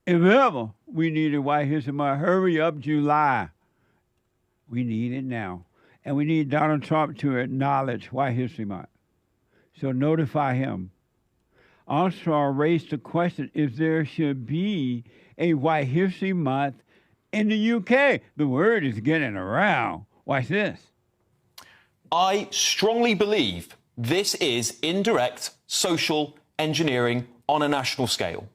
If ever we needed White History Month, hurry up July. We need it now. And we need Donald Trump to acknowledge White History Month. So notify him. Armstrong raised the question if there should be a White History Month in the UK. The word is getting around. Watch this. I strongly believe this is indirect social engineering on a national scale.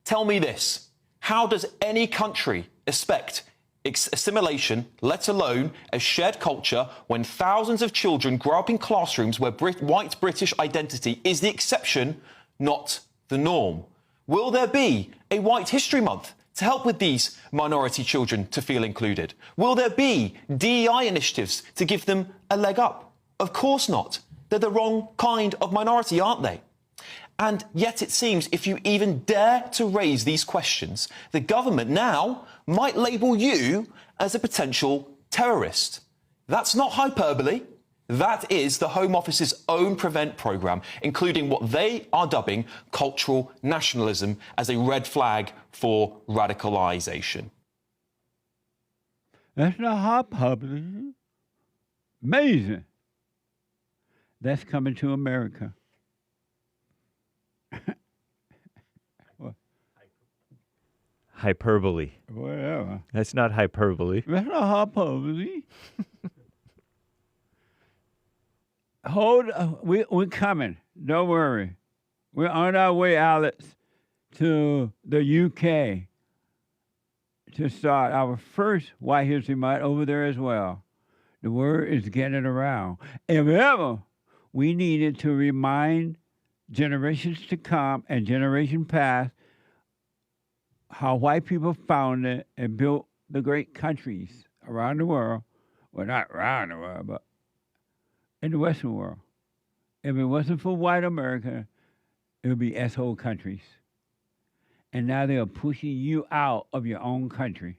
Tell me this. How does any country expect assimilation, let alone a shared culture, when thousands of children grow up in classrooms where white British identity is the exception, not the norm? Will there be a White History Month to help with these minority children to feel included? Will there be DEI initiatives to give them a leg up? Of course not. They're the wrong kind of minority, aren't they? And yet it seems if you even dare to raise these questions, the government now might label you as a potential terrorist. That's not hyperbole. That is the Home Office's own PREVENT programme, including what they are dubbing cultural nationalism as a red flag for radicalisation. That's not hyperbole. Amazing. That's coming to America. Hyperbole. Whatever. That's not hyperbole. That's not hyperbole. We're coming. Don't worry. We're on our way, Alex, to the UK to start our first White History Month over there as well. The word is getting around. If ever we needed to remind generations to come and generation past how white people founded and built the great countries around the world. Well, not around the world, but in the Western world. If it wasn't for white America, it would be S-hole countries. And now they are pushing you out of your own country.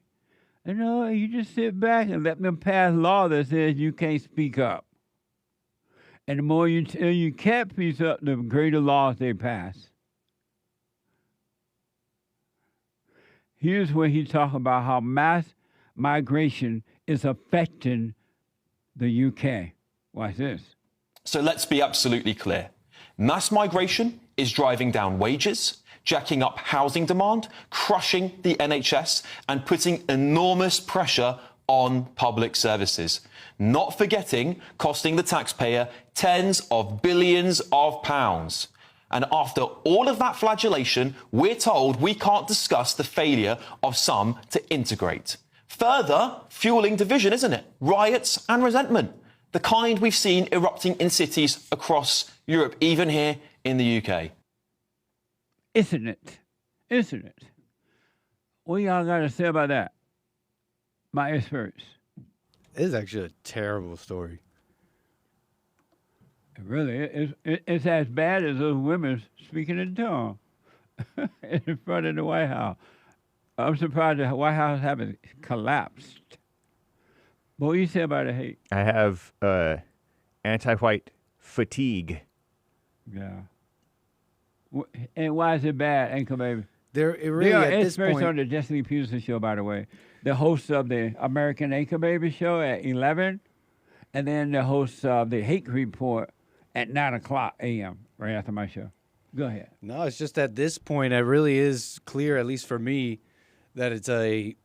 You know, you just sit back and let them pass law that says you can't speak up. And the more you tell you can't speak up, the greater laws they pass. Here's where he talks about how mass migration is affecting the UK. Watch this. So let's be absolutely clear. Mass migration is driving down wages, jacking up housing demand, crushing the NHS, and putting enormous pressure on public services. Not forgetting costing the taxpayer tens of billions of pounds. And after all of that flagellation, we're told we can't discuss the failure of some to integrate. Further fueling division, isn't it? Riots and resentment. The kind we've seen erupting in cities across Europe, even here in the UK. Isn't it? Isn't it? What y'all got to say about that? My experts. It is actually a terrible story. Really, it's as bad as those women speaking in tongues in front of the White House. I'm surprised the White House haven't collapsed. But what do you say about it, Hake? I have anti-white fatigue. Yeah. And why is it bad, Anchor Baby? They are experts on the Jesse Peterson show, by the way. The host of the American Anchor Baby show at 11, and then the host of the Hake Report at 9 o'clock a.m., right after my show. Go ahead. No, it's just at this point, it really is clear, at least for me, that it's at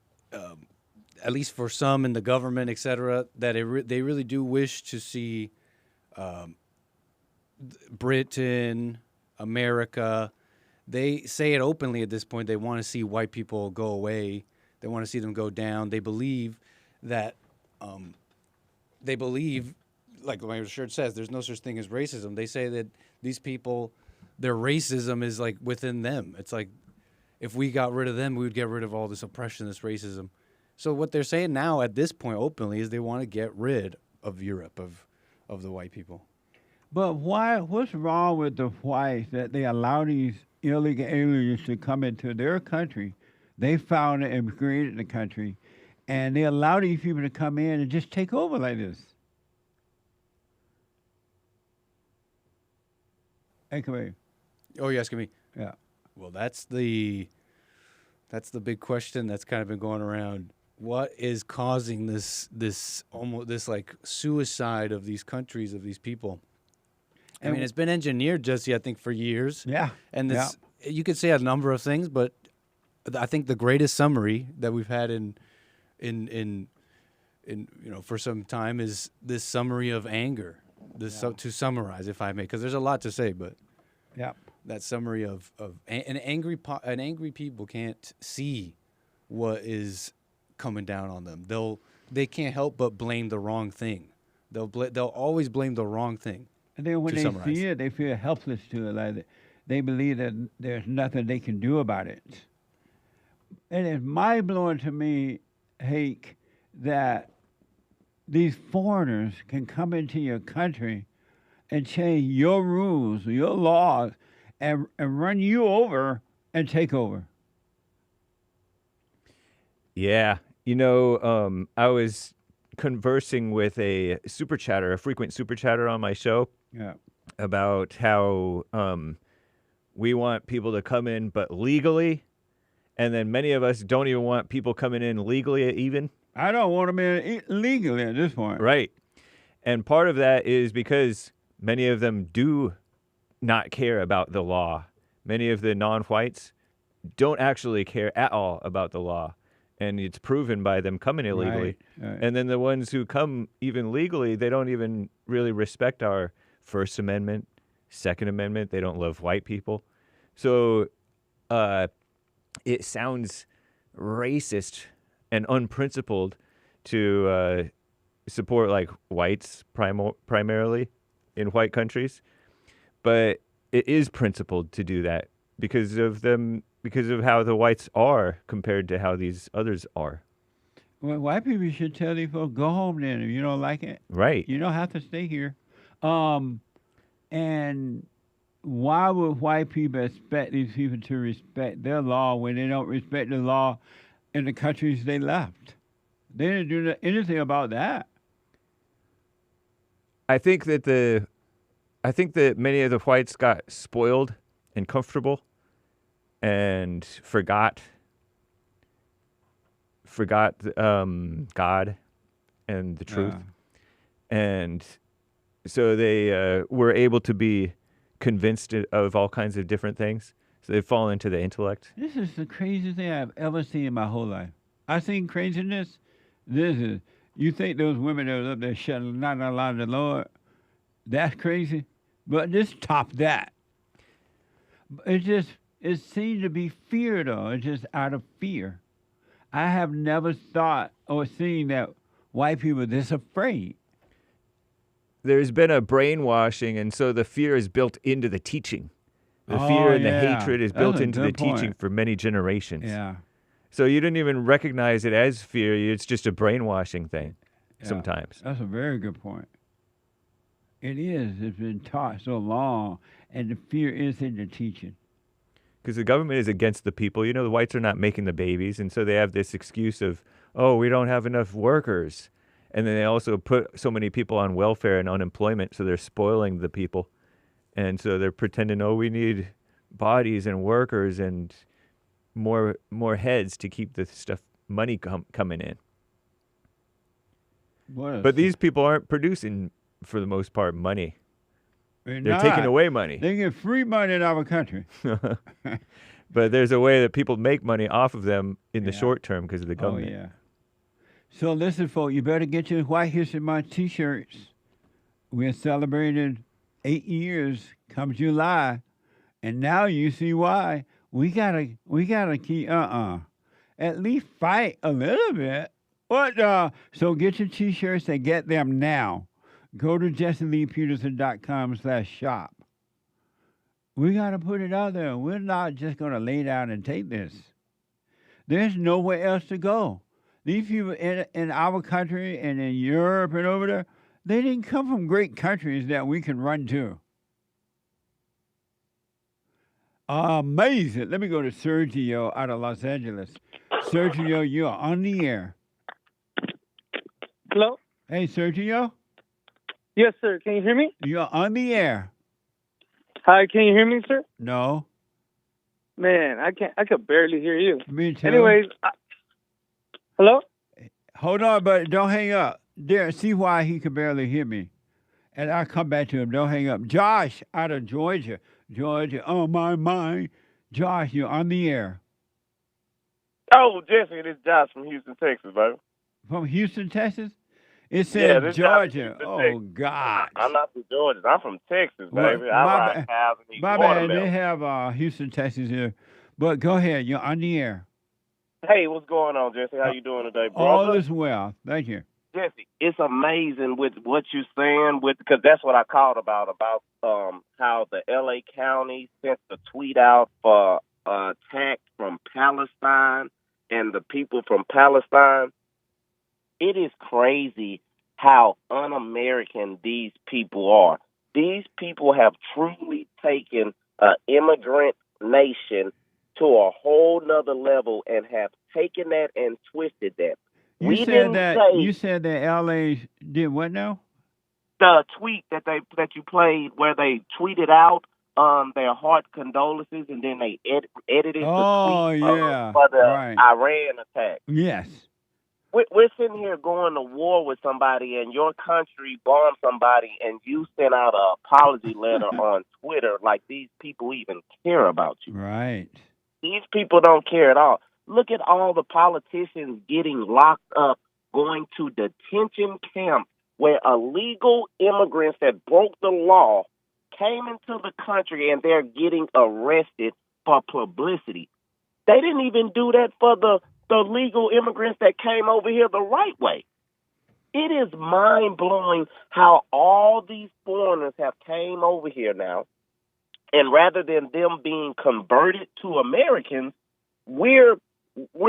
least for some in the government, et cetera, that they really do wish to see Britain, America, they say it openly at this point. They want to see white people go away. They want to see them go down. They believe that, like my shirt says, there's no such thing as racism. They say that these people, their racism is like within them. It's like if we got rid of them, we would get rid of all this oppression, this racism. So what they're saying now at this point openly is they want to get rid of Europe, of the white people. But why? What's wrong with the whites that they allow these illegal aliens to come into their country? They founded and created the country, and they allow these people to come in and just take over like this. Hey, come here. Oh, you're asking me? Yeah. Well, that's the big question that's kind of been going around. What is causing this like suicide of these countries, of these people? I mean, it's been engineered, Jesse, I think, for years. Yeah. And this, you could say a number of things, but I think the greatest summary that we've had in for some time is this summary of anger. To summarize, if I may, because there's a lot to say, but that summary of an angry people can't see what is coming down on them. They can't help but blame the wrong thing. They'll always blame the wrong thing. And then when they see it, they feel helpless to it. Like they believe that there's nothing they can do about it. And it's mind-blowing to me, Hake, that these foreigners can come into your country and change your rules, your laws, and run you over and take over. Yeah. I was conversing with a frequent super chatter on my show about how we want people to come in, but legally. And then many of us don't even want people coming in legally even. I don't want them in legally at this point. Right. And part of that is because many of them do not care about the law. Many of the non-whites don't actually care at all about the law. And it's proven by them coming illegally. Right. And then the ones who come even legally, they don't even really respect our First Amendment, Second Amendment. They don't love white people. So it sounds racist and unprincipled to support like whites primarily in white countries, but it is principled to do that because of how the whites are compared to how these others are. Well, white people should tell these folks, go home then if you don't like it. Right. You don't have to stay here. And why would white people expect these people to respect their law when they don't respect the law in the countries they left? They didn't do anything about that. I think that many of the whites got spoiled and comfortable and forgot God and the truth. And so they were able to be convinced of all kinds of different things. So they fall into the intellect. This is the craziest thing I've ever seen in my whole life. I've seen craziness. You think those women that was up there shouting, not allowed the Lord, that's crazy. But just top that. It seemed to be fear, though. It's just out of fear. I have never thought or seen that white people are this afraid. There's been a brainwashing, and so the fear is built into the teaching. The fear and the hatred is built into the teaching for many generations. Yeah. So you didn't even recognize it as fear. It's just a brainwashing thing sometimes. That's a very good point. It is. It's been taught so long, and the fear is in the teaching. Because the government is against the people. The whites are not making the babies, and so they have this excuse of, oh, we don't have enough workers. And then they also put so many people on welfare and unemployment, so they're spoiling the people. And so they're pretending, oh, we need bodies and workers and more heads to keep the money coming in. But these people aren't producing, for the most part, money. They're taking away money. They get free money in our country. But there's a way that people make money off of them in the short term because of the government. Oh, yeah. So listen, folks, you better get your White History Month T-shirts. We're celebrating 8 years come July, and now you see why. We gotta keep at least fight a little bit. So get your T-shirts and get them now. Go to JesseLeePeterson.com/shop. We got to put it out there. We're not just going to lay down and take this. There's nowhere else to go. These people in our country and in Europe and over there, they didn't come from great countries that we can run to. Amazing. Let me go to Sergio out of Los Angeles. Sergio, you are on the air. Hello? Hey, Sergio? Yes, sir. Can you hear me? You're on the air. Hi, can you hear me, sir? No. Man, I could barely hear you. Me too. Anyways, hello? Hold on, but don't hang up. There, see why he could barely hear me. and I'll come back to him. Don't hang up. Josh out of Georgia. Georgia, on my mind. Josh, you're on the air. Oh, Jesse, this is Josh from Houston, Texas, baby. From Houston, Texas? It says Georgia. Oh, God. I'm not from Georgia. I'm from Texas, Well, baby. I ride cows and eat my bad. watermelon. They have Houston, Texas here. But go ahead. You're on the air. Hey, what's going on, Jesse? How you doing today, brother? All is well. Thank you. Jesse, it's amazing with what you're saying because that's what I called about how the L.A. County sent the tweet out for attack from Palestine and the people from Palestine. It is crazy how un-American these people are. These people have truly taken an immigrant nation to a whole nother level and have taken that and twisted that. You said that LA did what now? The tweet that you played where they tweeted out their heart condolences and then they edited the tweet for the Iran attack. Yes. We're sitting here going to war with somebody and your country bombed somebody and you sent out an apology letter on Twitter like these people even care about you. Right. These people don't care at all. Look at all the politicians getting locked up, going to detention camps where illegal immigrants that broke the law came into the country and they're getting arrested for publicity. They didn't even do that for the legal immigrants that came over here the right way. It is mind-blowing how all these foreigners have came over here now, and rather than them being converted to Americans, we're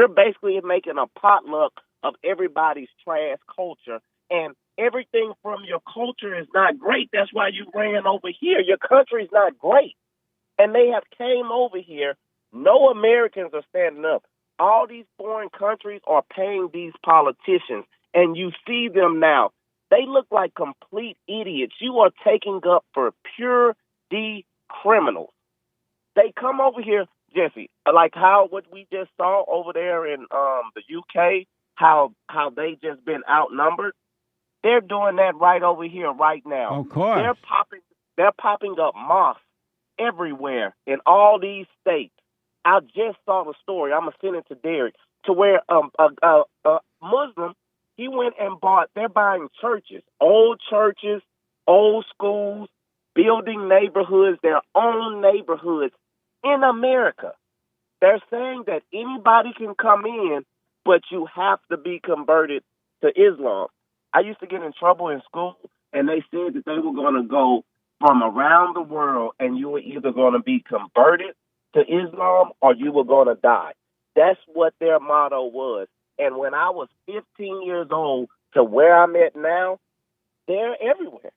basically making a potluck of everybody's trash culture, and everything from your culture is not great. That's why you ran over here. Your country's not great. And they have came over here. No Americans are standing up. All these foreign countries are paying these politicians, and you see them now. They look like complete idiots. You are taking up for pure D criminals. They come over here, Jesse, like what we just saw over there in the UK, how they just been outnumbered. They're doing that right over here right now. Of course. They're popping up mosques everywhere in all these states. I just saw the story. I'm going to send it to Derek, to where a Muslim, he went and they're buying churches, old schools, building neighborhoods, their own neighborhoods in America. They're saying that anybody can come in, but you have to be converted to Islam. I used to get in trouble in school, and they said that they were going to go from around the world, and you were either going to be converted to Islam or you were going to die. That's what their motto was. And when I was 15 years old to where I'm at now, they're everywhere.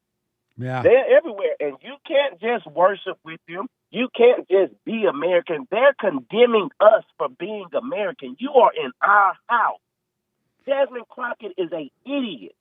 Yeah. They're everywhere. And you can't just worship with them. You can't just be American. They're condemning us for being American. You are in our house. Jasmine Crockett is an idiot.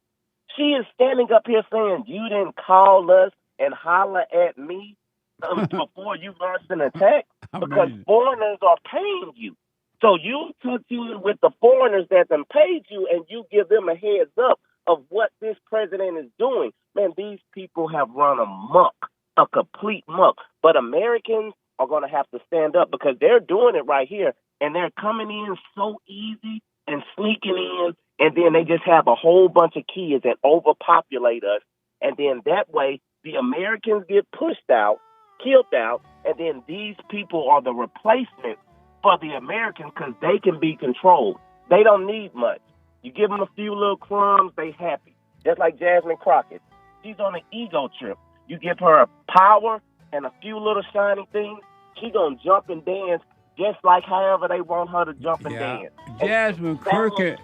She is standing up here saying, you didn't call us and holler at me before you launched an attack, because foreigners are paying you. So you took in with the foreigners that done paid you, and you give them a heads up of what this president is doing. Man, these people have run amok, a complete muck. But Americans are going to have to stand up because they're doing it right here, and they're coming in so easy and sneaking in, and then they just have a whole bunch of kids that overpopulate us, and then that way the Americans get pushed out, killed out, and then these people are the replacement for the Americans because they can be controlled. They don't need much. You give them a few little crumbs, they happy. Just like Jasmine Crockett. She's on an ego trip. You give her a power and a few little shiny things, she gonna jump and dance just like however they want her to jump and dance. Jasmine Crockett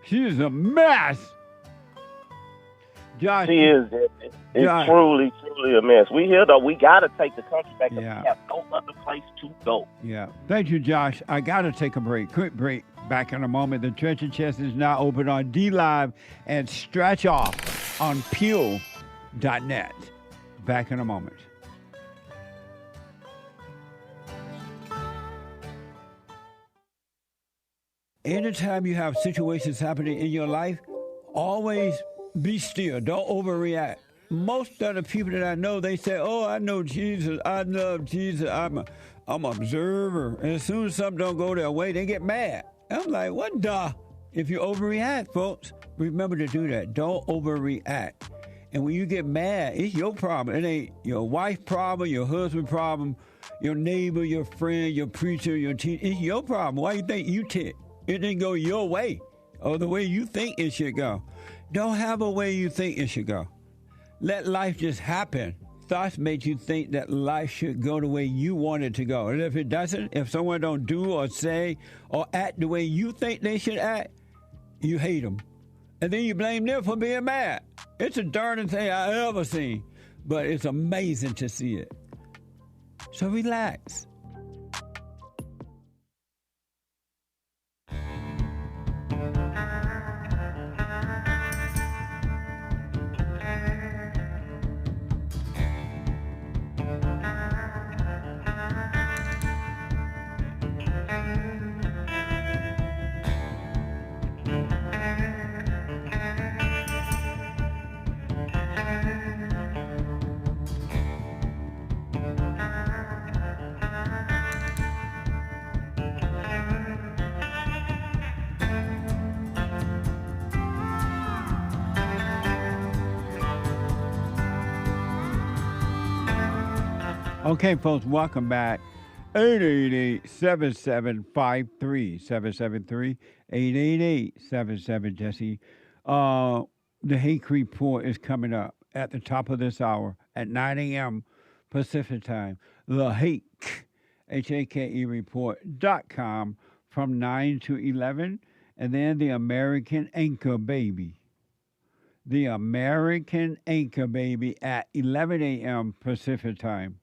she's a mess. Josh, she is. It's truly a mess. We here though. We got to take the country back. We have no other place to go. Yeah. Thank you, Josh. I got to take a break. Quick break. Back in a moment. The Treasure Chest is now open on DLive and Stretch Off on Peel.net. Back in a moment. Anytime you have situations happening in your life, always Be still. Don't overreact. Most of the people that I know, they say, "Oh, I know Jesus. I love Jesus. I'm an observer." And as soon as something don't go their way, they get mad. I'm like, what the? If you overreact, folks, remember to do that. Don't overreact. And when you get mad, it's your problem. It ain't your wife's problem, your husband's problem, your neighbor, your friend, your preacher, your teacher. It's your problem. Why you think you tick? It didn't go your way or the way you think it should go. Don't have a way you think it should go. Let life just happen. Thoughts make you think that life should go the way you want it to go. And if it doesn't, if someone don't do or say or act the way you think they should act, you hate them. And then you blame them for being mad. It's the darndest thing I ever seen. But it's amazing to see it. So relax. Okay, folks, welcome back. 888-7753-773. 888-77-JESSE. The Hake Report is coming up at the top of this hour at 9 a.m. Pacific time. The Hake, Hake report.com from 9 to 11. And then the American Anchor Baby. The American Anchor Baby at 11 a.m. Pacific time.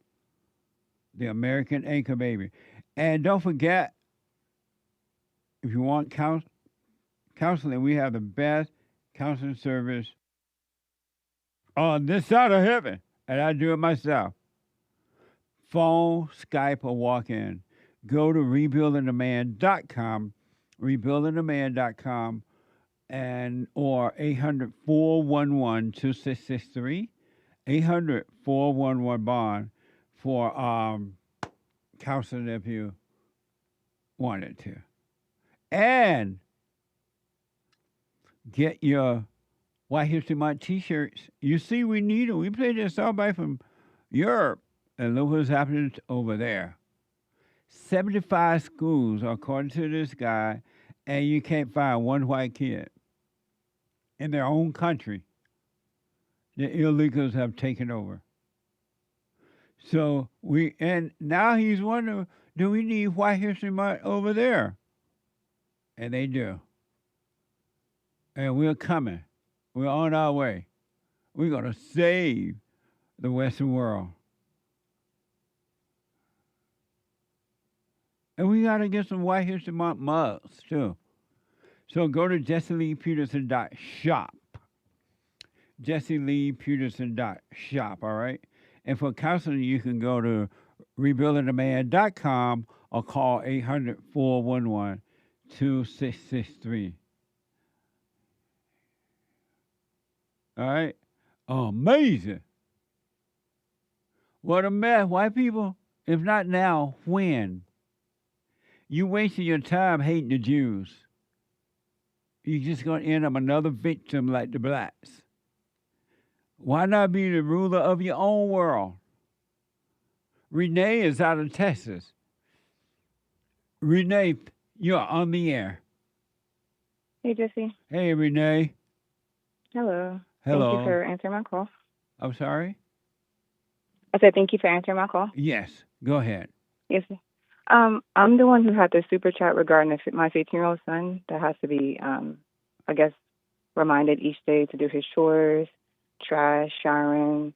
The American Anchor Baby. And don't forget, if you want counseling, we have the best counseling service on this side of heaven. And I do it myself. Phone, Skype, or walk in. Go to rebuildingtheman.com, rebuildingtheman.com, and or 800-411-2663, 800-411-BOND. For counseling if you wanted to. And get your White History Month t-shirts. You see, we need them. We played this all back from Europe, and look what's happening over there. 75 schools, according to this guy, and you can't find one white kid in their own country. The illegals have taken over. So and now he's wondering, do we need White History Month over there? And they do. And we're coming. We're on our way. We're going to save the Western world. And we got to get some White History Month mugs, too. So go to JesseLeePeterson.shop. JesseLeePeterson.shop, all right? And for counseling, you can go to rebuildingtheman.com or call 800-411-2663. All right? Amazing. What a mess. White people, if not now, when? You wasting your time hating the Jews. You're just going to end up another victim like the blacks. Why not be the ruler of your own world? Renee is out of Texas. Renee, you're on the air. Hey, Jesse. Hey, Renee. Hello. Hello. Thank you for answering my call. I'm sorry? I said thank you for answering my call. Yes. Go ahead. Yes. I'm the one who had the super chat regarding my 15-year-old son that has to be, I guess, reminded each day to do his chores, trash, showering,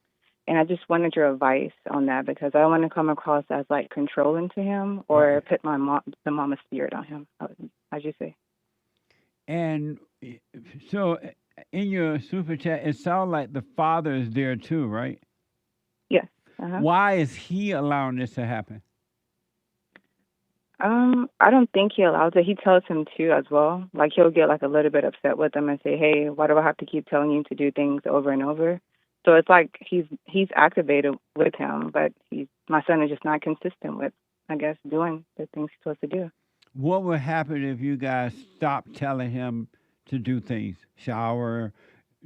and I just wanted your advice on that because I don't want to come across as like controlling to him or put the mama spirit on him. How'd you say? And so, in your super chat, it sounds like the father is there too, right? Yes. Uh-huh. Why is he allowing this to happen? I don't think he allows it. He tells him to as well. Like he'll get like a little bit upset with him and say, "Hey, why do I have to keep telling you to do things over and over?" So it's like he's activated with him, but my son is just not consistent with, I guess, doing the things he's supposed to do. What would happen if you guys stopped telling him to do things, shower,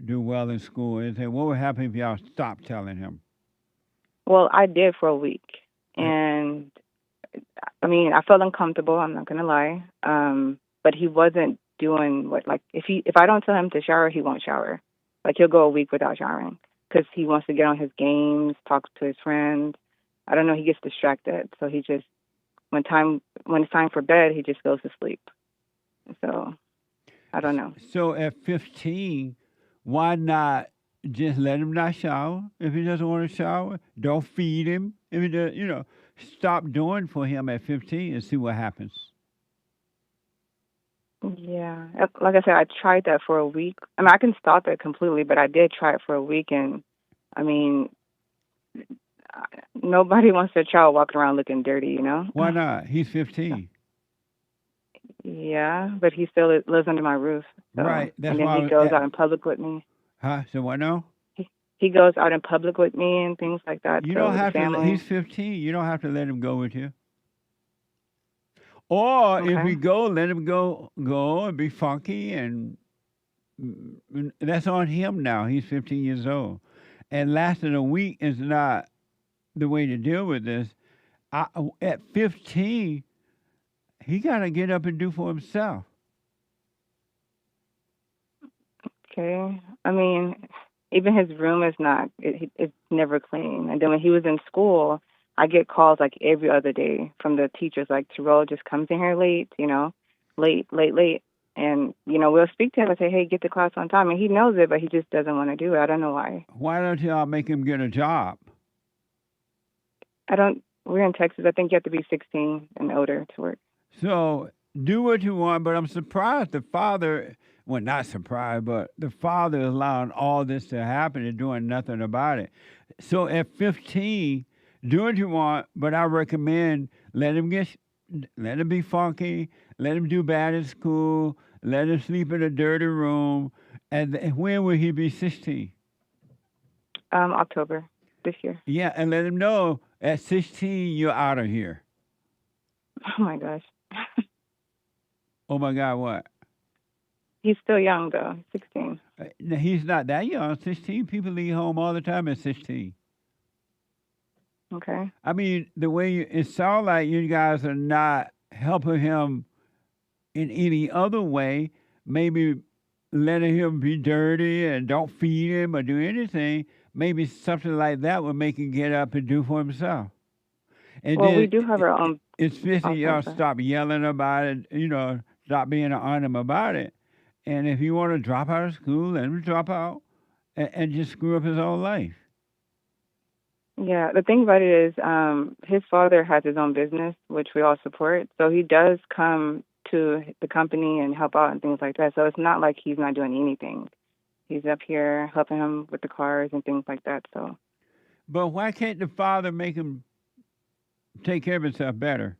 do well in school, anything? What would happen if y'all stopped telling him? Well, I did for a week, and I mean, I felt uncomfortable. I'm not gonna lie, but he wasn't doing what like if I don't tell him to shower, he won't shower. Like he'll go a week without showering because he wants to get on his games, talk to his friends. I don't know. He gets distracted, so he just when it's time for bed, he just goes to sleep. So I don't know. So at 15, why not just let him not shower? If he doesn't want to shower, don't feed him. If he does, stop doing for him at 15 and see what happens. Yeah, like I said, I tried that for a week. I mean, I can stop it completely, but I did try it for a week, and I mean, nobody wants their child walking around looking dirty, Why not? He's 15. Yeah, but he still lives under my roof. So. Right. That's and then why he goes out in public with me. Huh? So what now? He goes out in public with me and things like that. You so don't have family. to. He's 15. You don't have to let him go with you. Or if we go, let him go and be funky, and that's on him now. He's 15 years old, and lasting a week is not the way to deal with this. At 15, he got to get up and do for himself. Okay. I mean, even his room is not, it's never clean. And then when he was in school, I get calls like every other day from the teachers, like, Terrell just comes in here late, late. And, we'll speak to him and say, hey, get to class on time. And he knows it, but he just doesn't want to do it. I don't know why. Why don't y'all make him get a job? We're in Texas. I think you have to be 16 and older to work. So do what you want, but I'm surprised the father, well, not surprised, but the father is allowing all this to happen and doing nothing about it. So at 15, do what you want, but I recommend let him be funky, let him do bad in school, let him sleep in a dirty room. And when will he be 16? October this year. Yeah, and let him know at 16 you're out of here. Oh my gosh. Oh my God, what? He's still young though, 16. He's not that young. 16 people leave home all the time at 16. Okay. I mean, the way it sounds like you guys are not helping him in any other way, maybe letting him be dirty and don't feed him or do anything, maybe something like that would make him get up and do for himself. And well, then we do have our own. It's fishing y'all stop yelling about it, stop being on him about it. And if you want to drop out of school, let him drop out and just screw up his whole life. Yeah, the thing about it is his father has his own business, which we all support. So he does come to the company and help out and things like that. So it's not like he's not doing anything. He's up here helping him with the cars and things like that. So. But why can't the father make him take care of himself better?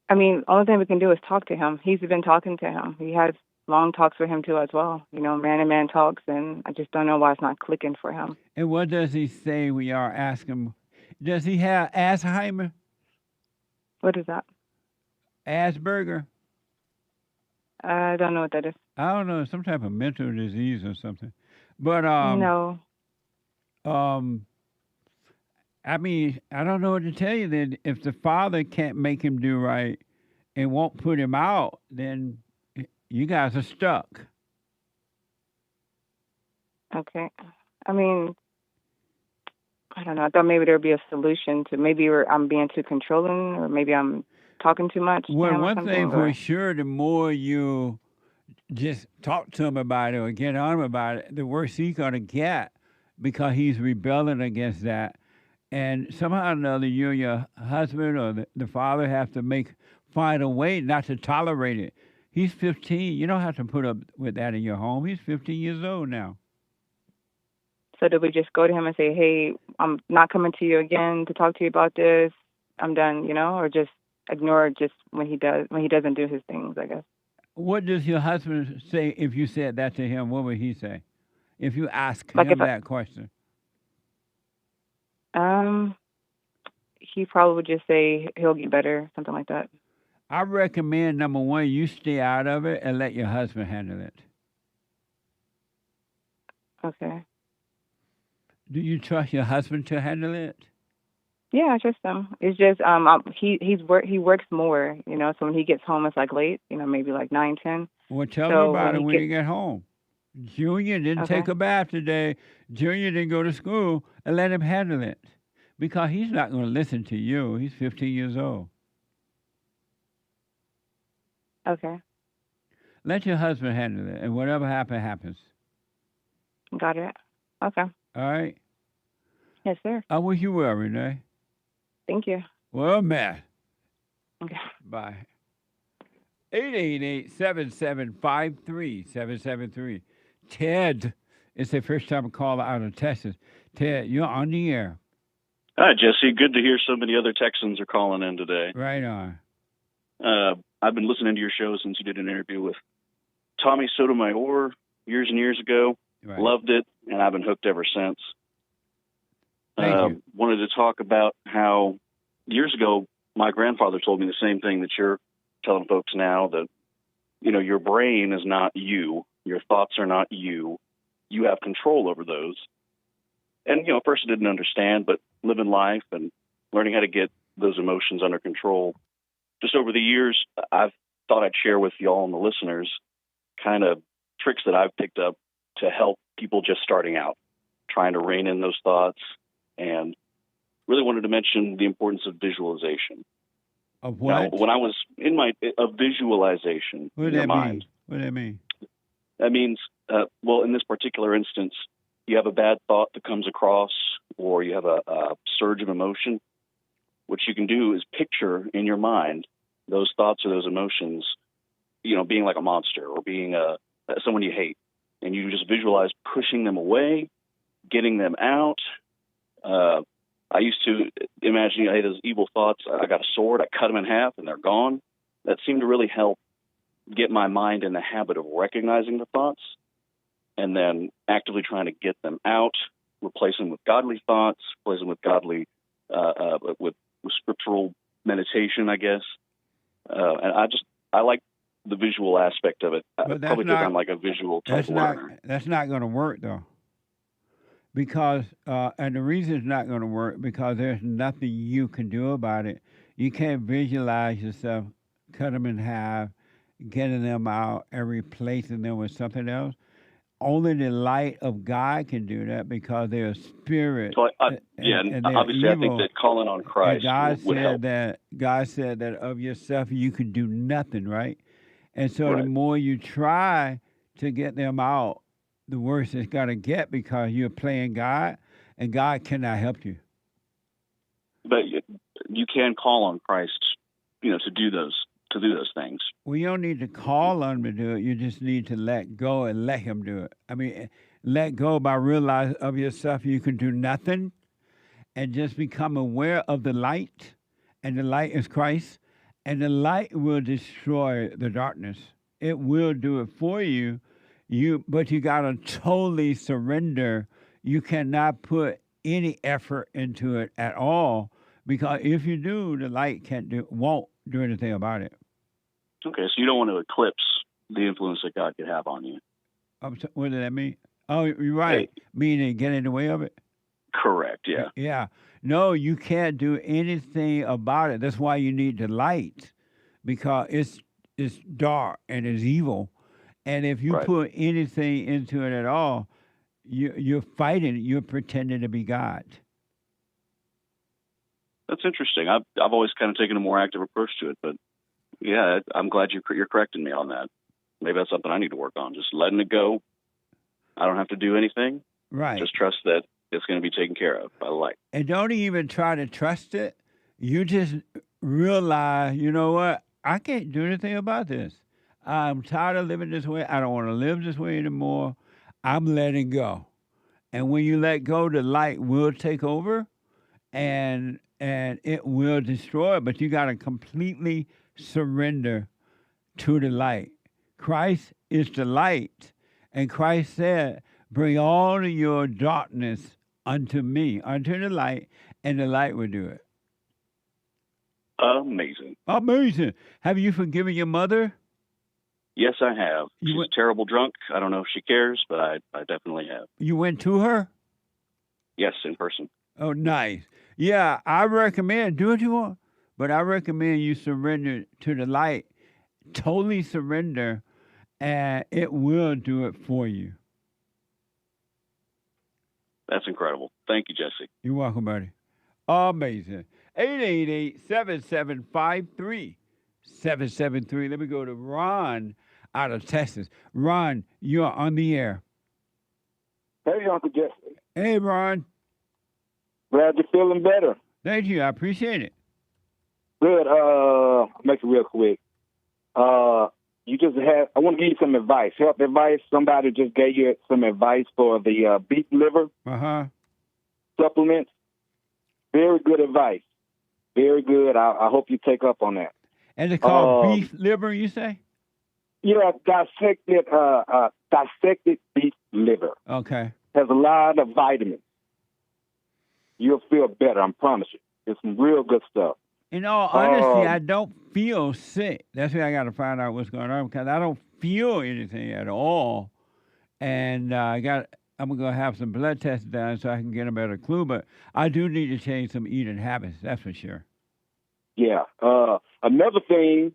I mean, only thing we can do is talk to him. He's been talking to him. He has long talks with him too as well. Man-to-man talks, and I just don't know why it's not clicking for him. And what does he say when y'all ask him? Does he have Alzheimer? What is that? Asperger? I don't know what that is. I don't know, some type of mental disease or something. But no. I mean, I don't know what to tell you then. If the father can't make him do right and won't put him out, then you guys are stuck. Okay. I mean, I don't know. I thought maybe there'd be a solution to maybe I'm being too controlling or maybe I'm talking too much. Well, one thing for sure, the more you just talk to him about it or get on him about it, the worse he's going to get because he's rebelling against that. And somehow or another, you and your husband or the father have to find a way not to tolerate it. He's 15. You don't have to put up with that in your home. He's 15 years old now. So do we just go to him and say, hey, I'm not coming to you again to talk to you about this. I'm done, or just ignore just when he doesn't do his things, I guess. What does your husband say if you said that to him? What would he say if you ask Like him if I- that question? He probably would just say he'll get better, something like that. I recommend, number one, you stay out of it and let your husband handle it. Okay. Do you trust your husband to handle it? Yeah, I trust him. It's just he works more, you know. So when he gets home, it's like late, you know, maybe like 9, 10. Well, tell So him about it when gets- you get home. Junior didn't Okay. take a bath today. Junior didn't go to school, and let him handle it. Because he's not going to listen to you. He's 15 years old. Okay, Let your husband handle it, and whatever happens, happens. got it. Okay. All right? Yes, sir. I wish you well, Renee. Thank you. Well, man. Okay. Bye. 888-775-3773. Ted is the first time caller out of Texas. Ted, you're on the air. Hi, Jesse. Good to hear so many other Texans are calling in today. Right on. I've been listening to your show since you did an interview with Tommy Sotomayor years and years ago. Right. Loved it, and I've been hooked ever since. Thank you. Wanted to talk about how years ago my grandfather told me the same thing that you're telling folks now, that, you know, your brain is not you. Your thoughts are not you. You have control over those. And, you know, at first I didn't understand, but living life and learning how to get those emotions under control. Just over the years, I've thought I'd share with y'all and the listeners kind of tricks that I've picked up to help people just starting out, trying to rein in those thoughts, and really wanted to mention the importance of visualization. Of what? Now, when I was in of visualization What in does your that mind, mean? What does that mean? that means, well, in this particular instance, you have a bad thought that comes across, or you have a surge of emotion. What you can do is picture in your mind those thoughts or those emotions, you know, being like a monster or being someone you hate. And you just visualize pushing them away, getting them out. I used to imagine I had those evil thoughts. I got a sword, I cut them in half, and they're gone. That seemed to really help get my mind in the habit of recognizing the thoughts and then actively trying to get them out, replace them with godly thoughts, replace them with godly, with scriptural meditation, I guess. And I like the visual aspect of it, But probably because I'm like a visual type learner. That's not going to work, though. Because, and the reason it's not going to work, because there's nothing you can do about it. You can't visualize yourself, cut them in half, getting them out, and replacing them with something else. Only the light of God can do that, because they're a spirit. So and they're obviously I think evil. that calling on Christ And would help. God said that of yourself you could do nothing, right? And so the Right. more you try to get them out, the worse it's gonna get, because you're playing God, and God cannot help you. But you can call on Christ, you know, to do those things. Well, you don't need to call on him to do it. You just need to let go and let him do it. I mean, let go by realizing of yourself you can do nothing, and just become aware of the light, and the light is Christ, and the light will destroy the darkness. It will do it for you. But you gotta totally surrender. You cannot put any effort into it at all, because if you do, the light won't do anything about it. Okay, so you don't want to eclipse the influence that God could have on you. What does that mean? Oh, you're right. Meaning get in the way of it? Correct, yeah. Yeah. No, you can't do anything about it. That's why you need the light, because it's dark and it's evil. And if you put anything into it at all, you're fighting. You're pretending to be God. That's interesting. I've always kind of taken a more active approach to it, but yeah, I'm glad you're correcting me on that. Maybe that's something I need to work on. Just letting it go. I don't have to do anything. Right. Just trust that it's going to be taken care of by the light. And don't even try to trust it. You just realize, you know what? I can't do anything about this. I'm tired of living this way. I don't want to live this way anymore. I'm letting go. And when you let go, the light will take over, and and it will destroy it, but you got to completely surrender to the light. Christ is the light, and Christ said, bring all of your darkness unto me, unto the light, and the light will do it. Amazing. Amazing. Have you forgiven your mother? Yes, I have. She's a terrible drunk. I don't know if she cares, but I definitely have. You went to her? Yes, in person. Oh, nice. Yeah, I recommend, do what you want, but I recommend you surrender to the light. Totally surrender, and it will do it for you. That's incredible. Thank you, Jesse. You're welcome, buddy. Amazing. 888-775-3773. Let me go to Ron out of Texas. Ron, you're on the air. Hey, Uncle Jesse. Hey, Ron. Glad you're feeling better. Thank you. I appreciate it. Good. Make it real quick. You just had, I want to give you some advice, health advice. Somebody just gave you some advice for the beef liver supplements. Very good advice. Very good. I hope you take up on that. And it's called beef liver, you say? Yeah, dissected beef liver. Okay. Has a lot of vitamins. You'll feel better, I promise you. It's some real good stuff. In all honesty, I don't feel sick. That's why I got to find out what's going on, because I don't feel anything at all. And I'm going to have some blood tests done so I can get a better clue. But I do need to change some eating habits, that's for sure. Yeah. Another thing,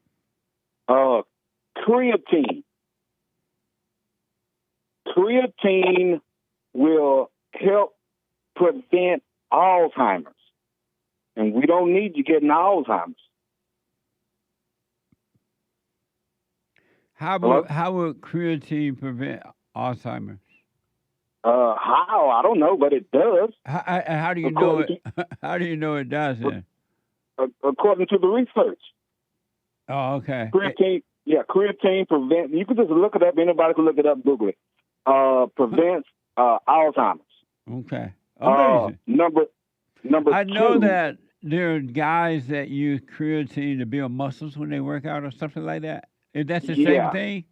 creatine. Creatine will help prevent Alzheimer's. And we don't need you getting Alzheimer's. How would creatine prevent Alzheimer's? How? I don't know, but it does. How do you know it? How do you know it does then? According to the research. Oh, okay. Creatine prevents. You can just look it up. Anybody can look it up. Google it. Prevents Alzheimer's. Okay. Amazing. Number I two. know that there are guys that use creatine to build muscles when they work out or something like that. Is that the same thing?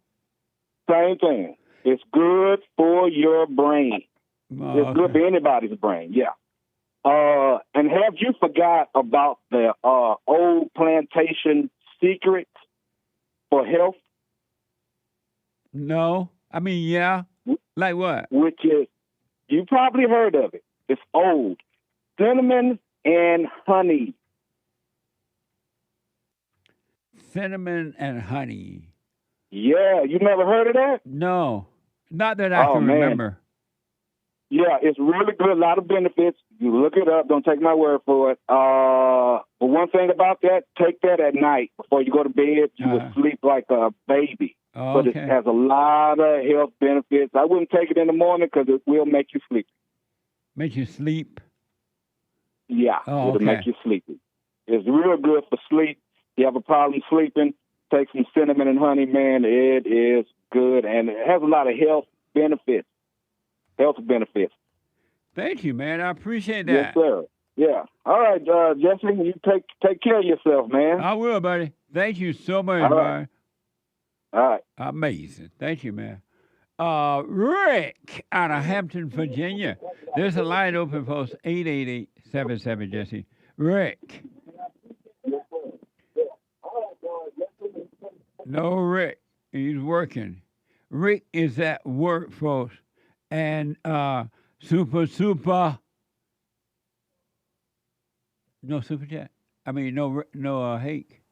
Same thing. It's good for your brain. Oh, it's good for anybody's brain, yeah. And have you forgot about the old plantation secret for health? No. I mean, yeah. Like what? Which is, you probably heard of it. It's old. Cinnamon and honey. Cinnamon and honey. Yeah, you never heard of that? No. Not that I can remember. Yeah, it's really good. A lot of benefits. You look it up. Don't take my word for it. But one thing about that, take that at night before you go to bed. You will sleep like a baby. Oh, but it has a lot of health benefits. I wouldn't take it in the morning because it will make you sleepy. Make you sleep? Yeah, it'll make you sleepy. It's real good for sleep. You have a problem sleeping, take some cinnamon and honey, man. It is good, and it has a lot of health benefits. Thank you, man. I appreciate that. Yes, sir. Yeah. All right, Jesse, you take care of yourself, man. I will, buddy. Thank you so much, All man. right. All right. Amazing. Thank you, man. Rick out of Hampton, Virginia. There's a line open for us, 888-77 Jesse. Rick. No, Rick. He's working. Rick is at work, folks. And super. No super chat. I mean, no Hake.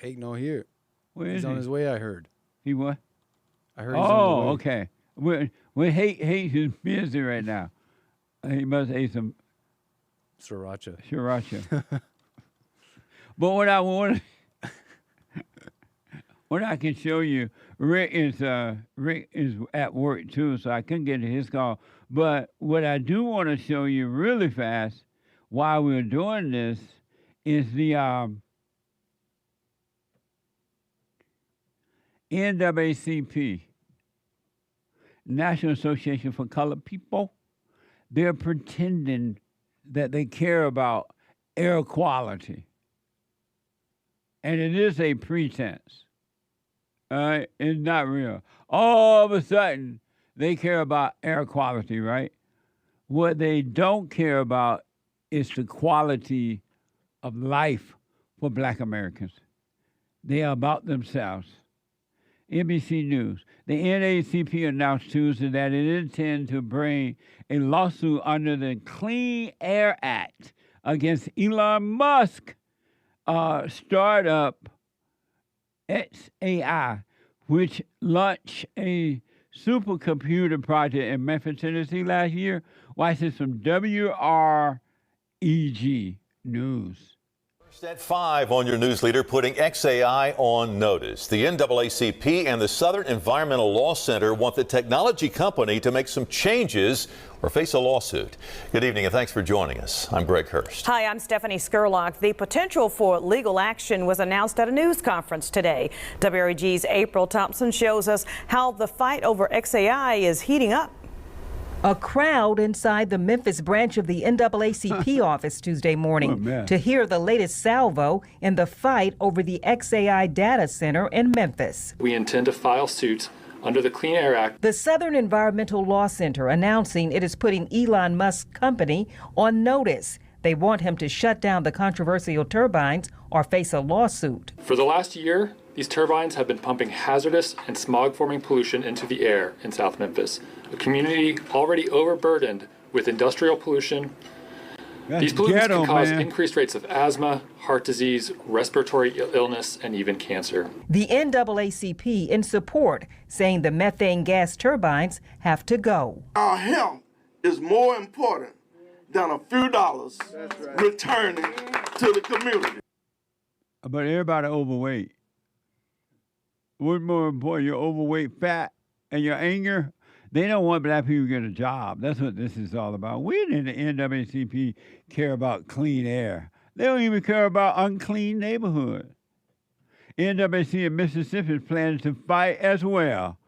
Hake no here. Where He's is on he? his way, I heard. He what? I heard he's on the way. Okay. When Hake is busy right now. He must eat some Sriracha. But what I want, what I can show you, Rick is at work too, so I couldn't get to his call. But what I do want to show you really fast while we're doing this is the NAACP, National Association for Colored People. They're pretending that they care about air quality. And it is a pretense. It's not real. All of a sudden, they care about air quality, right? What they don't care about is the quality of life for Black Americans. They are about themselves. NBC News. The NAACP announced Tuesday that it intends to bring a lawsuit under the Clean Air Act against Elon Musk startup XAI, which launched a supercomputer project in Memphis, Tennessee last year. Watch this from WREG News. At 5 on your news leader, putting XAI on notice. The NAACP and the Southern Environmental Law Center want the technology company to make some changes or face a lawsuit. Good evening and thanks for joining us. I'm Greg Hurst. Hi, I'm Stephanie Skurlock. The potential for legal action was announced at a news conference today. WREG's April Thompson shows us how the fight over XAI is heating up. A crowd inside the Memphis branch of the NAACP office Tuesday morning to hear the latest salvo in the fight over the XAI data center in Memphis. We intend to file suit under the Clean Air Act. The Southern Environmental Law Center announcing it is putting Elon Musk's company on notice. They want him to shut down the controversial turbines or face a lawsuit. For the last year, these turbines have been pumping hazardous and smog-forming pollution into the air in South Memphis, a community already overburdened with industrial pollution. These pollutants can cause increased rates of asthma, heart disease, respiratory illness, and even cancer. The NAACP in support, saying the methane gas turbines have to go. Our health is more important than a few dollars returning to the community. But everybody overweight. What's more important, your overweight, fat, and your anger? They don't want Black people to get a job. That's what this is all about. We in the NAACP care about clean air. They don't even care about unclean neighborhoods. NAACP in Mississippi is planning to fight as well.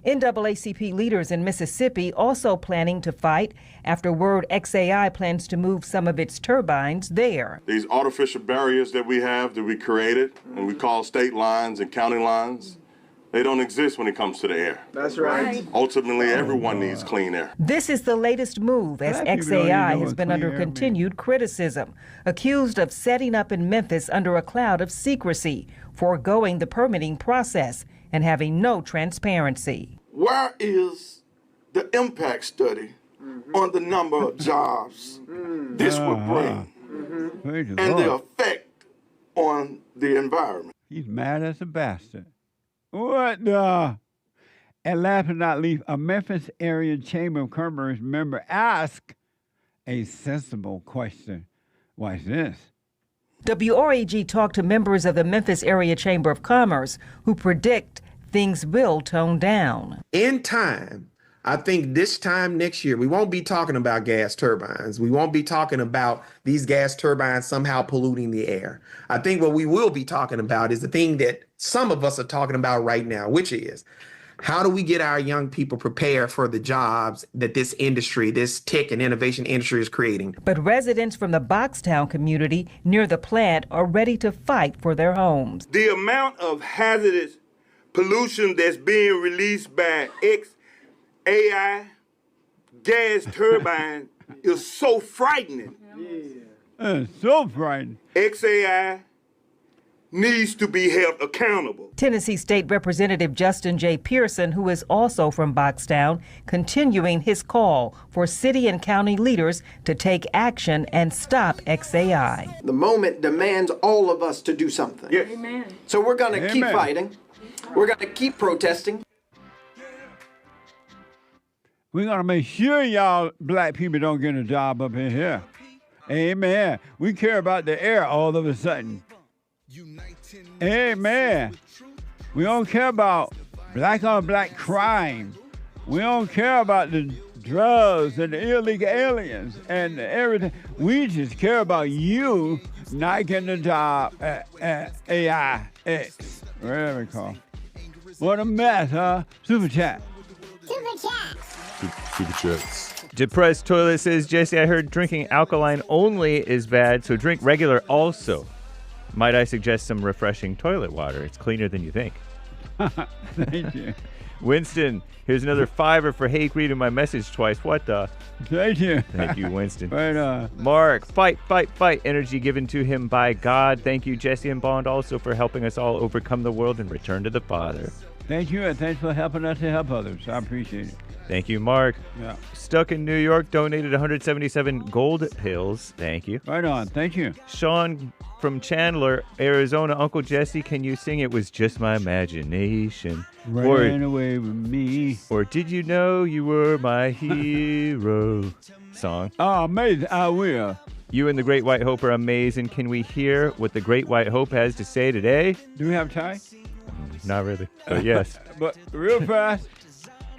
NAACP leaders in Mississippi also planning to fight after word XAI plans to move some of its turbines there. These artificial barriers that we have, that we created, and we call state lines and county lines, they don't exist when it comes to the air. That's right. Ultimately, everyone needs clean air. This is the latest move as XAI has been under continued criticism, accused of setting up in Memphis under a cloud of secrecy, foregoing the permitting process, and having no transparency. Where is the impact study on the number of jobs this would bring and the effect on the environment? He's mad as a bastard. What the? And last but not least, a Memphis area Chamber of Commerce member asked a sensible question. Watch this. WREG talked to members of the Memphis Area Chamber of Commerce who predict things will tone down. In time, I think this time next year, we won't be talking about gas turbines. We won't be talking about these gas turbines somehow polluting the air. I think what we will be talking about is the thing that some of us are talking about right now, which is how do we get our young people prepared for the jobs that this industry, this tech and innovation industry is creating? But residents from the Boxtown community near the plant are ready to fight for their homes. The amount of hazardous pollution that's being released by XAI gas turbine is so frightening. So frightening. XAI needs to be held accountable. Tennessee State Representative Justin J. Pearson, who is also from Boxtown, continuing his call for city and county leaders to take action and stop XAI. The moment demands all of us to do something. Yes. Amen. So we're going to keep fighting. We're going to keep protesting. We're going to make sure y'all Black people don't get a job up in here. Amen. We care about the air all of a sudden. Amen. We don't care about black on black crime. We don't care about the drugs and the illegal aliens and everything. We just care about you not getting a job at AIX, whatever it's called. What a mess, huh? Super chat. Super chat. Super chats. Depressed Toilet says, Jesse, I heard drinking alkaline only is bad, so drink regular also. Might I suggest some refreshing toilet water? It's cleaner than you think. Thank you. Winston, here's another $5 for Hake reading my message twice. What the? Thank you. Thank you, Winston. Right on. Mark, fight. Energy given to him by God. Thank you, Jesse and Bond, also for helping us all overcome the world and return to the Father. Thank you, and thanks for helping us to help others. I appreciate it. Thank you, Mark. Yeah. Stuck in New York, donated 177 gold pills. Thank you. Right on. Thank you. Sean from Chandler, Arizona. Uncle Jesse, can you sing It Was Just My Imagination? Ran away with me. Or Did You Know You Were My Hero? Song. Oh, amazing. I will. You and the Great White Hope are amazing. Can we hear what the Great White Hope has to say today? Do we have time? Not really, but yes. But real fast.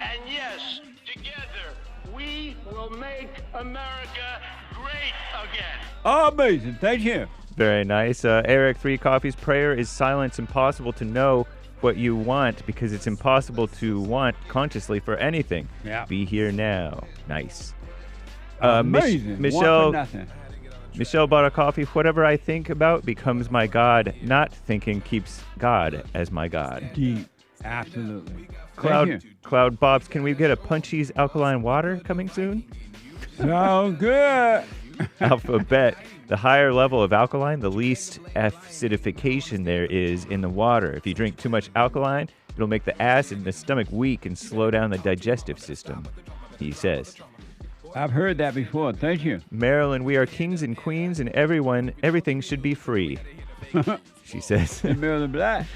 And yes, together, we will make America great again. Oh, amazing. Thank you. Very nice. Eric, 3 Coffees. Prayer is silence. Impossible to know what you want because it's impossible to want consciously for anything. Yeah. Be here now. Nice. Amazing. Michelle. Want for nothing. Michelle bought a coffee. Whatever I think about becomes my God. Not thinking keeps God as my God. Deep. Absolutely. Cloud Bobs, can we get a Punchies alkaline water coming soon? Sound good. Alphabet, the higher level of alkaline, the least acidification there is in the water. If you drink too much alkaline, it'll make the acid in the stomach weak and slow down the digestive system, he says. I've heard that before. Thank you. Marilyn, we are kings and queens and everything should be free, she says. And Marilyn Black.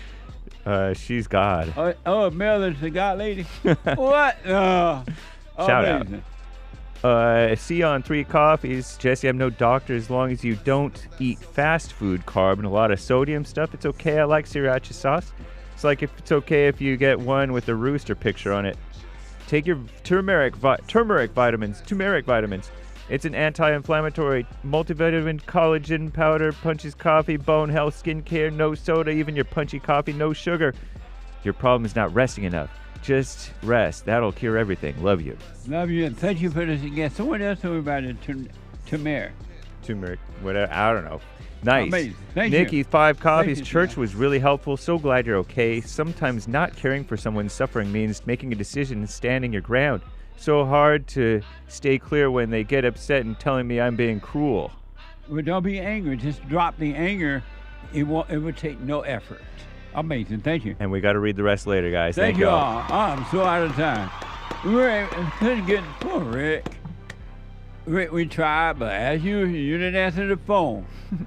She's God. Oh, Marilyn's the God lady. What? Shout amazing. out. See on 3 Coffees. Jesse, I'm no doctor. As long as you don't eat fast food carb and a lot of sodium stuff, it's okay. I like sriracha sauce. It's like if it's okay if you get one with a rooster picture on it. Take your turmeric vitamins. It's an anti-inflammatory, multivitamin, collagen powder, Punches coffee, bone health, skincare, no soda, even your Punchy coffee, no sugar. Your problem is not resting enough. Just rest. That'll cure everything. Love you. Love you, and thank you for this again. Someone else told me about it. Turmeric, whatever. I don't know. Nice. Amazing. Thank Nikki, you. 5 Coffees. You, Church was really helpful. So glad you're okay. Sometimes not caring for someone's suffering means making a decision and standing your ground. So hard to stay clear when they get upset and telling me I'm being cruel. Well, don't be angry. Just drop the anger. It would take no effort. Amazing. Thank you. And we got to read the rest later, guys. Thank you all. I'm so out of time. Rick, couldn't get poor Rick. Rick, we tried, but as usual, you didn't answer the phone.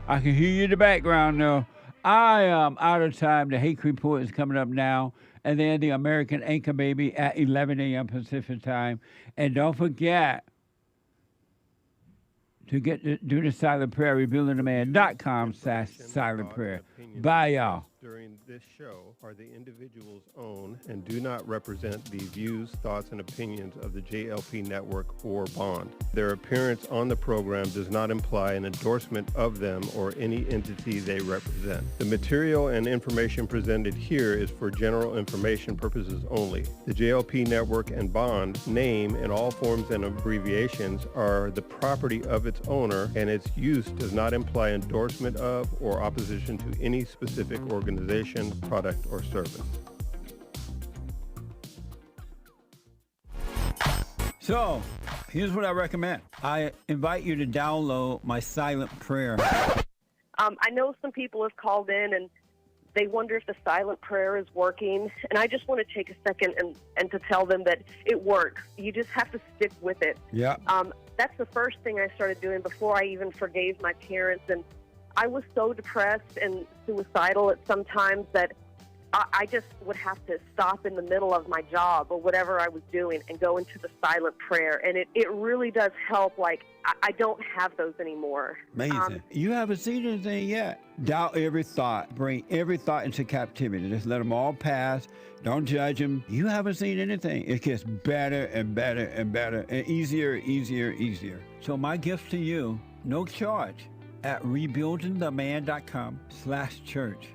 I can hear you in the background now. I am out of time. The Hake Report is coming up now. And then the American Anchor Baby at 11 a.m. Pacific time. And don't forget to do the silent prayer, rebuildingtheman.com/silent prayer. Bye, y'all. During this show are the individual's own and do not represent the views, thoughts, and opinions of the JLP Network or Bond. Their appearance on the program does not imply an endorsement of them or any entity they represent. The material and information presented here is for general information purposes only. The JLP Network and Bond name and all forms and abbreviations are the property of its owner, and its use does not imply endorsement of or opposition to any specific organization, product, or service. So, here's what I recommend. I invite you to download my silent prayer. I know some people have called in and they wonder if the silent prayer is working. And I just want to take a second and to tell them that it works. You just have to stick with it. Yeah. That's the first thing I started doing before I even forgave my parents. And I was so depressed and suicidal at some times that I just would have to stop in the middle of my job or whatever I was doing and go into the silent prayer. And it really does help. Like, I don't have those anymore. Amazing. You haven't seen anything yet. Doubt every thought. Bring every thought into captivity. Just let them all pass. Don't judge them. You haven't seen anything. It gets better and better and better and easier. So my gift to you, no charge, at rebuildingtheman.com/church.